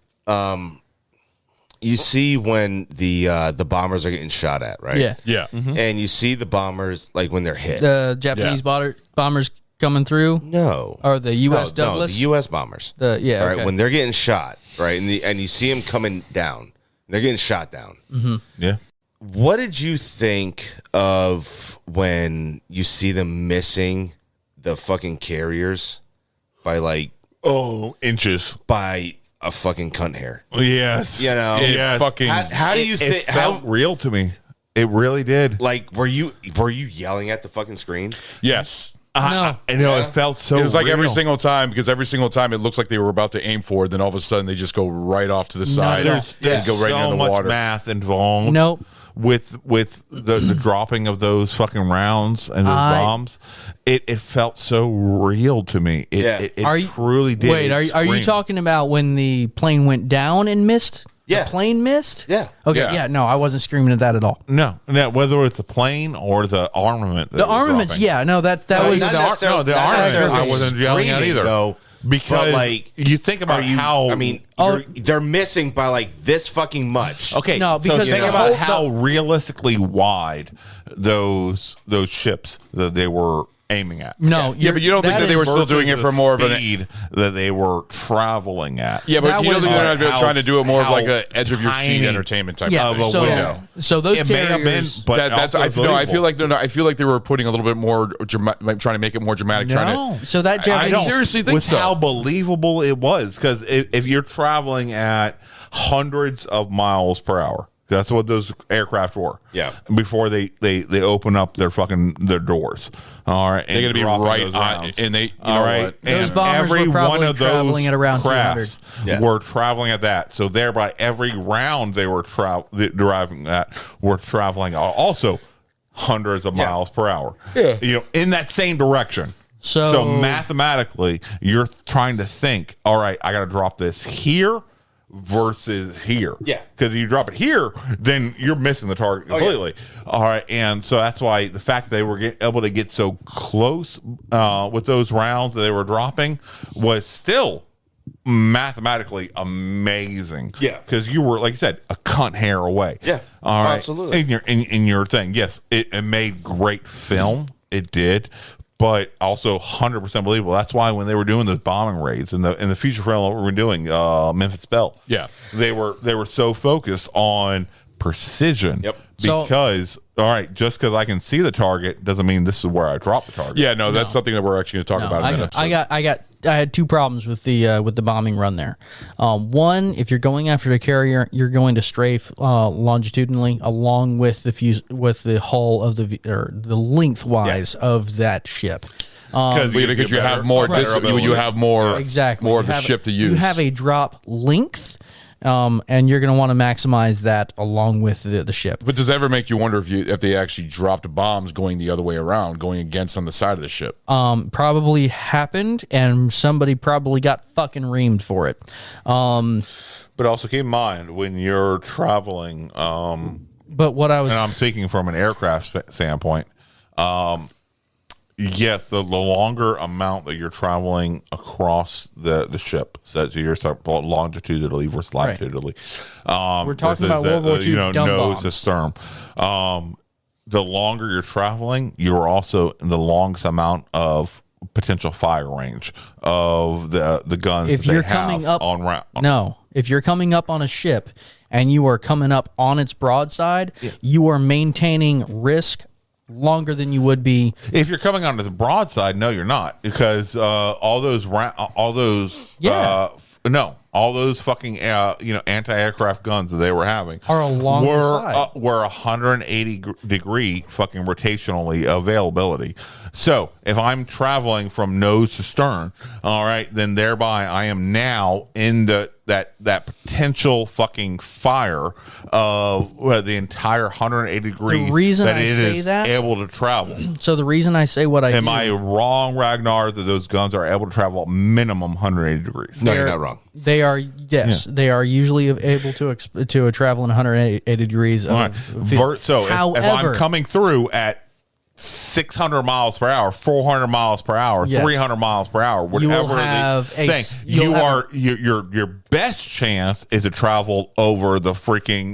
you see when the bombers are getting shot at, right? Yeah. Yeah. Mm-hmm. And you see the bombers like when they're hit. The Japanese bombers coming through? No. Or the U.S. Douglas? No, the U.S. bombers. All right, okay. when they're getting shot, right? And you see them coming down. They're getting shot down. Mm-hmm. Yeah. What did you think of when you see them missing the fucking carriers by inches by a fucking cunt hair? Yes. Yes. Fucking. How do you think? It felt real to me. It really did. Like, were you yelling at the fucking screen? Yes. No. I know it felt so. It was like real. every single time, because every single time it looks like they were about to aim for it, then all of a sudden they just go right off to the side and go right so into the much water. math involved. Nope. With the dropping of those fucking rounds and those bombs, it felt so real to me. It truly did. Wait, are you talking about when the plane went down and missed? Yeah. The plane missed? Yeah. Okay, yeah, no, I wasn't screaming at that at all. No, whether it's the plane or the armament. The armaments, no, that was the armament. I wasn't yelling at either. Though, because you think about how they're missing by like this fucking much. Okay, no, because so think about how realistically wide those ships that they were aiming at. No, yeah, but you don't think that they were still doing it for more of an speed that they were traveling at. Yeah, but you don't think they're not trying to do it more of like a edge of your seat tiny entertainment type of a window. So those it may have been, carriers, but that's I feel like I feel like they were putting a little bit more trying to make it more dramatic. So that I Japanese don't seriously think with so. how believable it was, because if you're traveling at hundreds of miles per hour. That's what those aircraft were. Yeah. Before they open up their doors. All right. They're going to be right on, and they, all right. Those and bombers every were probably one of those traveling at around crafts 200. were traveling at that. So thereby, every round they were driving at were traveling also hundreds of miles per hour. Yeah. In that same direction. So mathematically, you're trying to think, all right, I got to drop this here versus here. Yeah. Because if you drop it here, then you're missing the target completely. All right. And so that's why the fact that they were able to get so close with those rounds that they were dropping was still mathematically amazing. Yeah. Because you were, like you said, a cunt hair away. Yeah. All right. Absolutely. In your thing. Yes. It made great film. It did. But also 100% believable. That's why when they were doing those bombing raids in the feature film that we were doing, Memphis Belle, they were so focused on precision. Yep. Because all right, just because I can see the target doesn't mean this is where I drop the target. Yeah, no, that's something that we're actually going to talk about in that episode. I had two problems with the bombing run there. One, if you're going after the carrier, you're going to strafe longitudinally along with the hull of the lengthwise of that ship. Because you have more, you have more, exactly more of the ship to use. You have a drop length. and you're going to want to maximize that along with the ship. But does it ever make you wonder if they actually dropped bombs going the other way around, going against on the side of the ship? Probably happened, and somebody probably got fucking reamed for it. But also keep in mind when you're traveling. But what I was, and I'm speaking from an aircraft standpoint. Yes, the longer amount that you're traveling across the ship, so you're longitudinally versus latitudinally. We're talking about World War II nose to stern. The longer you're traveling, you're also in the longest amount of potential fire range of the guns. If that you're they have coming up on round. No, if you're coming up on a ship and you are coming up on its broadside, you are maintaining risk longer than you would be if you're coming onto the broadside. No, you're not, because all those fucking anti-aircraft guns that they were having are along the side. Were 180 degree fucking rotationally availability. So if I'm traveling from nose to stern, all right, then thereby I am now in that potential fucking fire of the entire 180 degrees. The reason that I it say is that, able to travel. So the reason I say what I am I wrong, Ragnar, that those guns are able to travel minimum 180 degrees? No, you're not wrong. They are, yes, they are usually able to travel in 180 degrees. All right. So if I'm coming through at 600 miles per hour, 400 miles per hour, 300 miles per hour, whatever your best chance is to travel over the freaking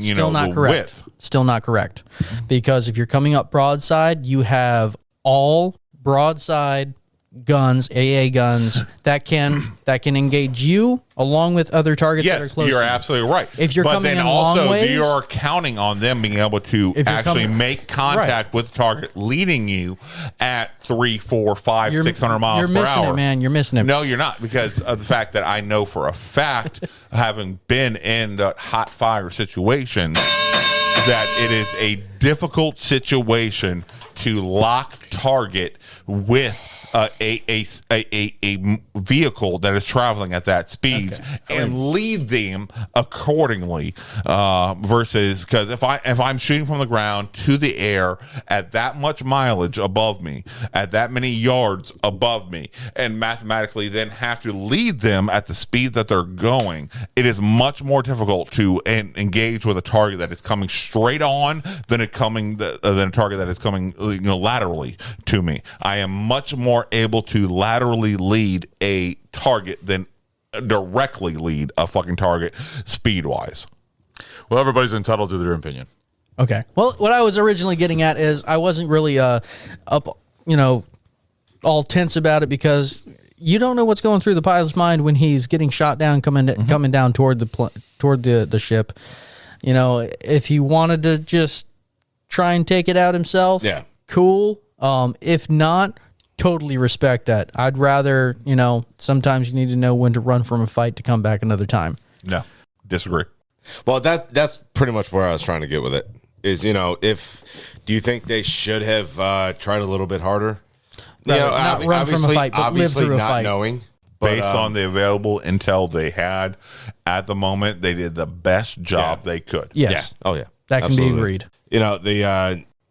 width. Still not correct, because if you're coming up broadside, you have all broadside guns, AA guns that can engage you along with other targets that are close. You're to you. absolutely right. If you're coming then in also long ways, you're counting on them being able to actually make contact with the target, leading you at 300, 400, 500, 600 miles per hour. You're missing it, man. You're missing it. No, you're not, because of the fact that I know for a fact, having been in the hot fire situation, that it is a difficult situation to lock target with a vehicle that is traveling at that speed and lead them accordingly, versus, because if I'm shooting from the ground to the air at that much mileage above me, at that many yards above me, and mathematically then have to lead them at the speed that they're going, it is much more difficult to engage with a target that is coming straight on than a target that is coming laterally to me. I am much more able to laterally lead a target than directly lead a fucking target speed wise. Well, everybody's entitled to their opinion. Okay. Well, what I was originally getting at is I wasn't really all tense about it, because you don't know what's going through the pilot's mind when he's getting shot down coming down toward the ship. If he wanted to just try and take it out himself, cool. If not, totally respect that. I'd rather, sometimes you need to know when to run from a fight to come back another time. No, disagree. Well, that's pretty much where I was trying to get with it. Is, do you think they should have tried a little bit harder? Not run from a fight, but live through a fight. Knowing. Based on the available intel they had at the moment, they did the best job they could. Yes. Yeah. Oh, yeah. That can be agreed.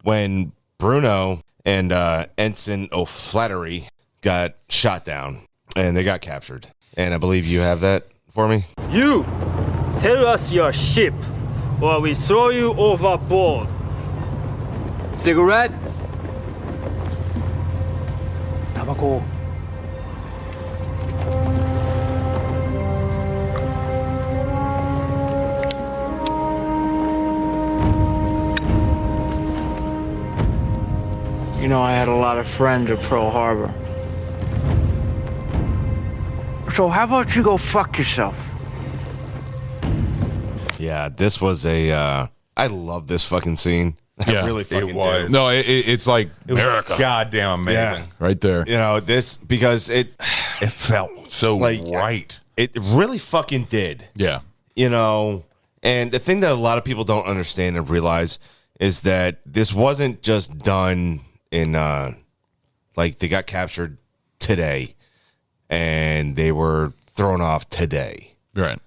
When Bruno and Ensign O'Flattery got shot down and they got captured, and I believe you have that for me. You tell us your ship, or we throw you overboard. Cigarette? Tabaco. I had a lot of friends at Pearl Harbor. So how about you go fuck yourself? Yeah, this was I love this fucking scene. Yeah, I really fucking do. No, it's like America. Goddamn amazing. Yeah, right there. This, because it felt so right. It really fucking did. Yeah. And the thing that a lot of people don't understand and realize is that this wasn't just done in they got captured today and they were thrown off today. Right.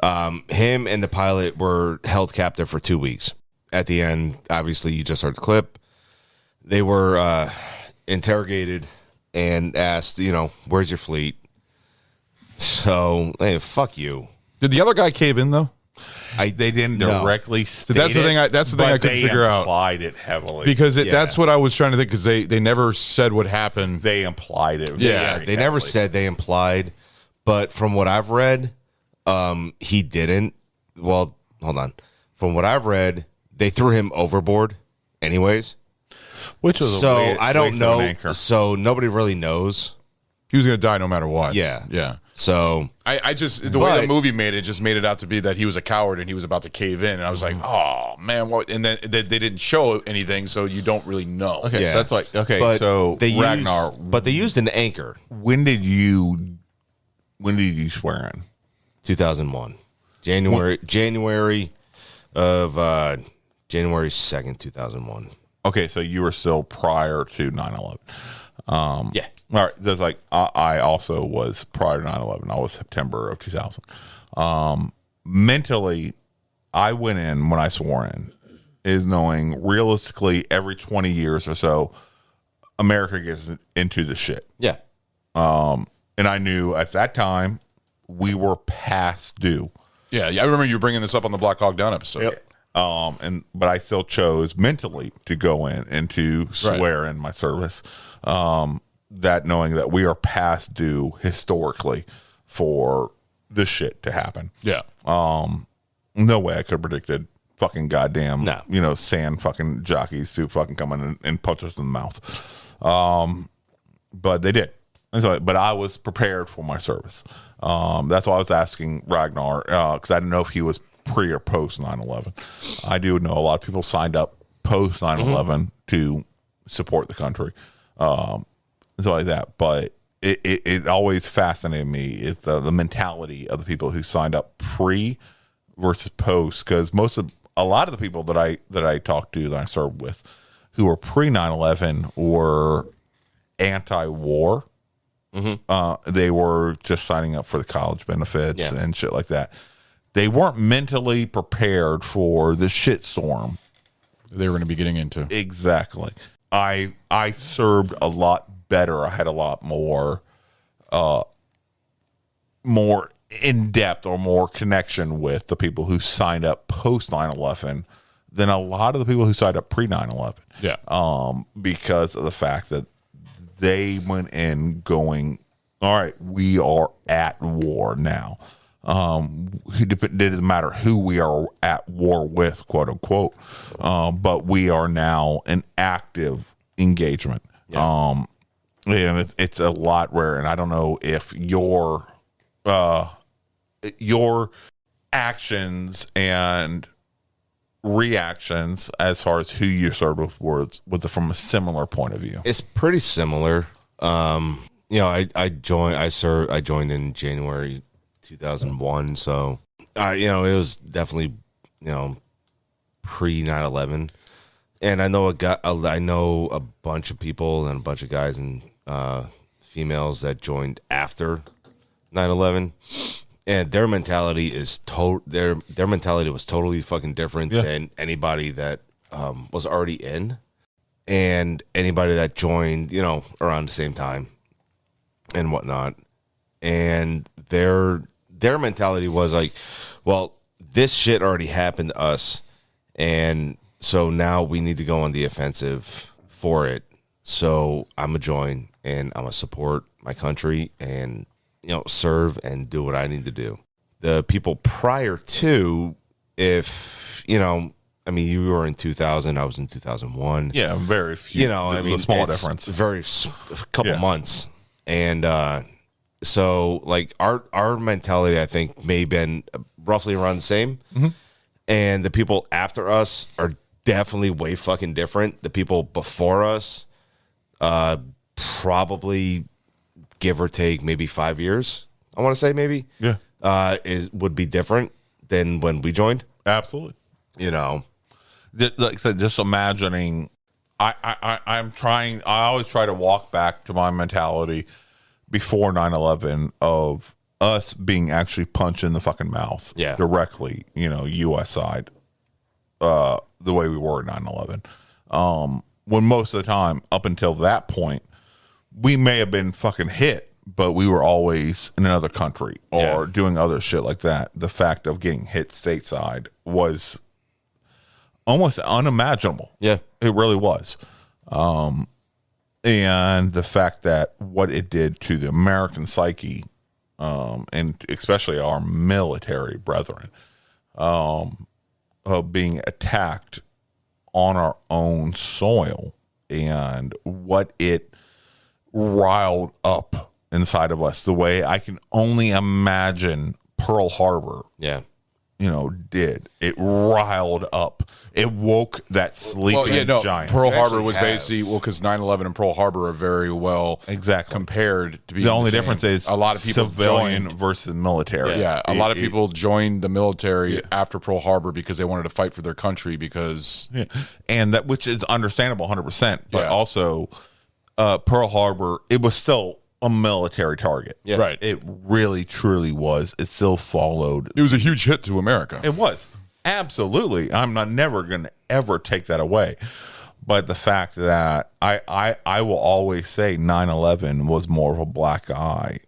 Him and the pilot were held captive for 2 weeks. At the end, obviously, you just heard the clip. They were interrogated and asked, where's your fleet? So, hey, fuck you. Did the other guy cave in though? They didn't directly state that's the thing. That's the thing I couldn't figure out. Applied it heavily because that's what I was trying to think. Because they never said what happened. They implied it. Yeah, they never said. They implied, but from what I've read, he didn't. Well, hold on. From what I've read, they threw him overboard, anyways. Which was I don't know. So nobody really knows. He was going to die no matter what. Yeah. So I just the way the movie made it just made it out to be that he was a coward and he was about to cave in, and I was like, oh man, what? And then they didn't show anything, so you don't really know. Okay, that's like so Ragnar, but they used an anchor. When did you swear in? 2001, January of January 2nd, 2001. Okay, so you were still prior to 9/11. Yeah. All right. There's like I also was prior to 9/11. I was September of 2000. Mentally, I went in when I swore in, is knowing realistically every 20 years or so, America gets into the shit. Yeah. And I knew at that time we were past due. Yeah. I remember you bringing this up on the Black Hawk Down episode. Yep. But I still chose mentally to go in and to swear in my service. That knowing that we are past due historically for this shit to happen. Yeah. No way I could have predicted fucking goddamn, sand fucking jockeys to fucking come in and punch us in the mouth. But they did. But I was prepared for my service. That's why I was asking Ragnar, because I didn't know if he was pre or post 9/11. I do know a lot of people signed up post 9/11 to support the country. So like that, but it always fascinated me is the mentality of the people who signed up pre versus post, because a lot of the people that I talked to, that I served with, who were pre 9/11 were anti-war. They were just signing up for the college benefits and shit like that. They weren't mentally prepared for the shitstorm they were going to be getting into. Exactly. I served a lot better. I had a lot more in depth or more connection with the people who signed up post 9/11 than a lot of the people who signed up pre 9/11. Yeah. Because of the fact that they went in going, all right, we are at war now. It didn't matter who we are at war with, quote unquote, but we are now in active engagement. Yeah. And it's a lot rare, and I don't know if your actions and reactions as far as who you served with was from a similar point of view. It's pretty similar. I joined in January 2001, so it was definitely pre 9/11, and I know a bunch of people and a bunch of guys and females that joined after 9/11, and their mentality is their mentality was totally fucking different than anybody that was already in, and anybody that joined around the same time and whatnot, and their mentality was like, well, this shit already happened to us, and so now we need to go on the offensive for it. So I'm gonna join and I'm gonna support my country and serve and do what I need to do. The people prior to, if you were in 2000, I was in 2001. Yeah, very few. The small difference. Very couple months, and so like our mentality, I think, may have been roughly around the same, and the people after us are definitely way fucking different. The people before us, probably give or take maybe 5 years. I want to say maybe would be different than when we joined. Absolutely. Like I said, just imagining. I'm trying. I always try to walk back to my mentality before 9/11 of us being actually punched in the fucking mouth directly, U.S. side, the way we were at 9/11. When most of the time, up until that point, we may have been fucking hit, but we were always in another country or doing other shit like that. The fact of getting hit stateside was almost unimaginable. Yeah. It really was. And the fact that what it did to the American psyche, and especially our military brethren, of being attacked on our own soil, and what it riled up inside of us, the way I can only imagine Pearl Harbor did. It riled up. It woke that sleeping giant. Pearl Harbor was basically, because 9/11 and Pearl Harbor are very well compared to be the only difference is a lot of people civilian versus military. Yeah, a lot of people joined the military after Pearl Harbor because they wanted to fight for their country and that, which is understandable 100%, but also Pearl Harbor, it was still a military target. Yeah. Right. It really, truly was. It still followed. It was a huge hit to America. It was. Absolutely. I'm never going to ever take that away. But the fact that I will always say 9/11 was more of a black eye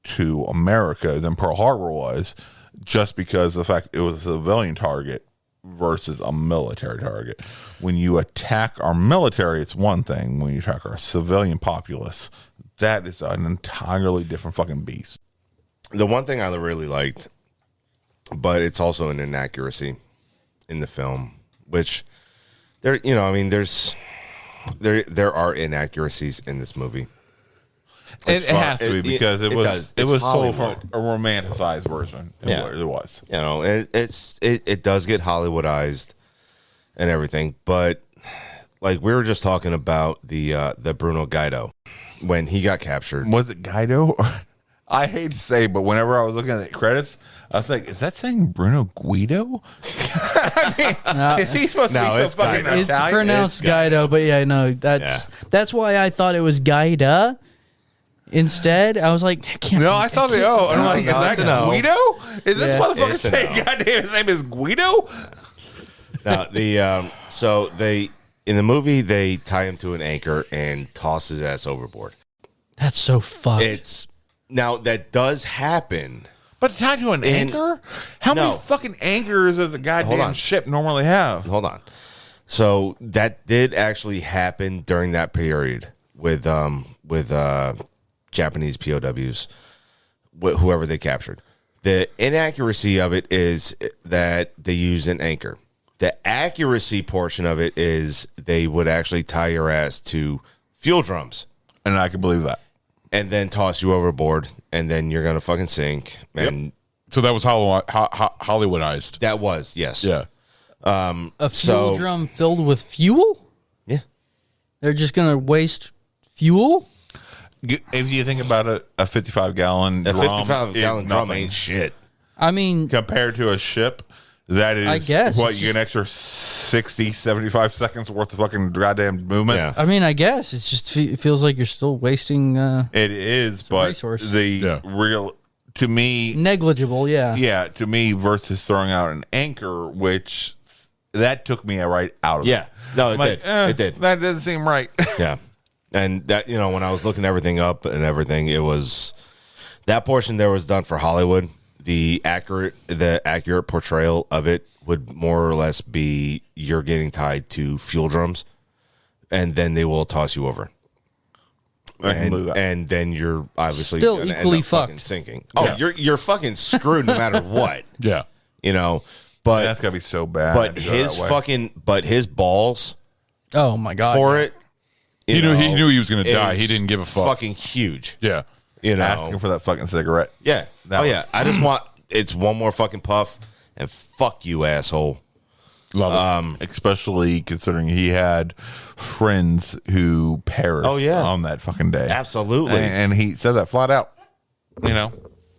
to America than Pearl Harbor was, just because of the fact it was a civilian target versus a military target. When you attack our military, it's one thing. When you attack our civilian populace, that is an entirely different fucking beast. The one thing I really liked, but it's also an inaccuracy in the film, which there are inaccuracies in this movie. It has to be because it was so a romanticized version. It was. It does get Hollywoodized and everything, but like we were just talking about the Bruno Guido when he got captured. Was it Guido? I hate to say, but whenever I was looking at the credits, I was like, "Is that saying Bruno Guido?" Is he supposed to be so fucking Italian? It's pronounced Guido, but that's why I thought it was Guida. Instead, I was like, I saw the O, and I'm like, is that Guido? Is this motherfucker saying goddamn his name is Guido? Now so they in the movie they tie him to an anchor and toss his ass overboard. That's so fucked. Now that does happen. But tied to an anchor? How many fucking anchors does a goddamn ship normally have? Hold on. So that did actually happen during that period with Japanese POWs, whoever they captured. The inaccuracy of it is that they use an anchor. The accuracy portion of it is they would actually tie your ass to fuel drums. And I can believe that. And then toss you overboard, and then you're going to fucking sink. And so that was Hollywoodized. That was, yes. Yeah. A fuel drum filled with fuel? Yeah. They're just going to waste fuel? If you think about it, a 55-gallon drum, 55-gallon drum ain't shit. I mean, compared to a ship, that is, I guess, what, you get an extra 60, 75 seconds worth of fucking goddamn movement? Yeah. I mean, I guess. It just feels like you're still wasting it is, but resource. Real, to me... Negligible, yeah. Yeah, to me, versus throwing out an anchor, which that took me right out of it. Yeah. No, it did. It did. That doesn't seem right. Yeah. And that, when I was looking everything up and everything, it was... That portion there was done for Hollywood. The accurate portrayal of it would more or less be you're getting tied to fuel drums, and then they will toss you over. And then you're obviously still equally fucked. Sinking. Oh, you're fucking screwed no matter what. Yeah. But that's gotta be so bad. But his balls. Oh my god. For it. He knew he was gonna die. He didn't give a fuck. Fucking huge. Yeah. Asking for that fucking cigarette. Yeah. I just want it's one more fucking puff and fuck you, asshole. Love it. Especially considering he had friends who perished on that fucking day. Absolutely. And he said that flat out.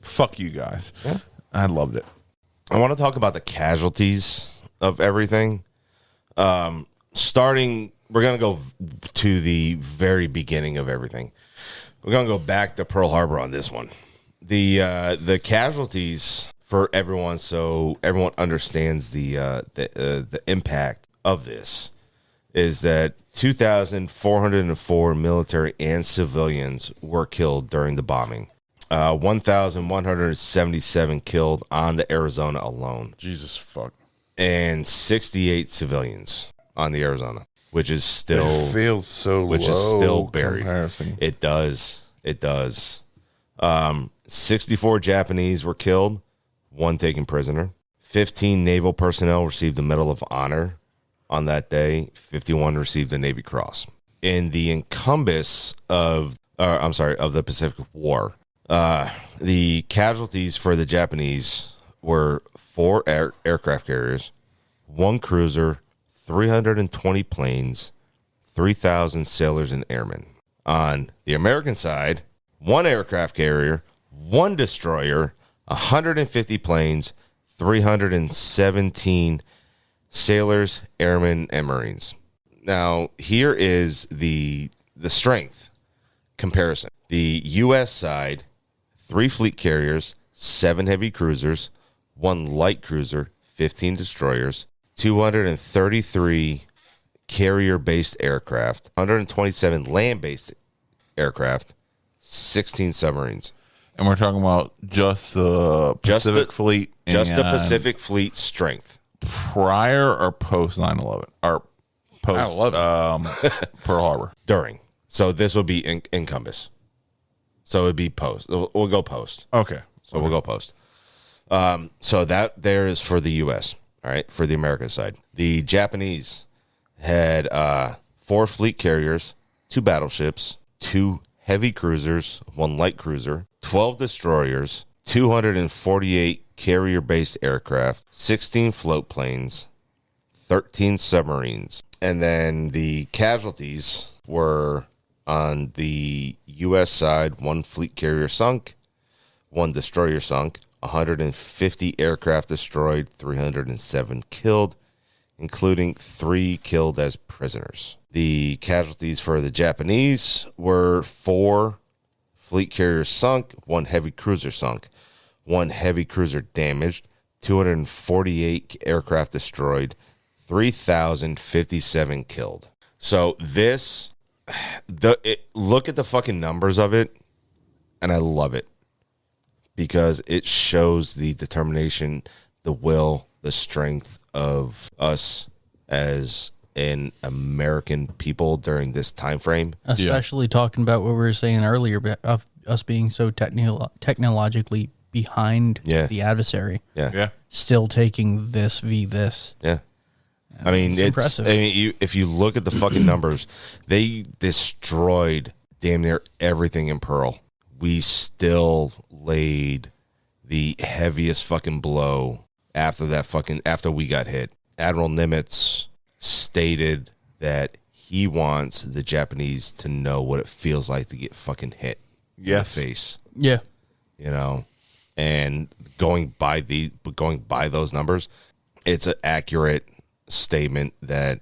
Fuck you guys. Yeah. I loved it. I want to talk about the casualties of everything. Starting, we're going to go to the very beginning of everything. We're going to go back to Pearl Harbor on this one. The casualties for everyone, so everyone understands the impact of this, is that 2,404 military and civilians were killed during the bombing. 1,177 killed on the Arizona alone. Jesus fuck. And 68 civilians on the Arizona, which is still It feels so which low is still buried. comparison. It does. 64 Japanese were killed, 1 taken prisoner. 15 naval personnel received the Medal of Honor on that day. 51 received the Navy Cross. In the incumbents of the Pacific War, the casualties for the Japanese were 4 aircraft carriers, 1 cruiser, 320 planes, 3,000 sailors and airmen. On the American side, 1 aircraft carrier, 1 destroyer, 150 planes, 317 sailors, airmen, and Marines. Now, here is the strength comparison. The U.S. side, 3 fleet carriers, 7 heavy cruisers, 1 light cruiser, 15 destroyers, 233 carrier-based aircraft, 127 land-based aircraft, 16 submarines. And we're talking about just the Pacific Fleet. Just the Pacific Fleet strength. Prior or post 9/11? Or post 9/11. Pearl Harbor. During. So this would be incumbents. So it'd be post. We'll go post. Okay. So we'll go post. So that there is for the U.S., all right, for the American side. The Japanese had 4 fleet carriers, 2 battleships, 2 heavy cruisers, 1 light cruiser, 12 destroyers, 248 carrier-based aircraft, 16 float planes, 13 submarines. And then the casualties were on the U.S. side, 1 fleet carrier sunk, 1 destroyer sunk, 150 aircraft destroyed, 307 killed, including 3 killed as prisoners. The casualties for the Japanese were 4 fleet carriers sunk, 1 heavy cruiser sunk, 1 heavy cruiser damaged, 248 aircraft destroyed, 3,057 killed. So this, look at the fucking numbers of it, and I love it because it shows the determination, the will, the strength of us as an American people during this time frame. Especially talking about what we were saying earlier of us being so technologically behind the adversary. Yeah. Still taking this v this. Yeah. I mean, it's impressive. I mean, if you look at the fucking numbers, they destroyed damn near everything in Pearl. We still laid the heaviest fucking blow after we got hit. Admiral Nimitz stated that he wants the Japanese to know what it feels like to get fucking hit in the face. Yeah. You know, and going by those numbers, it's an accurate statement that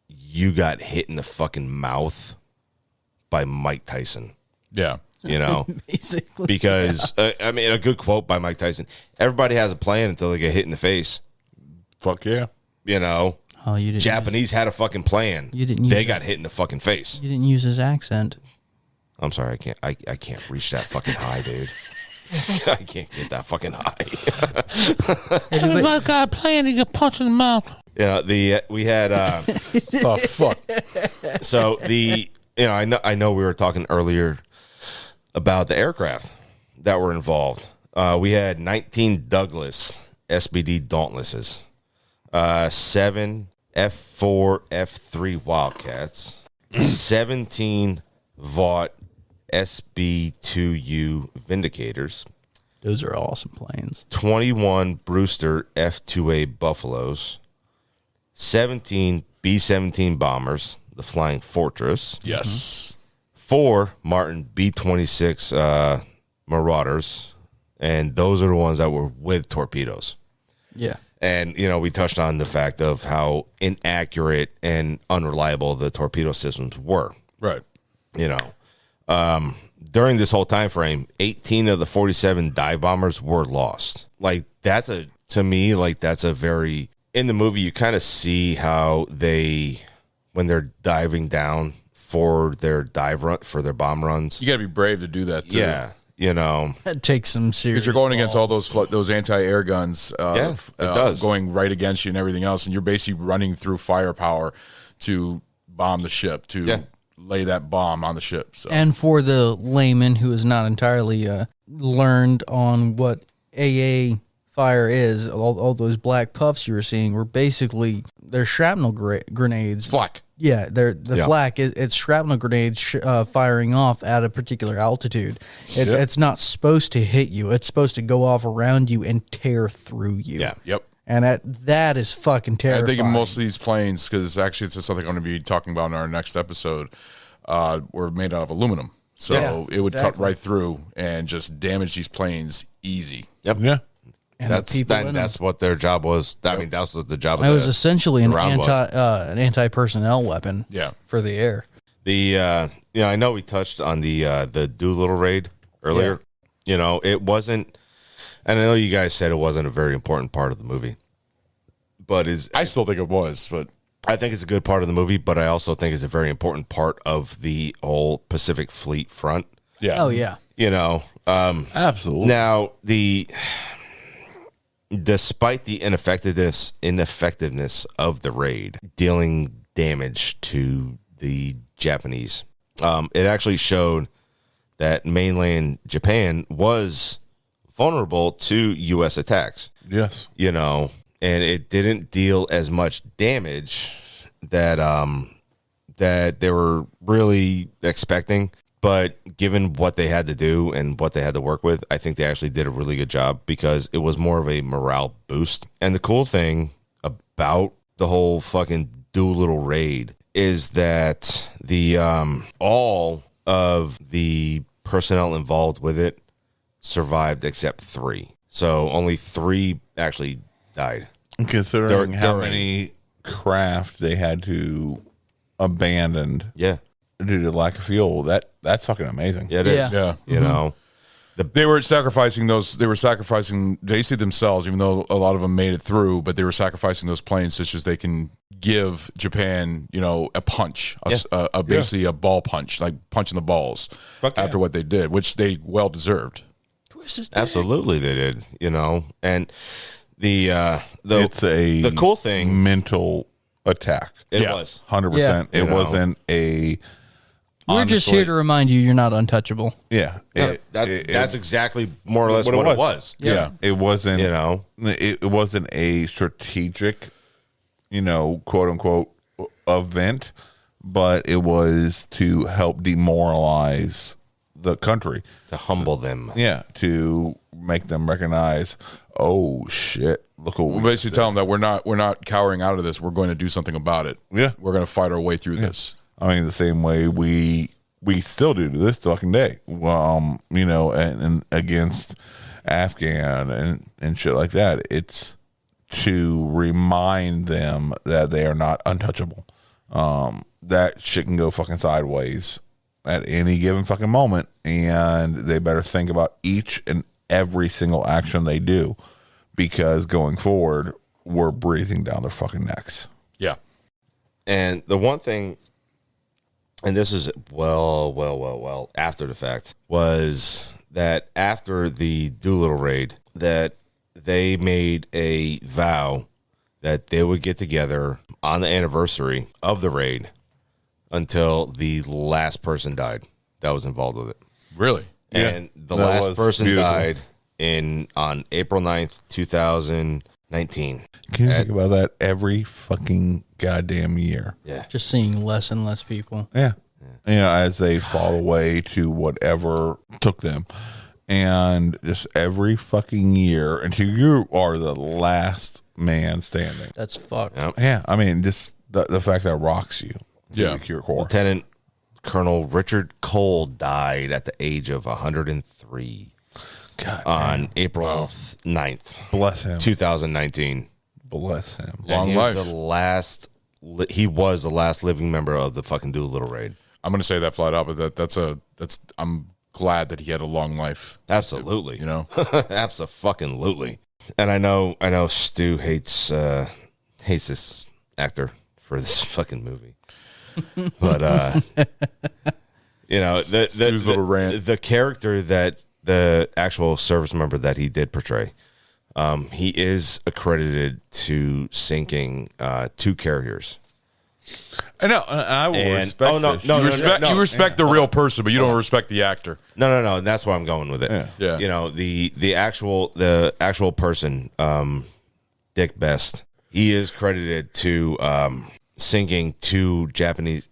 you got hit in the fucking mouth by Mike Tyson. Yeah. You know, basically. Because, I mean, a good quote by Mike Tyson: everybody has a plan until they get hit in the face. Fuck yeah. You know, you didn't Japanese had a fucking plan. You didn't. They got hit in the fucking face. You didn't use his accent. I'm sorry, I can't reach that fucking high, dude. I can't get that fucking high. Everybody got a plan to get punched in the mouth. Yeah, we had oh fuck. So I know we were talking earlier about the aircraft that were involved. We had 19 Douglas SBD Dauntlesses, 7 F4 F3 Wildcats, 17 Vought SB2U Vindicators. Those are awesome planes. 21 Brewster F2A Buffaloes, 17 B-17 bombers, the Flying Fortress. Yes. 4 Martin B-26 Marauders, and those are the ones that were with torpedoes. Yeah. And, we touched on the fact of how inaccurate and unreliable the torpedo systems were. Right. During this whole time frame, 18 of the 47 dive bombers were lost. Like, that's a very, in the movie, you kind of see how when they're diving down for their bomb runs. You got to be brave to do that, too. Yeah. That takes some serious. Because you're going against all those anti-air guns, it does. Going right against you and everything else, and you're basically running through firepower to bomb the ship, lay that bomb on the ship. So. And for the layman who is not entirely learned on what AA fire is, all those black puffs you were seeing were basically they're shrapnel grenades. Flak. Yeah, flak. It's shrapnel grenades firing off at a particular altitude. It's not supposed to hit you. It's supposed to go off around you and tear through you. Yeah. Yep. And that is fucking terrifying. I think in most of these planes, because actually it's something I'm going to be talking about in our next episode, were made out of aluminum. So it would cut right through and just damage these planes easy. Yep. Yeah. And that's what their job was. I mean, that's what the job of it was essentially an an anti-personnel weapon. Yeah. For the air. I know we touched on the Doolittle raid earlier. Yeah. It wasn't. And I know you guys said it wasn't a very important part of the movie, but I still think it was. But I think it's a good part of the movie. But I also think it's a very important part of the whole Pacific Fleet front. Yeah. Oh yeah. Absolutely. Now despite the ineffectiveness of the raid, dealing damage to the Japanese, it actually showed that mainland Japan was vulnerable to U.S. attacks. Yes. And it didn't deal as much damage that they were really expecting. But given what they had to do and what they had to work with, I think they actually did a really good job because it was more of a morale boost. And the cool thing about the whole fucking Doolittle raid is that all of the personnel involved with it survived except 3. So only 3 actually died. Considering how many craft they had to abandon due to lack of fuel, that's fucking amazing. Yeah, it is. Yeah. They were sacrificing basically themselves, even though a lot of them made it through, but they were sacrificing those planes such as they can give Japan, a punch, basically a ball punch, like punching the balls after what they did, which they well deserved. Absolutely, they did. And the cool thing, mental attack. It was 100%. It wasn't a. We're just here to remind you, you're not untouchable. Yeah, that's exactly more or less what it was. Yeah, it wasn't. It wasn't a strategic, quote unquote, event, but it was to help demoralize the country, to humble them. Yeah, to make them recognize, oh shit, look what we're basically telling them that we're not cowering out of this. We're going to do something about it. Yeah, we're going to fight our way through this. I mean, the same way we still do to this fucking day. And against Afghan and shit like that. It's to remind them that they are not untouchable. That shit can go fucking sideways at any given fucking moment, and they better think about each and every single action they do, because going forward, we're breathing down their fucking necks. Yeah. And the one thing, and this is well after the fact, was that after the Doolittle raid, that they made a vow that they would get together on the anniversary of the raid until the last person died that was involved with it. Really? And the last person died on April 9th, 2019. Can you think about that every fucking goddamn year? Yeah. Just seeing less and less people. Yeah. As they fall away to whatever took them. And just every fucking year until you are the last man standing. That's fucked. Yep. Yeah. I mean, just the fact that rocks you. Yeah. Your core. Lieutenant Colonel Richard Cole died at the age of 103 on April 9th. Bless him. 2019. Bless him. Long life. He was the last living member of the fucking Doolittle raid. I'm going to say that flat out, but I'm glad that he had a long life. Absolutely. You know? Abso-fucking-lutely. And I know Stu hates this actor for this fucking movie. But you know, Stu's little rant. The character that the actual service member that he did portray, he is accredited to sinking 2 carriers. I know. I will respect this. You respect the real person, but you don't respect the actor. No. And that's why I'm going with it. Yeah. You know, the actual person, Dick Best, he is credited to sinking 2 Japanese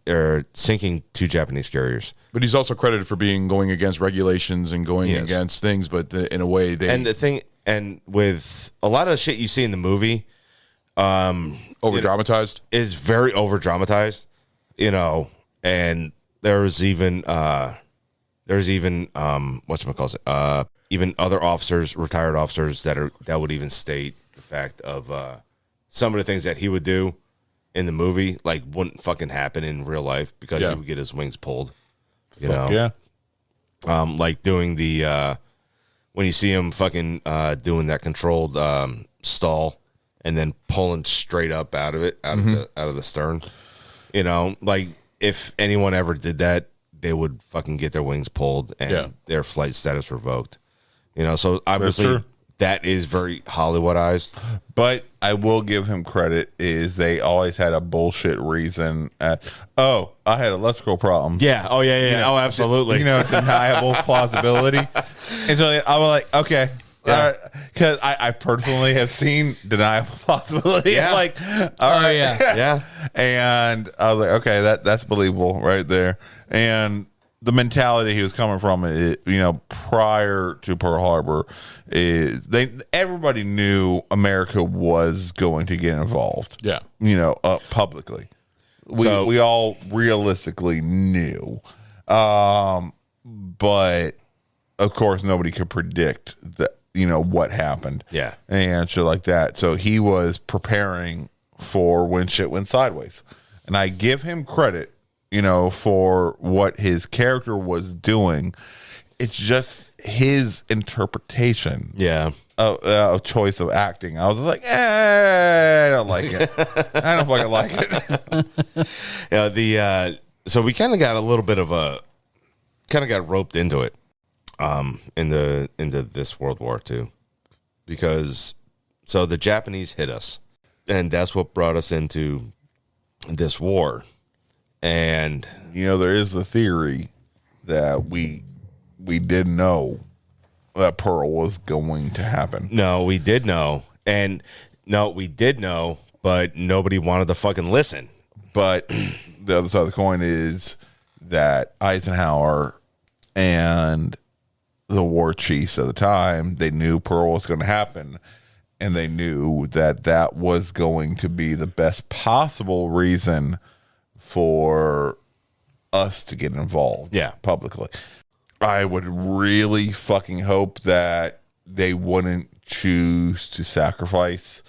carriers. But he's also credited for going against regulations and going against things. But in a way, and with a lot of the shit you see in the movie, over dramatized, is very over dramatized. You know, and there's even whatchamacallit, even other officers, retired officers that would even state the fact of some of the things that he would do in the movie, like, wouldn't fucking happen in real life because he would get his wings pulled. You know? Yeah. Like doing the when you see him fucking doing that controlled stall and then pulling straight up out of it, out of the stern. You know, like, if anyone ever did that, they would fucking get their wings pulled and their flight status revoked. You know, so obviously that is very Hollywoodized. But I will give him credit, is they always had a bullshit reason. I had electrical problems. Yeah. Oh, yeah. You know, oh, absolutely. You know, deniable plausibility. And so I was like, okay. Because I personally have seen deniable plausibility. Yeah. I'm like, all right. Yeah. And I was like, okay, that's believable right there. And the mentality he was coming from, you know, prior to Pearl Harbor, is everybody knew America was going to get involved. Yeah. You know, publicly. We all realistically knew. But of course nobody could predict that, you know, what happened. Yeah. And shit like that. So he was preparing for when shit went sideways. And I give him credit, you know, for what his character was doing. It's just his interpretation. Yeah. Of choice of acting. I was like, I don't like it. I don't fucking like it. Yeah. So we kind of got a little bit of got roped into it. Into this World War II, because the Japanese hit us, and that's what brought us into this war. And you know, there is a theory that we didn't know that Pearl was going to happen. No, we did know, but nobody wanted to fucking listen. But the other side of the coin is that Eisenhower and the war chiefs at the time, they knew Pearl was going to happen, and they knew that was going to be the best possible reason for us to get involved publicly. I would really fucking hope that they wouldn't choose to sacrifice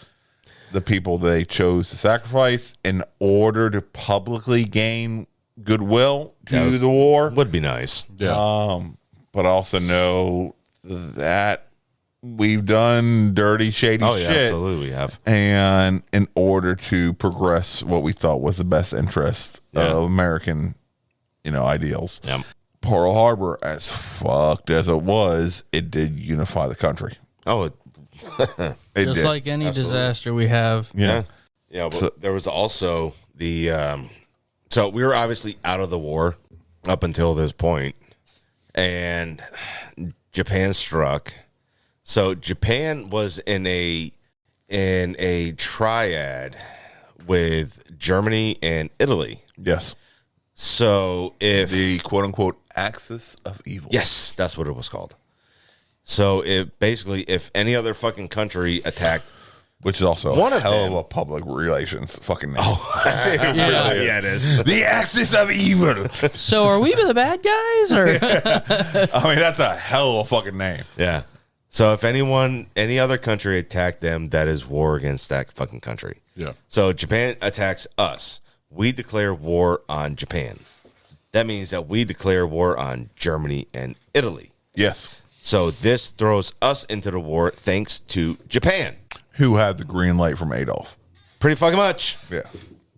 the people they chose to sacrifice in order to publicly gain goodwill to the war. Would be nice. Yeah. But also know that we've done dirty, shady shit. Absolutely we have. And in order to progress what we thought was the best interest of American, you know, ideals. Yeah. Pearl Harbor, as fucked as it was, it did unify the country. Oh, it just did. like any disaster we have. Yeah. Yeah, but there was also the so we were obviously out of the war up until this point. And Japan struck. So Japan was in a triad with Germany and Italy. Yes. So if the quote unquote axis of evil. Yes, that's what it was called. So if any other fucking country attacked, which is also one a of hell them, of a public relations fucking name. Oh, yeah, it is. The axis of evil. So are we the bad guys? Or I mean, that's a hell of a fucking name. Yeah. So if any other country attacked them, that is war against that fucking country. Yeah. So Japan attacks us. We declare war on Japan. that means that we declare war on Germany and Italy. Yes. So this throws us into the war thanks to Japan, who had the green light from Adolf. Pretty fucking much. Yeah.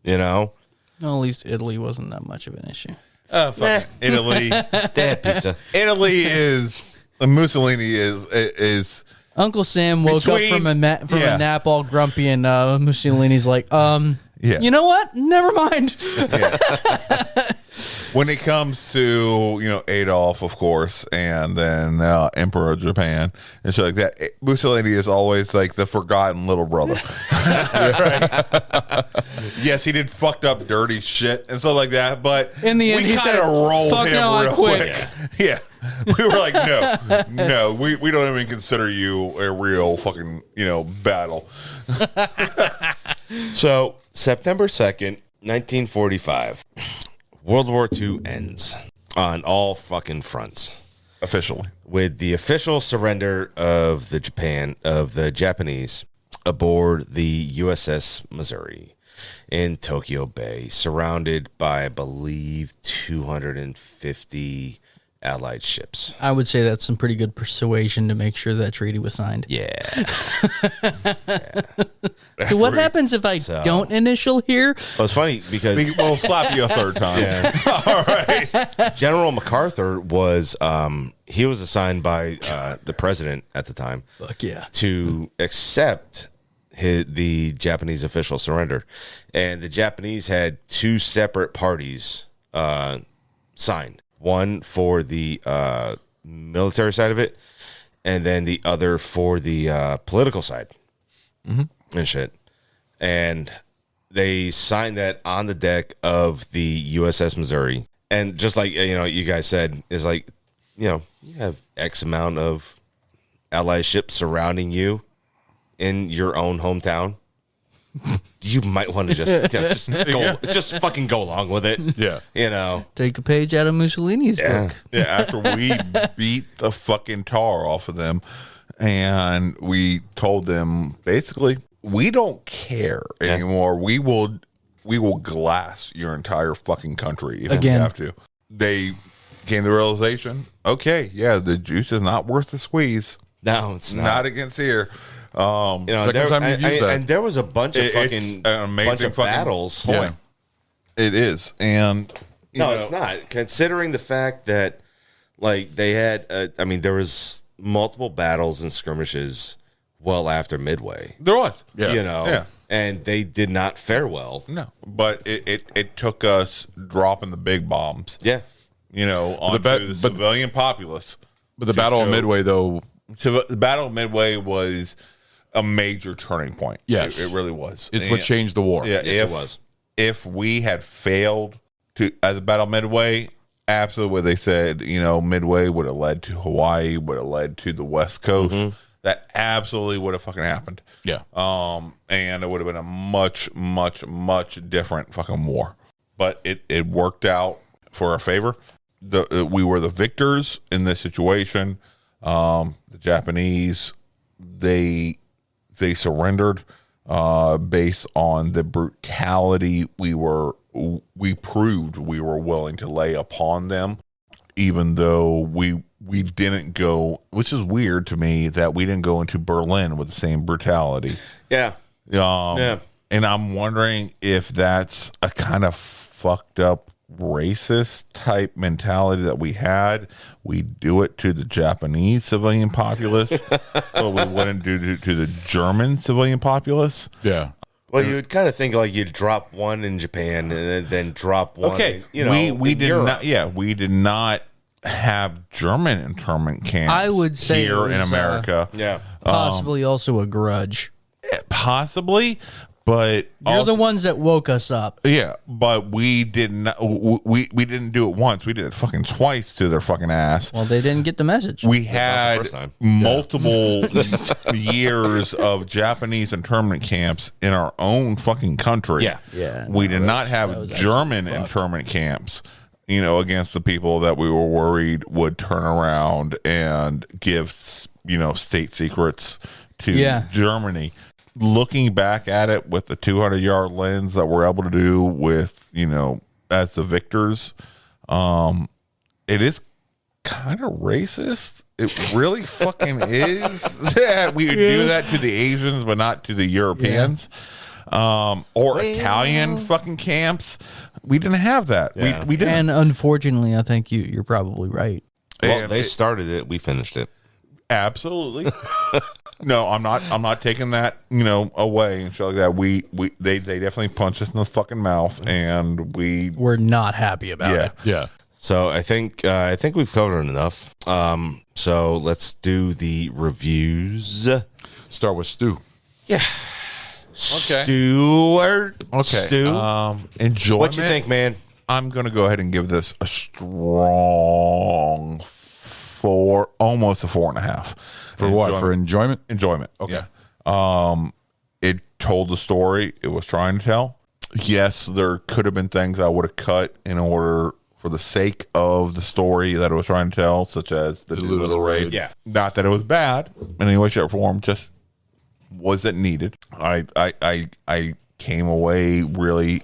You know? Well, at least Italy wasn't that much of an issue. Italy. They had pizza. Italy is, Mussolini is Uncle Sam woke up from a nap all grumpy, and Mussolini's like, you know what? Never mind. When it comes to, Adolf, of course, and then Emperor of Japan and shit like that, Mussolini is always like the forgotten little brother. Yes, he did fucked up dirty shit and stuff like that, but in the end, we kind of rolled "Fuck him no, real I quit." quick. Yeah. We were like, no, we don't even consider you a real fucking, battle. So, September 2nd, 1945, World War II ends on all fucking fronts. Officially. With the official surrender of the Japanese aboard the USS Missouri in Tokyo Bay, surrounded by, I believe, 250 Allied ships. I would say that's some pretty good persuasion to make sure that treaty was signed. Yeah. So what happens if I don't initial here? Well, it's funny because we'll slap you a third time. Yeah. All right. General MacArthur was he was assigned by the president at the time. Fuck yeah. To accept the Japanese official surrender, and the Japanese had two separate parties signed. One for the military side of it, and then the other for the political side and shit. And they signed that on the deck of the USS Missouri. And just like, you guys said, is like, you have X amount of Allied ships surrounding you in your own hometown. You might want to just fucking go along with it. Yeah. Take a page out of Mussolini's book. Yeah, after we beat the fucking tar off of them, and we told them basically, we don't care anymore. We will glass your entire fucking country if we have to. They came to the realization, okay, the juice is not worth the squeeze. No, it's not against here. Second time you've used that. And there was a bunch of fucking amazing battles. Yeah. It is. And it's not. Considering the fact that like they had there was multiple battles and skirmishes well after Midway. There was. And they did not fare well. No. But it took us dropping the big bombs. Yeah. Onto the civilian populace. But the Battle of Midway, though. So the Battle of Midway was a major turning point. Yes. It really was. It's what changed the war. Yeah, yes, it was. If we had failed at the Battle of Midway, absolutely what they said, Midway would have led to Hawaii, would have led to the West Coast. That absolutely would have fucking happened. Yeah. And it would have been a much, much, much different fucking war. But it worked out for our favor. We were the victors in this situation. The Japanese, they surrendered based on the brutality we proved we were willing to lay upon them, even though we didn't go, which is weird to me that we didn't go into Berlin with the same brutality. Yeah. And I'm wondering if that's a kind of fucked up racist type mentality that we had. We do it to the Japanese civilian populace, but we wouldn't do it to the German civilian populace. Yeah. Well, you would kind of think like you'd drop one in Japan and then drop one. Okay, we did Europe. not. Yeah, we did not have German internment camps. I would say here it in was, America. Possibly also a grudge. Possibly. But you're the ones that woke us up. Yeah, but we didn't. We didn't do it once. We did it fucking twice to their fucking ass. Well, they didn't get the message. We had multiple years of Japanese internment camps in our own fucking country. Yeah. We did not have German internment camps. Against the people that we were worried would turn around and give state secrets to Germany. Looking back at it with the 200-yard lens that we're able to do with, as the victors, It is kind of racist. It really fucking is that we would do that to the Asians, but not to the Europeans, or Italian fucking camps. We didn't have that. Yeah. We didn't. And unfortunately, I think you're probably right. Well, they started it. We finished it. Absolutely. No, I'm not taking that, away and shit like that. They definitely punched us in the fucking mouth, and we're not happy about it. Yeah. So I think we've covered enough. So let's do the reviews. Start with Stu. Yeah. Okay. Stuart. Okay. Stu. Enjoyment. What you think, man? I'm going to go ahead and give this a strong almost a 4.5. For what? For enjoyment? Enjoyment. Okay. Yeah. It told the story it was trying to tell. Yes, there could have been things I would have cut in order for the sake of the story that it was trying to tell, such as the Doolittle raid. Yeah. Not that it was bad in any way, shape, or form, just wasn't needed. I came away really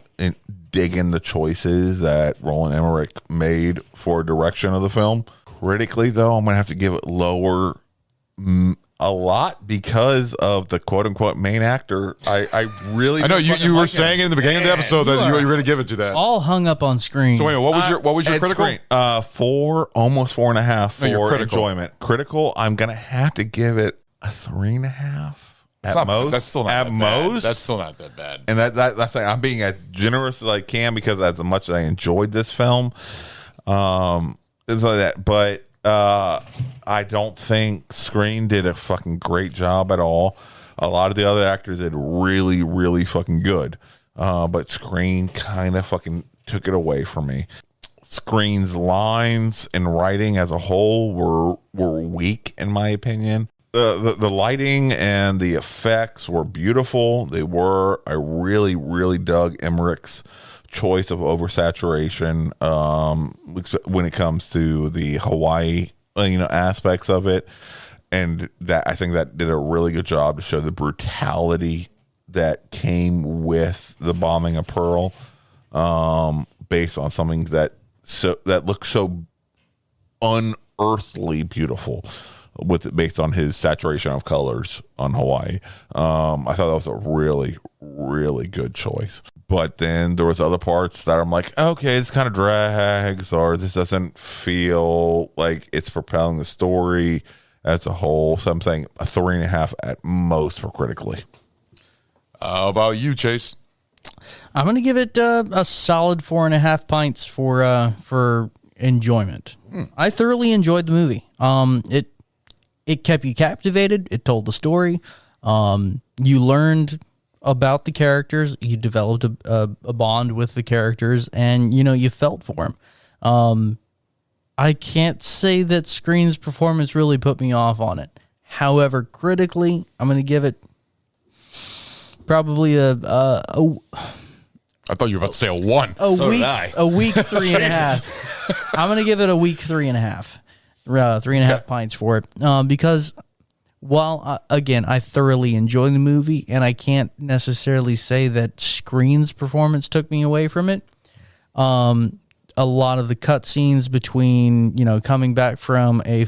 digging the choices that Roland Emmerich made for direction of the film. Critically, though, I'm going to have to give it lower a lot because of the quote-unquote main actor. I know you were saying it in the beginning of the episode that you were going to give it to that. All hung up on screen. So wait, what was your critical? Screen, 4, almost 4.5 for critical. enjoyment. Critical, I'm going to have to give it a 3.5. At most, that's still not at that most, bad. That's still not that bad. And that's like, I'm being as generous as I can because as much as I enjoyed this film, it's like that. But I don't think Screen did a fucking great job at all. A lot of the other actors did really, really fucking good, but Screen kind of fucking took it away from me. Screen's lines and writing as a whole were weak in my opinion. The lighting and the effects were beautiful. They were. I really, really dug Emmerich's choice of oversaturation when it comes to the Hawaii, aspects of it, and that I think that did a really good job to show the brutality that came with the bombing of Pearl, based on something that looks so unearthly beautiful. Based on his saturation of colors on Hawaii. I thought that was a really, really good choice. But then there was other parts that I'm like, okay, this kind of drags, or this doesn't feel like it's propelling the story as a whole. So I'm saying a 3.5 at most for critically. How about you, Chase? I'm going to give it a solid 4.5 pints for enjoyment. I thoroughly enjoyed the movie. It kept you captivated. It told the story. You learned about the characters. You developed a bond with the characters, and you felt for them. I can't say that Screen's performance really put me off on it. However, critically, I'm going to give it probably a. I thought you were about to say a 1. A weak 3.5. I'm going to give it a weak 3.5. 3.5 pints for it, because while again I thoroughly enjoy the movie, and I can't necessarily say that Screen's performance took me away from it. A lot of the cutscenes between coming back from a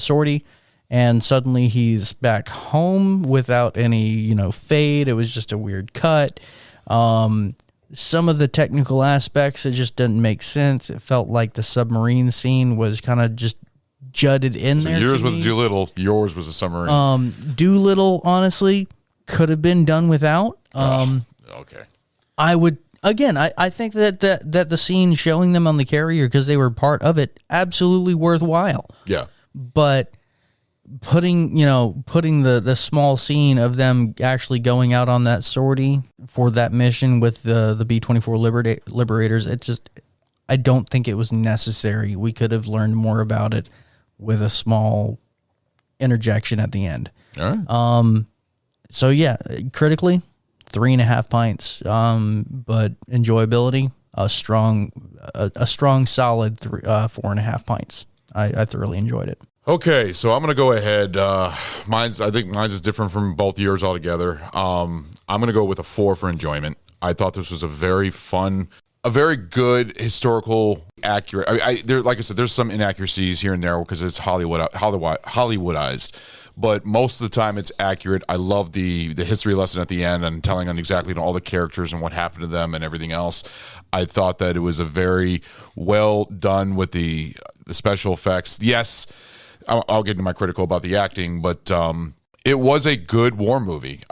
sortie and suddenly he's back home without any fade. It was just a weird cut. Some of the technical aspects, it just didn't make sense. It felt like the submarine scene was kind of just jutted in there. Yours was Doolittle. Yours was a submarine. Doolittle, honestly, could have been done without. Okay. I would again. I think that the scene showing them on the carrier, because they were part of it, absolutely worthwhile. Yeah. But putting the small scene of them actually going out on that sortie for that mission with the B-24 Liberators, I don't think it was necessary. We could have learned more about it with a small interjection at the end. All right. So yeah, critically 3.5 pints. But enjoyability, a strong solid 4.5 pints. I thoroughly enjoyed it. Okay, so I'm going to go ahead. I think mine's is different from both yours altogether. I'm going to go with a 4 for enjoyment. I thought this was a very fun a very good historical accurate. There, like I said, there's some inaccuracies here and there because it's Hollywoodized, but most of the time it's accurate. I love the history lesson at the end and telling on exactly all the characters and what happened to them and everything else. I thought that it was a very well done with the special effects. Yes, I'll get into my critical about the acting, but it was a good war movie.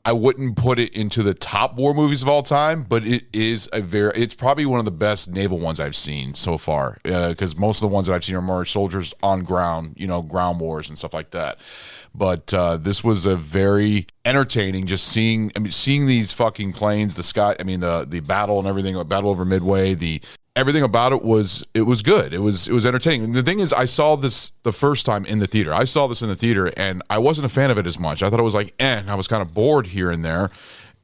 I wouldn't put it into the top war movies of all time, but it's probably one of the best naval ones I've seen so far. Because most of the ones that I've seen are more soldiers on ground, ground wars and stuff like that. But this was a very entertaining. Just seeing these fucking planes, the sky. The battle and everything. Battle over Midway. Everything about it was good. It was entertaining. And the thing is, I saw this the first time in the theater. I saw this in the theater, and I wasn't a fan of it as much. I thought it was like, I was kind of bored here and there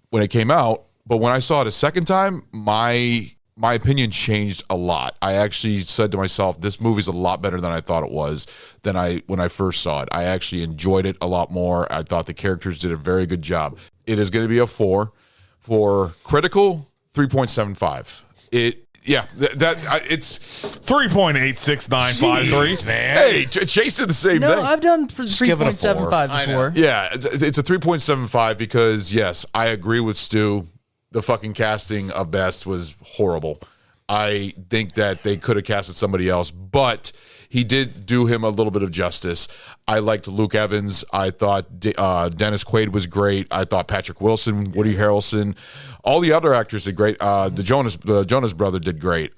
when it came out. But when I saw it a second time, my opinion changed a lot. I actually said to myself, this movie's a lot better than I thought it was when I first saw it. I actually enjoyed it a lot more. I thought the characters did a very good job. It is going to be a 4. For critical, 3.75. It's 3.86953. Man. Hey, Chase did the same thing. No, I've done 3.75 before. Yeah, it's a 3.75 because, yes, I agree with Stu. The fucking casting of Best was horrible. I think that they could have casted somebody else, but he did do him a little bit of justice. I liked Luke Evans. I thought Dennis Quaid was great. I thought Patrick Wilson, Woody Harrelson, all the other actors did great. The Jonas brother did great.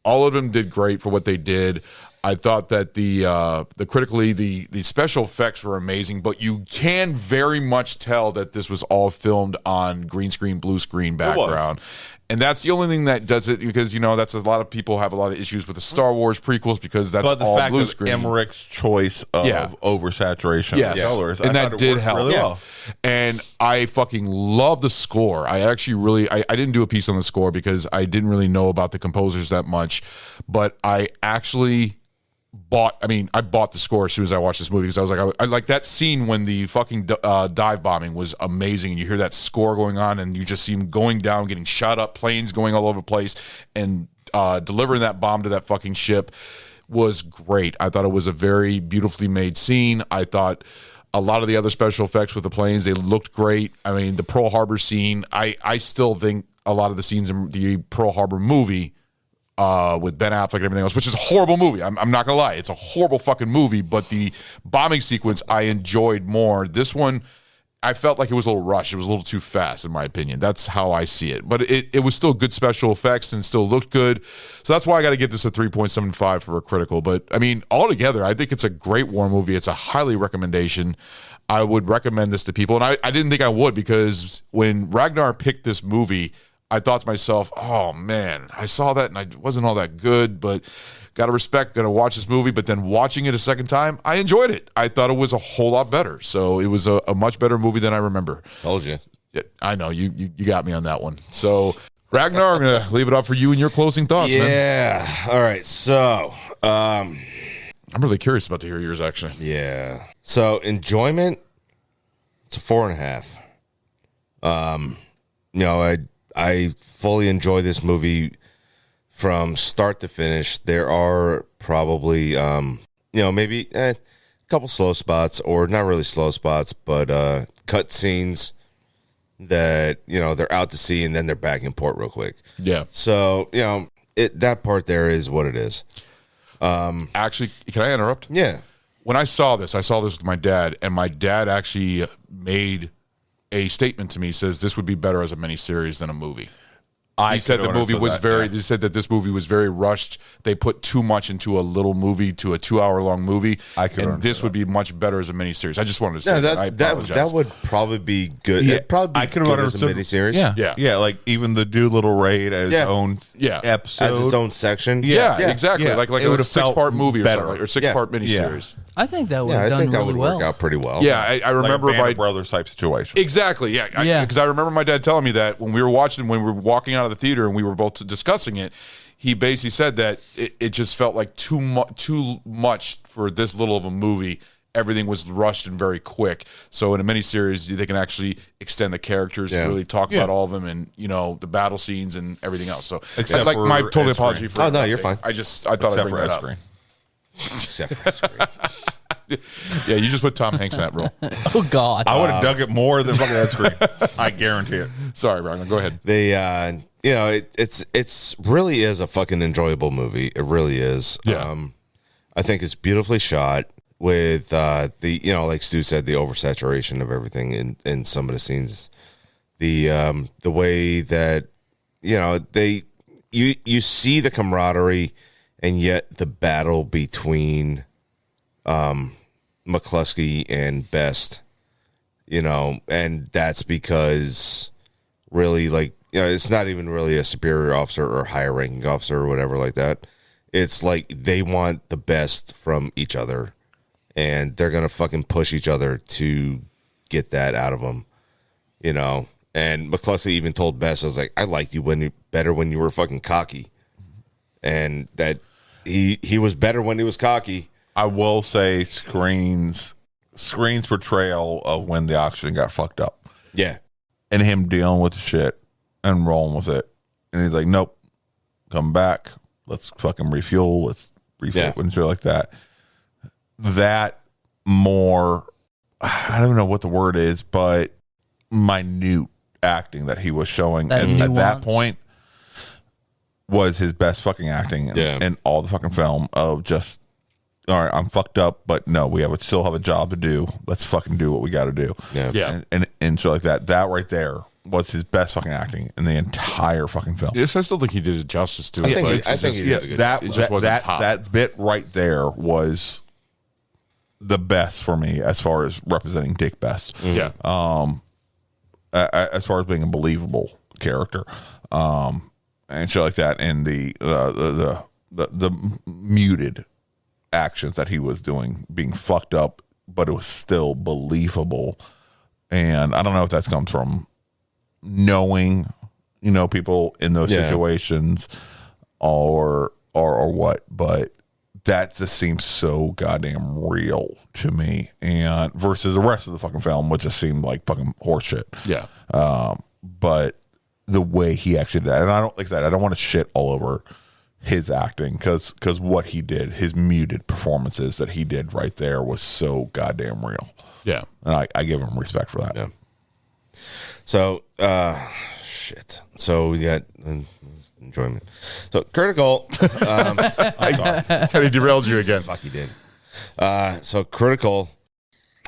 All of them did great for what they did. I thought that the special effects were amazing, but you can very much tell that this was all filmed on green screen, blue screen background. And that's the only thing that does it, because that's a lot of people have a lot of issues with the Star Wars prequels because that's all blue screen. Emmerich's choice of oversaturation of colors, and that did help really well. And I fucking love the score. I actually I didn't do a piece on the score because I didn't really know about the composers that much, but I actually bought the score as soon as I watched this movie because I was like, I like that scene when the fucking dive bombing was amazing, and you hear that score going on, and you just see him going down, getting shot up, planes going all over the place, and delivering that bomb to that fucking ship was great. I thought it was a very beautifully made scene. I thought a lot of the other special effects with the planes, they looked great. The Pearl Harbor scene, I still think a lot of the scenes in the Pearl Harbor movie with Ben Affleck and everything else, which is a horrible movie. I'm not gonna lie, it's a horrible fucking movie. But the bombing sequence I enjoyed more. This one, I felt like it was a little rushed. It was a little too fast, in my opinion. That's how I see it. But it was still good special effects and still looked good. So that's why I got to get this a 3.75 for a critical. But altogether, I think it's a great war movie. It's a highly recommendation. I would recommend this to people, and I didn't think I would, because when Ragnar picked this movie, I thought to myself, oh man, I saw that and I wasn't all that good, but gotta watch this movie. But then watching it a second time, I enjoyed it. I thought it was a whole lot better. So it was a much better movie than I remember. Told you. Yeah, I know, you got me on that one. So Ragnar, I'm gonna leave it up for you and your closing thoughts, man. Yeah. All right. So I'm really curious about to hear yours, actually. Yeah. So enjoyment, it's a 4.5. I fully enjoy this movie from start to finish. There are probably, maybe a couple slow spots, or not really slow spots, but cut scenes that, they're out to sea and then they're back in port real quick. Yeah. So, that part there is what it is. Actually, can I interrupt? Yeah. When I saw this with my dad, and my dad actually made a statement to me. He says this would be better as a miniseries than a movie. He said the movie was They said that this movie was very rushed. They put too much into a little movie, to a 2-hour-long movie. And this would be much better as a miniseries. I just wanted to say that would probably be good. Yeah, It'd probably be good as a miniseries. Yeah. Like even the Doolittle Raid as its own episode, as its own section. Yeah, exactly. Like it would a 6-part movie better. or 6-part miniseries. I think that would have done really well. Work out pretty well. Yeah, I remember like a Band of Brothers type situation. Exactly. Yeah, because I remember my dad telling me that when we were walking out of the theater and we were both discussing it. He basically said that it just felt like too much for this little of a movie, everything was rushed and very quick. So in a miniseries, they can actually extend the characters to really talk about all of them and, you know, the battle scenes and everything else. So Except like for my total Ed apology Skrein. for Oh, no, you're fine. I thought I'd bring that up. Except for Skrein. Yeah, you just put Tom Hanks in that role. Oh God, I would have dug it more than fucking Ed Skrein. I guarantee it. Sorry, Ragnar. Go ahead. They, you know, it's really is a fucking enjoyable movie. It really is. Yeah. I think it's beautifully shot with the, you know, like Stu said, the oversaturation of everything in some of the scenes. The way that, you know, you see the camaraderie, and yet the battle between McCluskey and Best, you know, and that's because really, like, you know, it's not even really a superior officer or higher ranking officer or whatever like that. It's like they want the best from each other, and they're gonna fucking push each other to get that out of them, you know. And McCluskey even told Best, I was like, I liked you better when you were fucking cocky, and that he was better when he was cocky. I will say Screen's portrayal of when the oxygen got fucked up. Yeah. And him dealing with the shit and rolling with it. And he's like, nope, come back. Let's fucking refuel. Let's refuel and shit like that. That more, I don't know what the word is, but minute acting that he was showing. And at that point was his best fucking acting in all the fucking film of just, all right, I'm fucked up, but no, we still have a job to do. Let's fucking do what we got to do. Yeah. And shit like that. That right there was his best fucking acting in the entire fucking film. Yes, I still think he did it justice to it. I think he did a good job. That bit right there was the best for me as far as representing Dick Best. Yeah. As far as being a believable character, and shit like that, and the muted actions that he was doing, being fucked up, but it was still believable. And I don't know if that comes from knowing, you know, people in those situations or what, but that just seems so goddamn real to me. And versus the rest of the fucking film, which just seemed like fucking horseshit. Yeah. But the way he actually did that, and I don't like that. I don't want to shit all over his acting because what he did, his muted performances that he did right there was so goddamn real. Yeah. And I give him respect for that. Yeah. So, shit. So we got enjoyment. So Critical. He derailed you again. Fuck, he did. So Critical.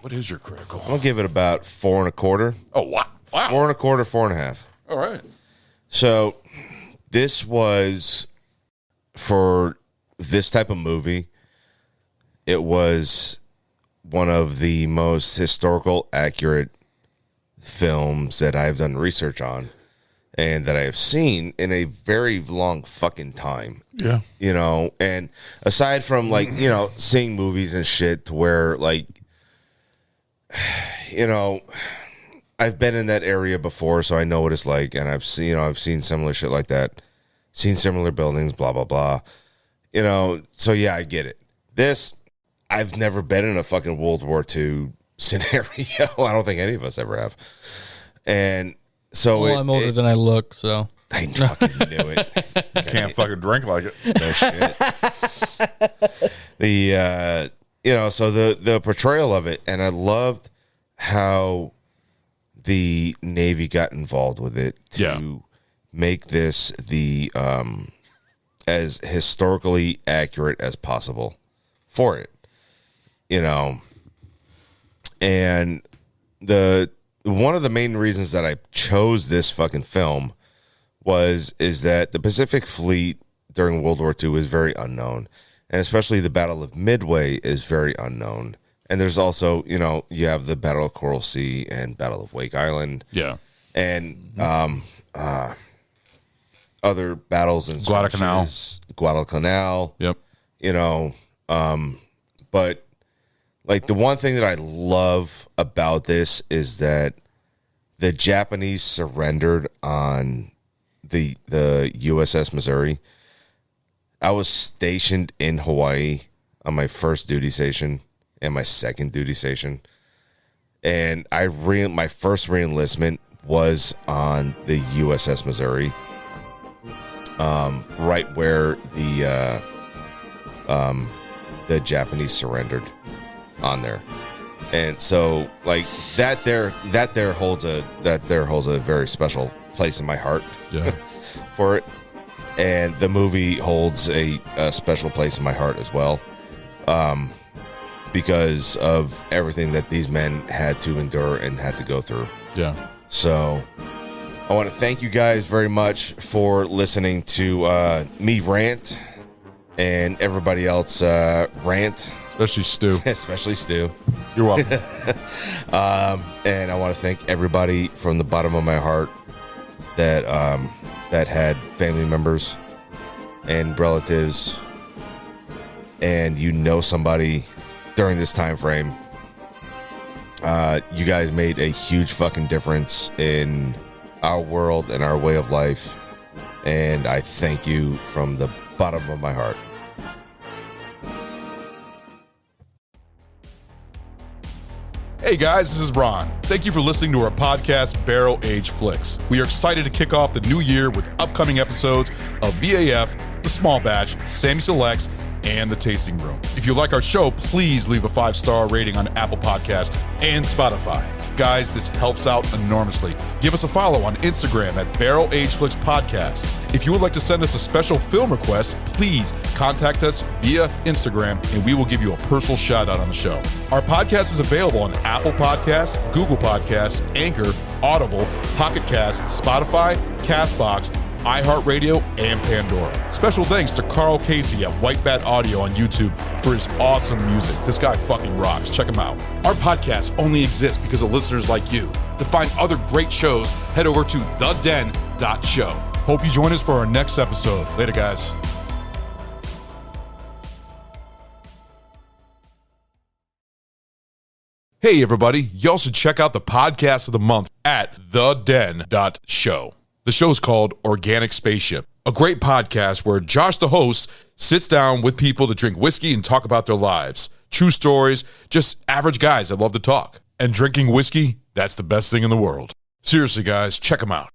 What is your Critical? I'm gonna give it about 4.25. Oh wow. 4.25, 4.5. All right. So this was, for this type of movie, it was one of the most historical accurate films that I've done research on and that I have seen in a very long fucking time. Yeah. You know, and aside from, like, you know, seeing movies and shit to where, like, you know, I've been in that area before, so I know what it's like, and I've seen similar shit like that, seen similar buildings, blah blah blah. You know, so yeah, I get it. This, I've never been in a fucking World War II scenario. I don't think any of us ever have. And so, I'm older than I look, so I fucking knew it. Can't fucking drink like it. No shit. The you know, so the portrayal of it, and I loved how the Navy got involved with it to make this the as historically accurate as possible for it, you know. And one of the main reasons that I chose this fucking film is that the Pacific Fleet during World War II is very unknown, and especially the Battle of Midway is very unknown. And there's also, you know, you have the Battle of Coral Sea and Battle of Wake Island. Yeah. And other battles in Guadalcanal. Yep. You know, but like the one thing that I love about this is that the Japanese surrendered on the USS Missouri. I was stationed in Hawaii on my first duty station and my second duty station. And my first reenlistment was on the USS Missouri, right where the Japanese surrendered on there. And so like that there holds a very special place in my heart for it. And the movie holds a special place in my heart as well, because of everything that these men had to endure and had to go through. Yeah. So I want to thank you guys very much for listening to me rant and everybody else rant. Especially Stu. Especially Stu. You're welcome. And I want to thank everybody from the bottom of my heart that had family members and relatives, and somebody during this time frame. You guys made a huge fucking difference in our world and our way of life, and I thank you from the bottom of my heart. Hey guys, this is Ron. Thank you for listening to our podcast, Barrel Age Flicks. We are excited to kick off the new year with upcoming episodes of BAF, The Small Batch, Sammy Selects, and The Tasting Room. If you like our show, please leave a 5-star rating on Apple Podcasts and Spotify. Guys, this helps out enormously. Give us a follow on Instagram at Barrel Age Flicks Podcast. If you would like to send us a special film request, please contact us via Instagram and we will give you a personal shout out on the show. Our podcast is available on Apple Podcasts, Google Podcasts, Anchor, Audible, Pocket Cast, Spotify, Castbox, iHeartRadio, and Pandora. Special thanks to Carl Casey at White Bat Audio on YouTube for his awesome music. This guy fucking rocks. Check him out. Our podcast only exists because of listeners like you. To find other great shows, head over to theden.show. Hope you join us for our next episode. Later, guys. Hey, everybody. Y'all should check out the podcast of the month at theden.show. The show's called Organic Spaceship, a great podcast where Josh, the host, sits down with people to drink whiskey and talk about their lives. True stories, just average guys that love to talk. And drinking whiskey, that's the best thing in the world. Seriously, guys, check them out.